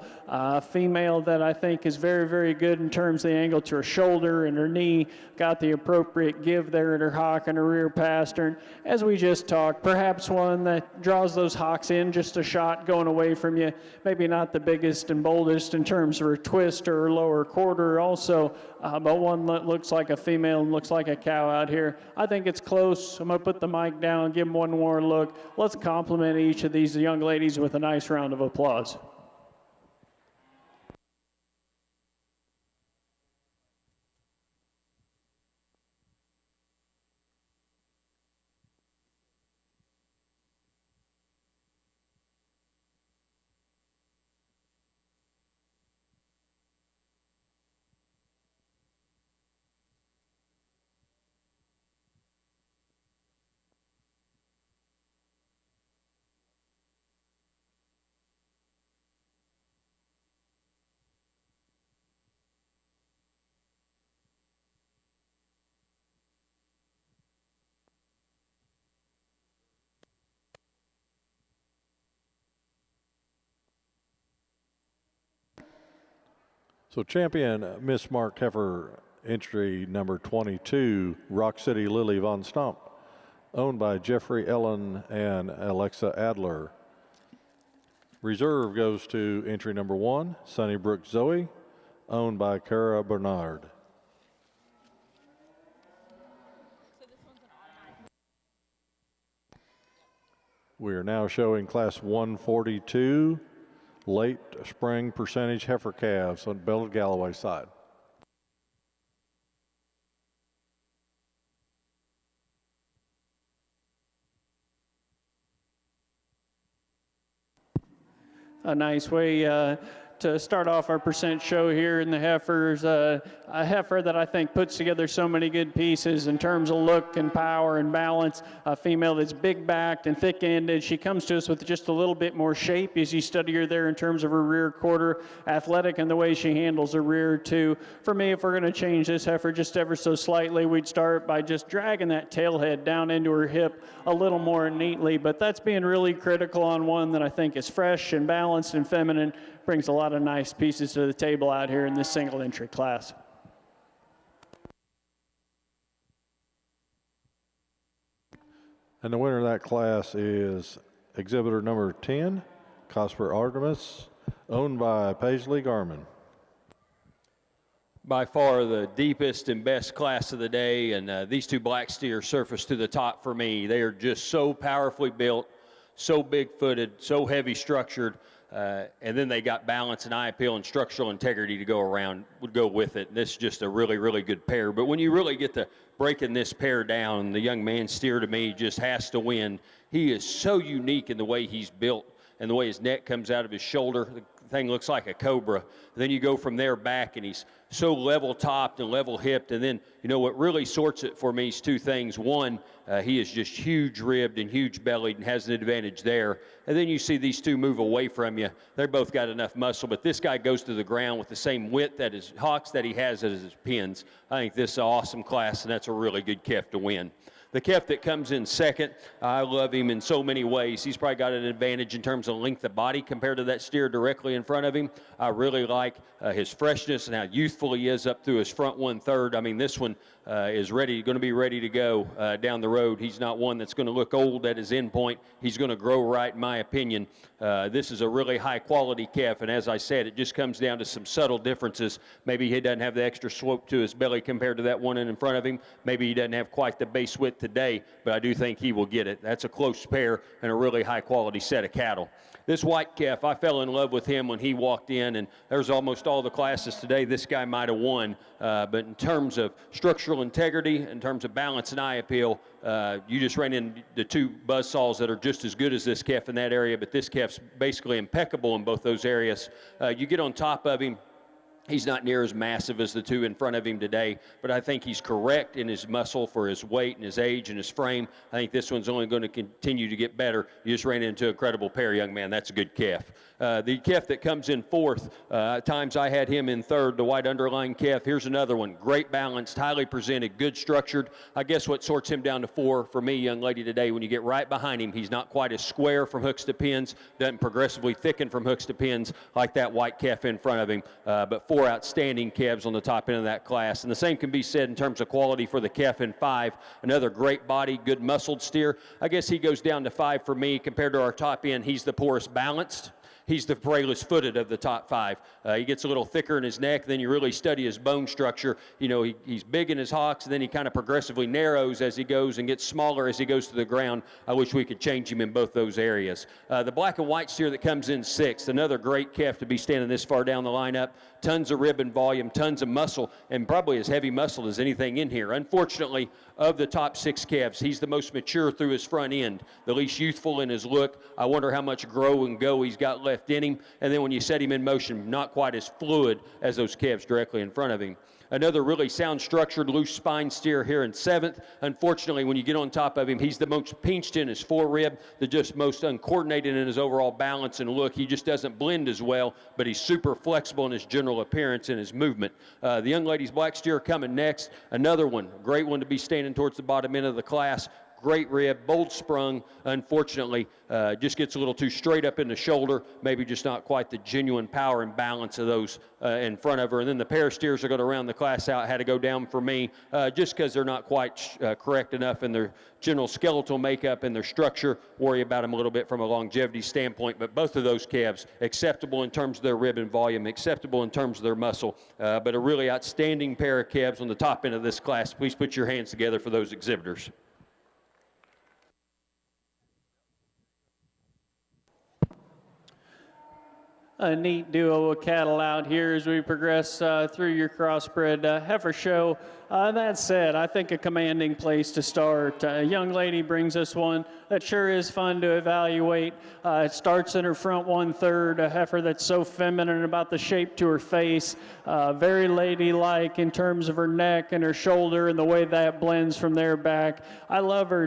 Female that I think is very, very good in terms of the angle to her shoulder and her knee, got the appropriate give there there at her hock and her rear pastern. As we just talked, perhaps one that draws those hocks in just a shot going away from you. Maybe not the biggest and boldest in terms of her twist or her lower quarter also, but one that looks like a female and looks like a cow out here. I think it's close. I'm going to put the mic down, give them one more look. Let's compliment each of these young ladies with a nice round of applause. So champion Miss Mark Heifer, entry number 22, Rock City Lily Von Stump, owned by Jeffrey Ellen and Alexa Adler. Reserve goes to entry number 1, Sunnybrook Zoe, owned by Cara Bernard. We are now showing class 142, late spring percentage heifer calves on belted Galloway side. A nice way to start off our percent show here in the heifers. A heifer that I think puts together so many good pieces in terms of look and power and balance. A female that's big backed and thick ended. She comes to us with just a little bit more shape as you study her there in terms of her rear quarter. Athletic in the way she handles her rear too. For me, if we're going to change this heifer just ever so slightly, we'd start by just dragging that tail head down into her hip a little more neatly. But that's being really critical on one that I think is fresh and balanced and feminine. Brings a lot of nice pieces to the table out here in this single entry class. And the winner of that class is exhibitor number 10, Cosper Artemis, owned by Paisley Garmin. By far the deepest and best class of the day, and these two black steers surface to the top for me. They are just so powerfully built, so big-footed, so heavy structured. And then they got balance and eye appeal and structural integrity to go around, would go with it. This is just a really, really good pair. But when you really get to breaking this pair down, the young man steer to me just has to win. He is so unique in the way he's built and the way his neck comes out of his shoulder. The thing looks like a cobra. Then you go from there back, and he's so level topped and level hipped. And then, you know, what really sorts it for me is two things. One, he is just huge ribbed and huge bellied and has an advantage there. And then you see these two move away from you. They're both got enough muscle, but this guy goes to the ground with the same width that his hocks that he has as his pins. I think this is an awesome class, and that's a really good calf to win. The calf that comes in second, I love him in so many ways. He's probably got an advantage in terms of length of body compared to that steer directly in front of him. I really like his freshness and how youthful he is up through his front 1/3. I mean, this one is going to be ready to go down the road. He's not one that's going to look old at his end point. He's going to grow right, in my opinion. This is a really high-quality calf, and as I said, it just comes down to some subtle differences. Maybe he doesn't have the extra slope to his belly compared to that one in front of him. Maybe he doesn't have quite the base width today, but I do think he will get it. That's a close pair and a really high-quality set of cattle. This white calf, I fell in love with him when he walked in, and there's almost all the classes today. This guy might have won, but in terms of structural integrity, in terms of balance and eye appeal, you just ran into two buzzsaws that are just as good as this calf in that area, but this calf's basically impeccable in both those areas. You get on top of him, he's not near as massive as the two in front of him today, but I think he's correct in his muscle for his weight and his age and his frame. I think this one's only going to continue to get better. You just ran into a credible pair, young man. That's a good calf. The calf that comes in fourth, at times I had him in third, the white underlying calf. Here's another one. Great balanced, highly presented, good structured. I guess what sorts him down to four for me, young lady, today, when you get right behind him, he's not quite as square from hooks to pins, doesn't progressively thicken from hooks to pins like that white calf in front of him. But four 4 outstanding calves on the top end of that class. And the same can be said in terms of quality for the calf in 5. Another great body, good muscled steer. I guess he goes down to 5 for me. Compared to our top end, he's the poorest balanced. He's the frailest footed of the top 5. He gets a little thicker in his neck, then you really study his bone structure. You know, he's big in his hocks, and then he kind of progressively narrows as he goes and gets smaller as he goes to the ground. I wish we could change him in both those areas. The black and white steer that comes in 6th, another great calf to be standing this far down the lineup. Tons of rib and volume, tons of muscle, and probably as heavy muscle as anything in here. Unfortunately, of the top 6 calves, he's the most mature through his front end, the least youthful in his look. I wonder how much grow and go he's got left in him. And then when you set him in motion, not quite as fluid as those calves directly in front of him. Another really sound structured, loose spine steer here in 7th. Unfortunately, when you get on top of him, he's the most pinched in his forerib, the just most uncoordinated in his overall balance and look. He just doesn't blend as well, but he's super flexible in his general appearance and his movement. The young lady's black steer coming next. Another one, great one to be standing towards the bottom end of the class. Great rib, bold sprung. Unfortunately, just gets a little too straight up in the shoulder, maybe just not quite the genuine power and balance of those in front of her. And then the pair of steers are going to round the class out. Had to go down for me just because they're not quite correct enough in their general skeletal makeup and their structure. Worry about them a little bit from a longevity standpoint, but both of those calves acceptable in terms of their rib and volume, acceptable in terms of their muscle, but a really outstanding pair of calves on the top end of this class. Please put your hands together for those exhibitors. A neat duo of cattle out here as we progress through your crossbred heifer show. That said, I think a commanding place to start. A young lady brings us one that sure is fun to evaluate. It starts in her front 1/3, a heifer that's so feminine about the shape to her face, very ladylike in terms of her neck and her shoulder and the way that blends from there back. I love her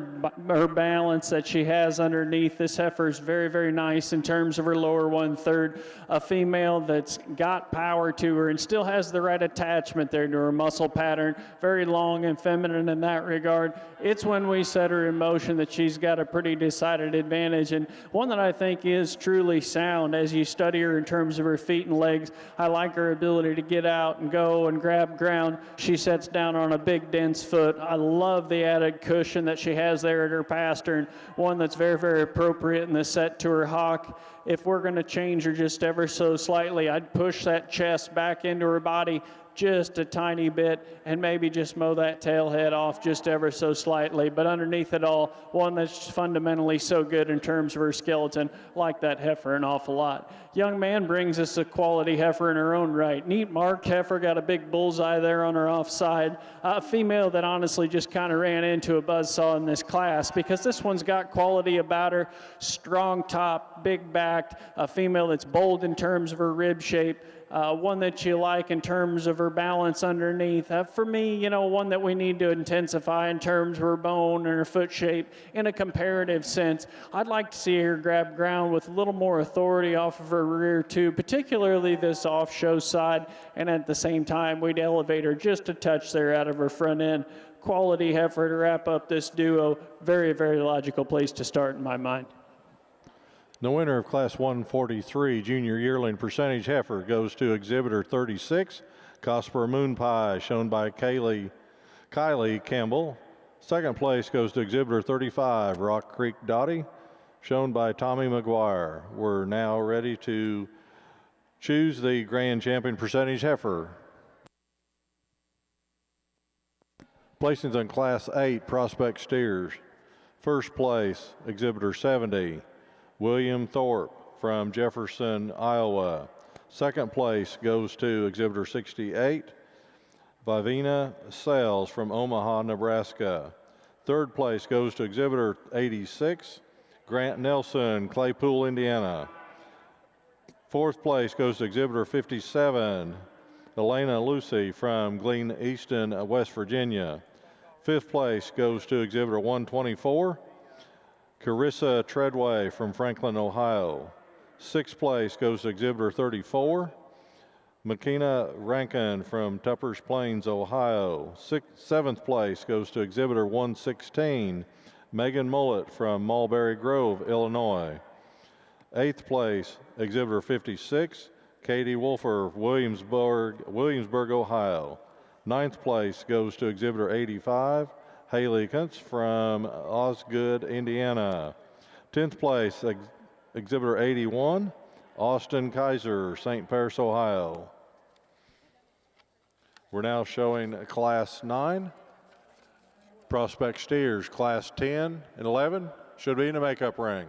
balance that she has underneath. This heifer is very, very nice in terms of her lower 1/3. A female that's got power to her and still has the right attachment there to her muscle pattern. Very long and feminine in that regard. It's when we set her in motion that she's got a pretty decided advantage, and one that I think is truly sound as you study her in terms of her feet and legs. I like her ability to get out and go and grab ground. She sets down on a big dense foot. I love the added cushion that she has there at her pastern, one that's very, very appropriate in the set to her hock. If we're going to change her just ever so slightly, I'd push that chest back into her body just a tiny bit and maybe just mow that tail head off just ever so slightly. But underneath it all, one that's fundamentally so good in terms of her skeleton, like that heifer an awful lot. Young man brings us a quality heifer in her own right. Neat marked heifer, got a big bullseye there on her offside. A female that honestly just kind of ran into a buzzsaw in this class because this one's got quality about her. Strong top, big backed, a female that's bold in terms of her rib shape. One that you like in terms of her balance underneath. For me, you know, one that we need to intensify in terms of her bone and her foot shape in a comparative sense. I'd like to see her grab ground with a little more authority off of her rear too, particularly this off show side, and at the same time we'd elevate her just a touch there out of her front end. Quality heifer to wrap up this duo. Very, very logical place to start in my mind. The winner of Class 143 Junior Yearling Percentage Heifer goes to exhibitor 36, Cosper Moon Pie, shown by Kylie Campbell. Second place goes to exhibitor 35, Rock Creek Dottie, shown by Tommy McGuire. We're now ready to choose the Grand Champion Percentage Heifer. Placings in Class 8 Prospect Steers. First place, exhibitor 70. William Thorpe from Jefferson, Iowa. Second place goes to exhibitor 68, Vivina Sells from Omaha, Nebraska. Third place goes to exhibitor 86, Grant Nelson, Claypool, Indiana. Fourth place goes to exhibitor 57, Elena Lucy from Glen Easton, West Virginia. Fifth place goes to exhibitor 124, Carissa Treadway from Franklin, Ohio. Sixth place goes to exhibitor 34, McKenna Rankin from Tuppers Plains, Ohio. Seventh place goes to exhibitor 116, Megan Mullet from Mulberry Grove, Illinois. Eighth place, exhibitor 56, Katie Wolfer, Williamsburg, Ohio. 9th place goes to exhibitor 85, Haley Kuntz from Osgood, Indiana. 10th place, exhibitor 81, Austin Kaiser, St. Paris, Ohio. We're now showing Class 9. Prospect steers, Class 10 and 11, should be in the makeup ring.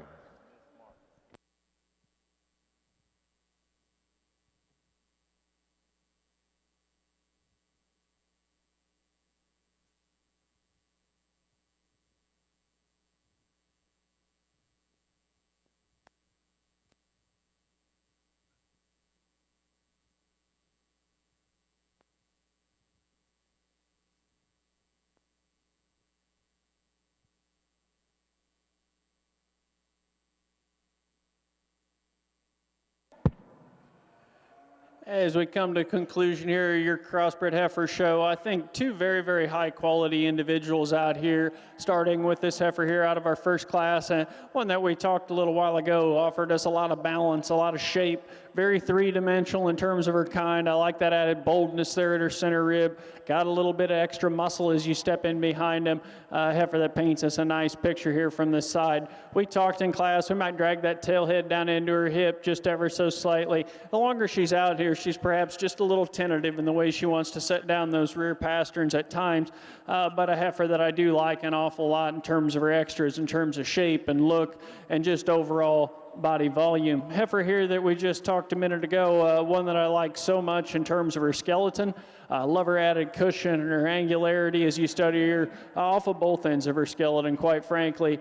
As we come to conclusion here, your Crossbred Heifer show, I think two very, very high quality individuals out here, starting with this heifer here out of our first class, and one that we talked a little while ago, offered us a lot of balance, a lot of shape, very three-dimensional in terms of her kind. I like that added boldness there at her center rib. Got a little bit of extra muscle as you step in behind him. Heifer that paints us a nice picture here from this side. We talked in class, we might drag that tail head down into her hip just ever so slightly. The longer she's out here, she's perhaps just a little tentative in the way she wants to set down those rear pasterns at times, but a heifer that I do like an awful lot in terms of her extras, in terms of shape and look, and just overall body volume. Heifer here that we just talked a minute ago, one that I like so much in terms of her skeleton. Love her added cushion and her angularity as you study her off of both ends of her skeleton, quite frankly.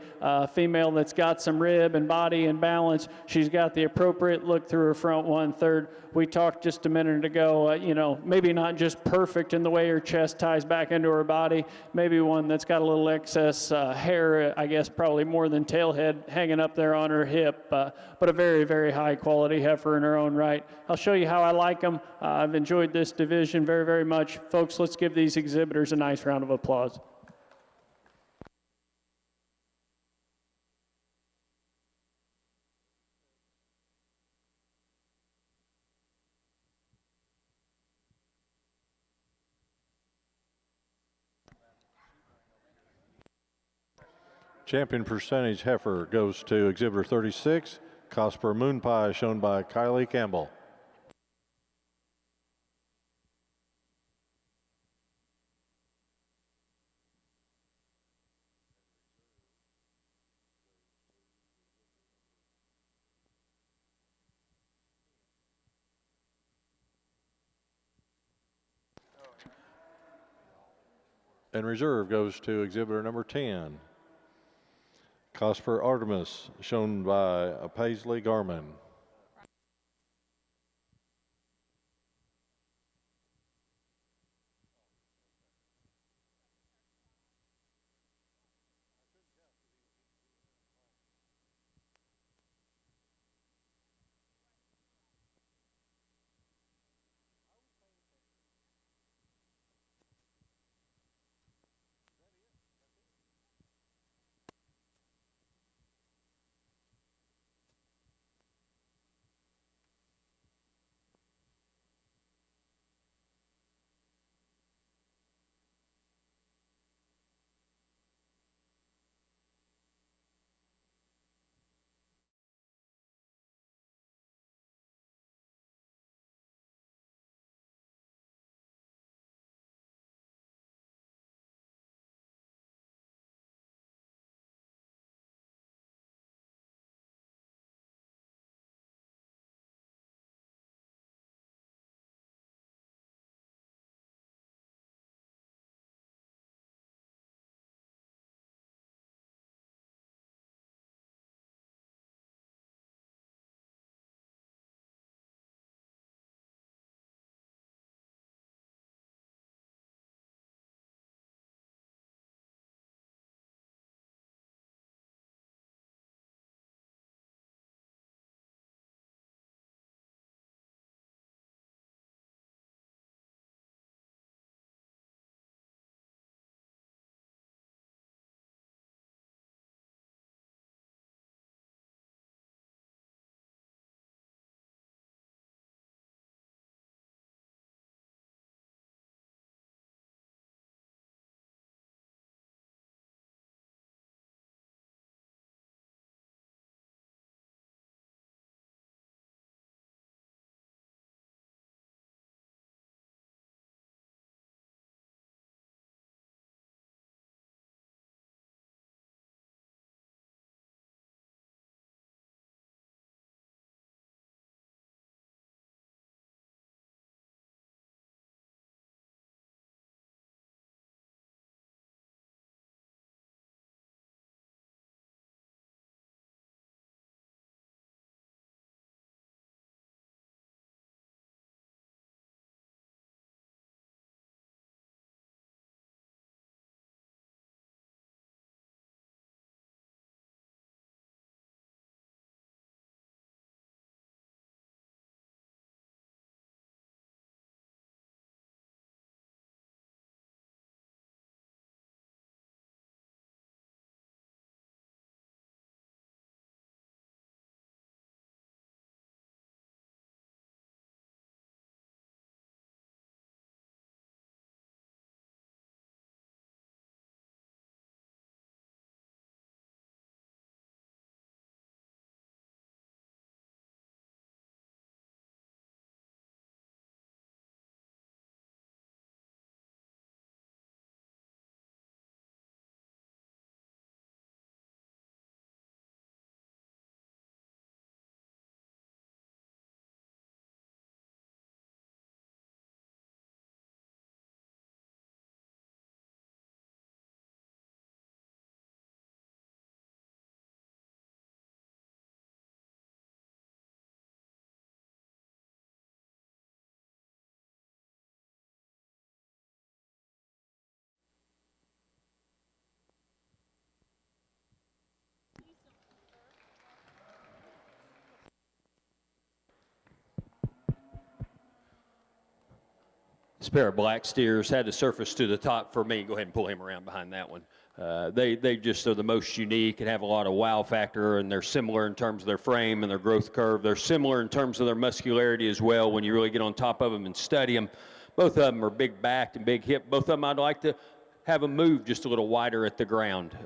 Female that's got some rib and body and balance. She's got the appropriate look through her front 1/3. We talked just a minute ago, maybe not just perfect in the way her chest ties back into her body, maybe one that's got a little excess hair, I guess probably more than tail head hanging up there on her hip, but a very, very high quality heifer in her own right. I'll show you how I like them. I've enjoyed this division very, very much. Folks, let's give these exhibitors a nice round of applause. Champion percentage heifer goes to exhibitor 36, Cosper Moon Pie, shown by Kylie Campbell. And reserve goes to exhibitor number 10. Cosper Artemis, shown by Paisley Garman. This pair of black steers had to surface to the top for me. Go ahead and pull him around behind that one. They just are the most unique and have a lot of wow factor, and they're similar in terms of their frame and their growth curve. They're similar in terms of their muscularity as well when you really get on top of them and study them. Both of them are big backed and big hip. Both of them I'd like to have them move just a little wider at the ground.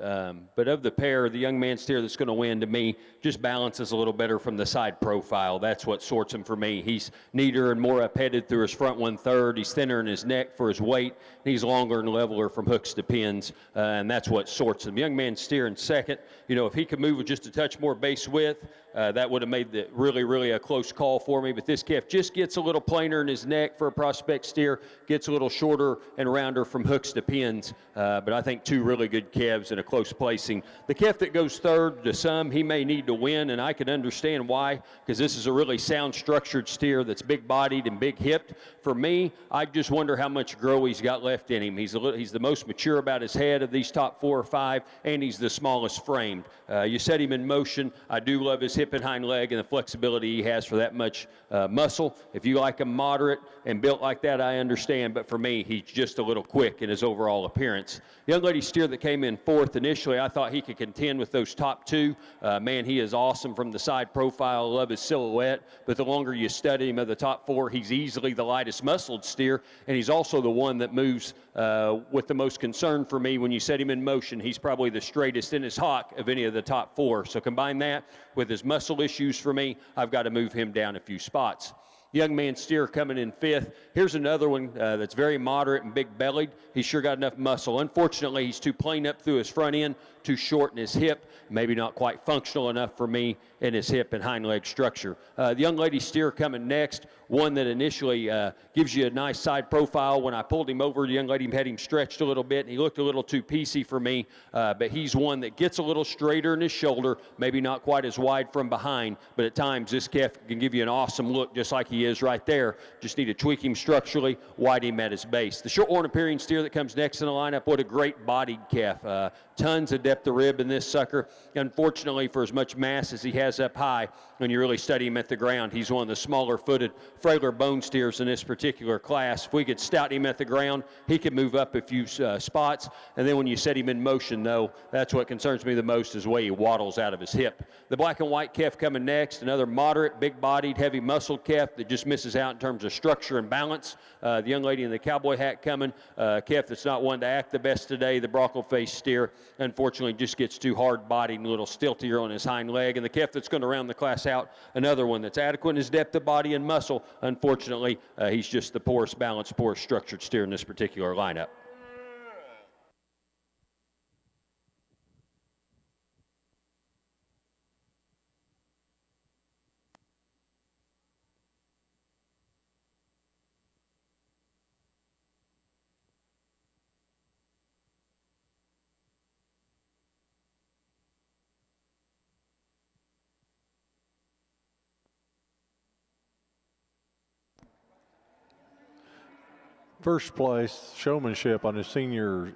But of the pair, the young man steer that's going to win, to me, just balances a little better from the side profile. That's what sorts him for me. He's neater and more up-headed through his front 1/3. He's thinner in his neck for his weight. And he's longer and leveler from hooks to pins, and that's what sorts him. Young man steer in second, you know, if he could move with just a touch more base width, that would have made the really a close call for me. But this calf just gets a little plainer in his neck for a prospect steer, gets a little shorter and rounder from hooks to pins. But I think two really good calves in a close placing. The calf that goes third, to some, he may need to win, and I can understand why, because this is a really sound structured steer that's big bodied and big hipped. For me, I just wonder how much grow he's got left in him. He's the most mature about his head of these top 4 or 5, and he's the smallest framed. You set him in motion. I do love his hip and hind leg and the flexibility he has for that much muscle. If you like him moderate and built like that, I understand, but for me, he's just a little quick in his overall appearance. Young lady steer that came in fourth, initially, I thought he could contend with those top 2. Man, he is awesome from the side profile. I love his silhouette, but the longer you study him of the top 4, he's easily the lightest muscled steer, and he's also the one that moves with the most concern for me. When you set him in motion, he's probably the straightest in his hock of any of the top 4. So combine that with his muscle issues for me, I've got to move him down a few spots. Young man steer coming in 5th. Here's another one that's very moderate and big-bellied. He's sure got enough muscle. Unfortunately, he's too plain up through his front end, too short in his hip, maybe not quite functional enough for me in his hip and hind leg structure. The young lady steer coming next, one that initially gives you a nice side profile. When I pulled him over, the young lady had him stretched a little bit, and he looked a little too piecey for me, but he's one that gets a little straighter in his shoulder, maybe not quite as wide from behind, but at times this calf can give you an awesome look just like he is right there. Just need to tweak him structurally, widen him at his base. The short horn appearing steer that comes next in the lineup, what a great bodied calf. Tons of depth of rib in this sucker. Unfortunately, for as much mass as he has up high, when you really study him at the ground, he's one of the smaller footed, frailer bone steers in this particular class. If we could stout him at the ground, he could move up a few spots. And then when you set him in motion, though, that's what concerns me the most, is the way he waddles out of his hip. The black and white calf coming next, another moderate, big-bodied, heavy-muscled calf that just misses out in terms of structure and balance. The young lady in the cowboy hat coming, calf that's not one to act the best today, the bronco-faced steer, unfortunately just gets too hard-bodied and a little stiltier on his hind leg. And the calf that's going to round the class out, another one that's adequate in his depth of body and muscle. Unfortunately, he's just the poorest balanced, poorest structured steer in this particular lineup. First place showmanship on the senior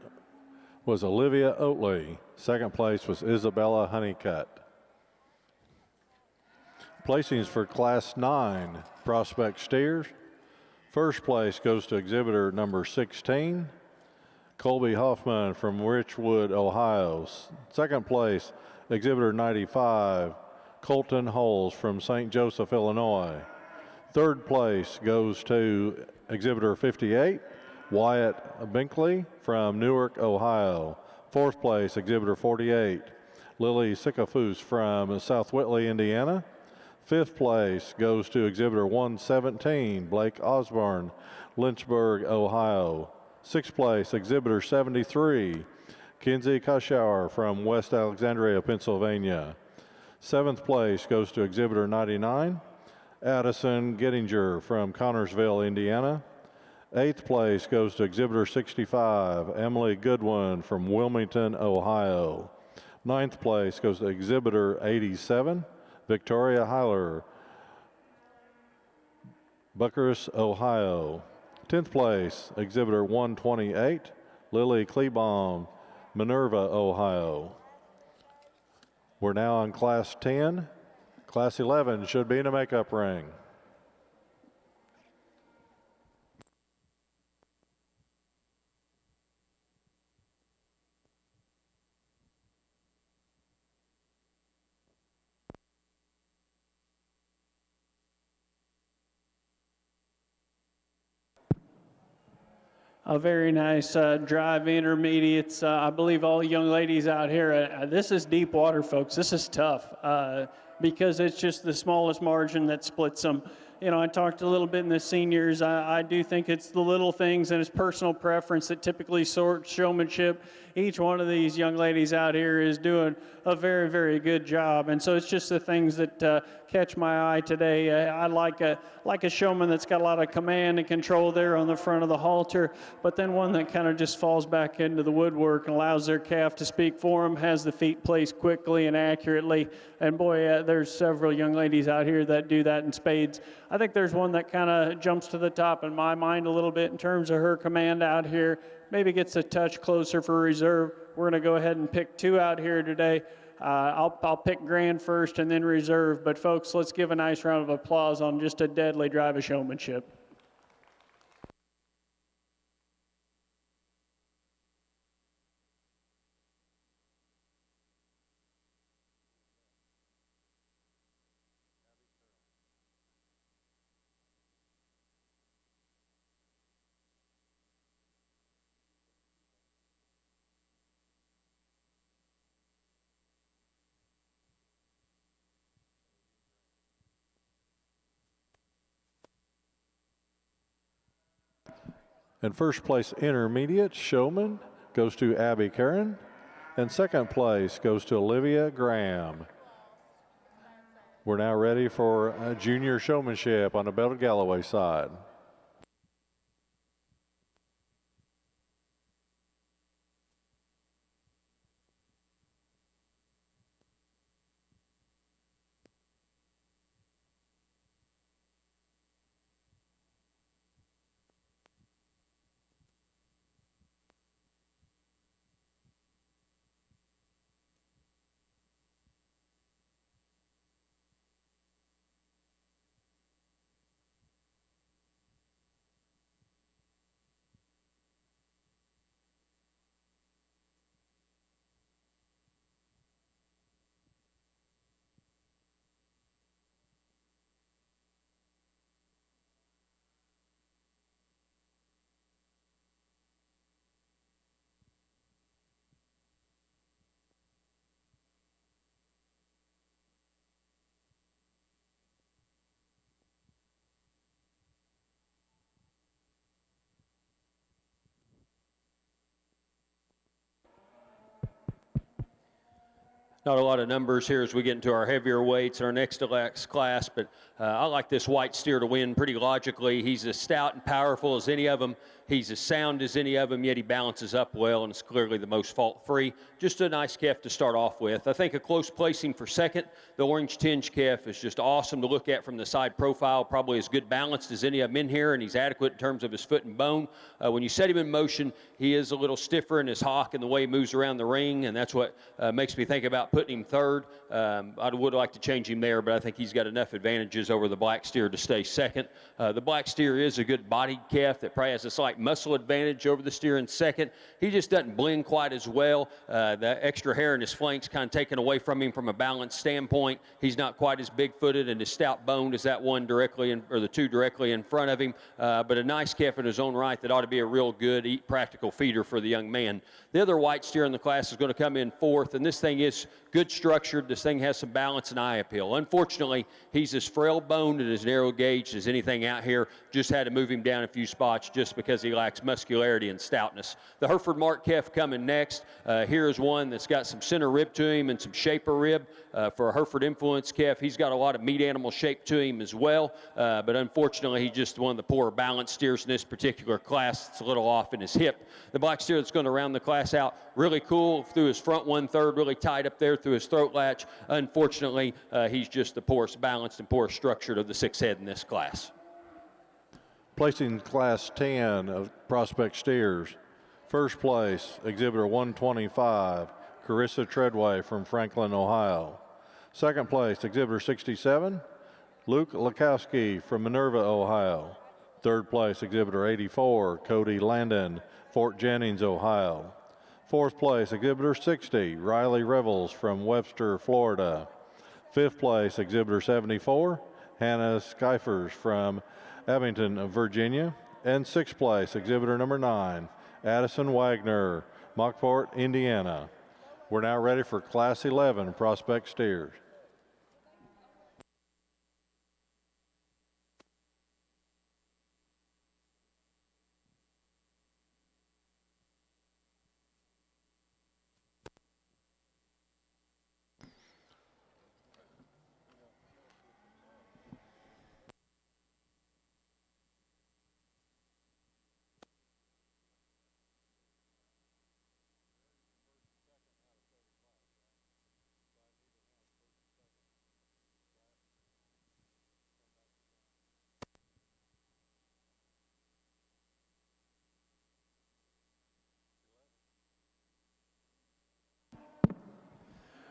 was Olivia Oatley. Second place was Isabella Honeycutt. Placings for Class 9 prospect steers. First place goes to exhibitor number 16, Colby Hoffman from Richwood, Ohio. Second place, exhibitor 95, Colton Holes from St. Joseph, Illinois. Third place goes to exhibitor 58, Wyatt Binkley from Newark, Ohio. Fourth place, exhibitor 48, Lily Sycophus from South Whitley, Indiana. Fifth place goes to exhibitor 117, Blake Osborne, Lynchburg, Ohio. Sixth place, exhibitor 73, Kinsey Kushauer from West Alexandria, Pennsylvania. Seventh place goes to exhibitor 99, Addison Gettinger from Connorsville, Indiana. Eighth place goes to exhibitor 65, Emily Goodwin from Wilmington, Ohio. Ninth place goes to exhibitor 87, Victoria Heiler, Bucharest, Ohio. 10th place, exhibitor 128, Lily Klebaum, Minerva, Ohio. We're now on Class 10. Class 11 should be in a makeup ring. a very nice drive intermediates. I believe all young ladies out here, this is deep water, folks. This is tough because it's just the smallest margin that splits them. You know, I talked a little bit in the seniors. I do think it's the little things and it's personal preference that typically sort showmanship. Each one of these young ladies out here is doing a very, very good job. And so it's just the things that catch my eye today. I like a showman that's got a lot of command and control there on the front of the halter, but then one that kind of just falls back into the woodwork and allows their calf to speak for them, has the feet placed quickly and accurately. And boy, there's several young ladies out here that do that in spades. I think there's one that kind of jumps to the top in my mind a little bit in terms of her command out here. Maybe gets a touch closer for reserve. We're going to go ahead and pick two out here today. I'll pick grand first and then reserve. But folks, let's give a nice round of applause on just a deadly drive of showmanship. And first place intermediate showman goes to Abby Karen, and second place goes to Olivia Graham. We're now ready for junior showmanship on the belted Galloway side. Not a lot of numbers here as we get into our heavier weights, our next class, but I like this white steer to win pretty logically. He's as stout and powerful as any of them. He's as sound as any of them, yet he balances up well and is clearly the most fault-free. Just a nice calf to start off with. I think a close placing for second. The orange tinge calf is just awesome to look at from the side profile, probably as good balanced as any of them in here, and he's adequate in terms of his foot and bone. When you set him in motion, he is a little stiffer in his hock and the way he moves around the ring, and that's what makes me think about putting him third. I would like to change him there, but I think he's got enough advantages over the black steer to stay second. The black steer is a good bodied calf that probably has a slight muscle advantage over the steer in second. He just doesn't blend quite as well. The extra hair in his flanks kind of taken away from him from a balance standpoint. He's not quite as big-footed and as stout-boned as that one directly in, or the two directly in front of him, but a nice calf in his own right that ought to be a real good, practical feeder for the young man. The other white steer in the class is going to come in fourth, and this thing is good structured. This thing has some balance and eye appeal. Unfortunately, he's as frail-boned and as narrow-gauged as anything out here. Just had to move him down a few spots just because he lacks muscularity and stoutness. The Hereford Mark calf coming next. Here is one that's got some center rib to him and some shaper rib. For a Hereford influence calf, he's got a lot of meat animal shape to him as well, but unfortunately, he's just one of the poorer balance steers in this particular class. It's a little off in his hip. The black steer that's going to round the class out, really cool through his front 1/3, really tight up there through his throat latch. Unfortunately, he's just the poorest balanced and poorest structured of the 6 head in this class. Placing class 10 of prospect steers. First place, exhibitor 125, Carissa Treadway from Franklin, Ohio. Second place, exhibitor 67, Luke Lakowski from Minerva, Ohio. Third place, exhibitor 84, Cody Landon, Fort Jennings, Ohio. Fourth place, exhibitor 60, Riley Revels from Webster, Florida. Fifth place, exhibitor 74, Hannah Skyfers from Abington, Virginia. And sixth place, exhibitor number 9, Addison Wagner, Mockport, Indiana. We're now ready for Class 11 Prospect Steers.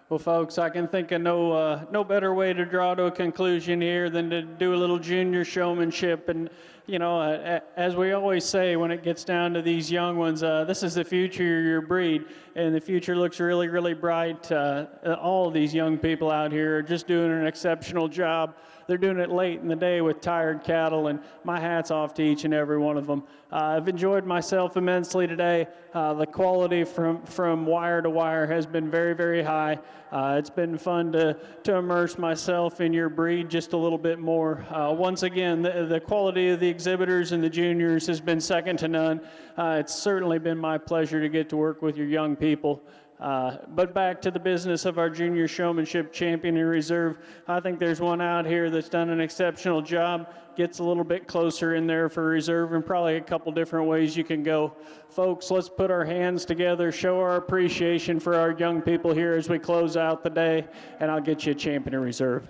Well, folks, I can think of no better way to draw to a conclusion here than to do a little junior showmanship. And, you know, as we always say when it gets down to these young ones, this is the future of your breed, and the future looks really, really bright. All of these young people out here are just doing an exceptional job. They're doing it late in the day with tired cattle, and my hat's off to each and every one of them. I've enjoyed myself immensely today. The quality from wire to wire has been very, very high. It's been fun to immerse myself in your breed just a little bit more. Once again, the quality of the exhibitors and the juniors has been second to none. It's certainly been my pleasure to get to work with your young people. But back to the business of our junior showmanship champion in reserve. I think there's one out here that's done an exceptional job, gets a little bit closer in there for reserve, and probably a couple different ways you can go. Folks, let's put our hands together, show our appreciation for our young people here as we close out the day, and I'll get you a champion in reserve.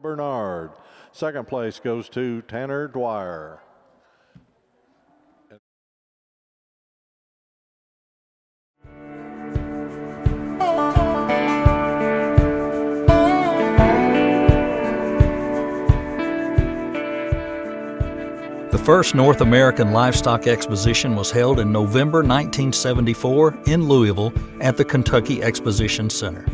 Bernard. Second place goes to Tanner Dwyer. The first North American Livestock Exposition was held in November 1974 in Louisville at the Kentucky Exposition Center.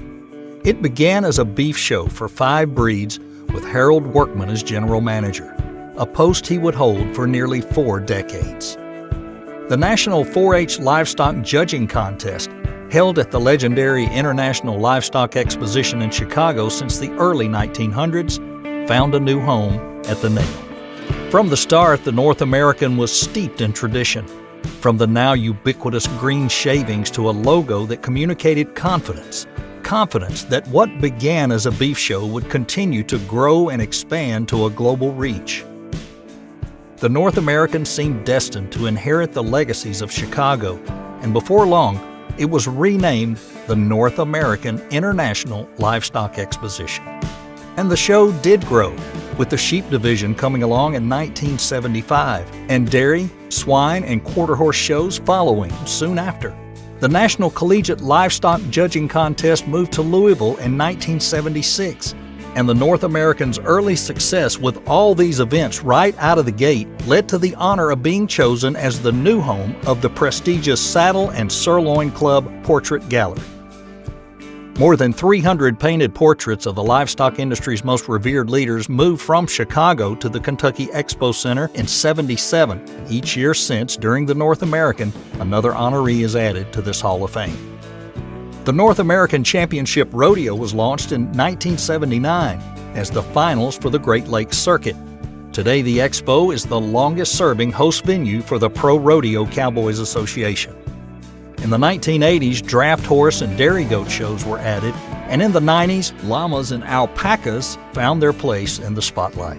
It began as a beef show for 5 breeds with Harold Workman as general manager, a post he would hold for nearly 4 decades. The National 4-H Livestock Judging Contest, held at the legendary International Livestock Exposition in Chicago since the early 1900s, found a new home at the NAILE. From the start, the North American was steeped in tradition, from the now ubiquitous green shavings to a logo that communicated confidence that what began as a beef show would continue to grow and expand to a global reach. The North American seemed destined to inherit the legacies of Chicago, and before long, it was renamed the North American International Livestock Exposition. And the show did grow, with the sheep division coming along in 1975, and dairy, swine, and quarter horse shows following soon after. The National Collegiate Livestock Judging Contest moved to Louisville in 1976, and the North American's early success with all these events right out of the gate led to the honor of being chosen as the new home of the prestigious Saddle and Sirloin Club Portrait Gallery. More than 300 painted portraits of the livestock industry's most revered leaders moved from Chicago to the Kentucky Expo Center in '77. Each year since, during the North American, another honoree is added to this Hall of Fame. The North American Championship Rodeo was launched in 1979 as the finals for the Great Lakes Circuit. Today, the Expo is the longest-serving host venue for the Pro Rodeo Cowboys Association. In the 1980s, draft horse and dairy goat shows were added, and in the 90s, llamas and alpacas found their place in the spotlight.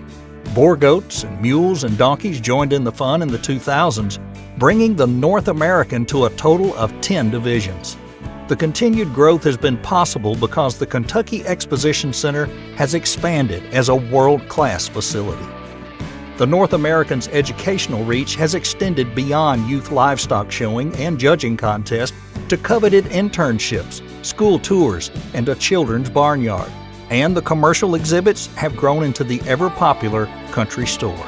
Boar goats and mules and donkeys joined in the fun in the 2000s, bringing the North American to a total of 10 divisions. The continued growth has been possible because the Kentucky Exposition Center has expanded as a world-class facility. The North American's educational reach has extended beyond youth livestock showing and judging contests to coveted internships, school tours, and a children's barnyard. And the commercial exhibits have grown into the ever-popular country store.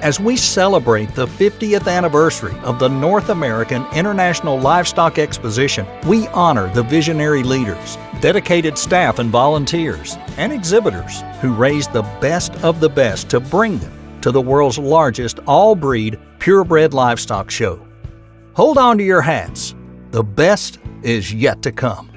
As we celebrate the 50th anniversary of the North American International Livestock Exposition, we honor the visionary leaders, dedicated staff and volunteers, and exhibitors who raised the best of the best to bring them to the world's largest all-breed, purebred livestock show. Hold on to your hats. The best is yet to come.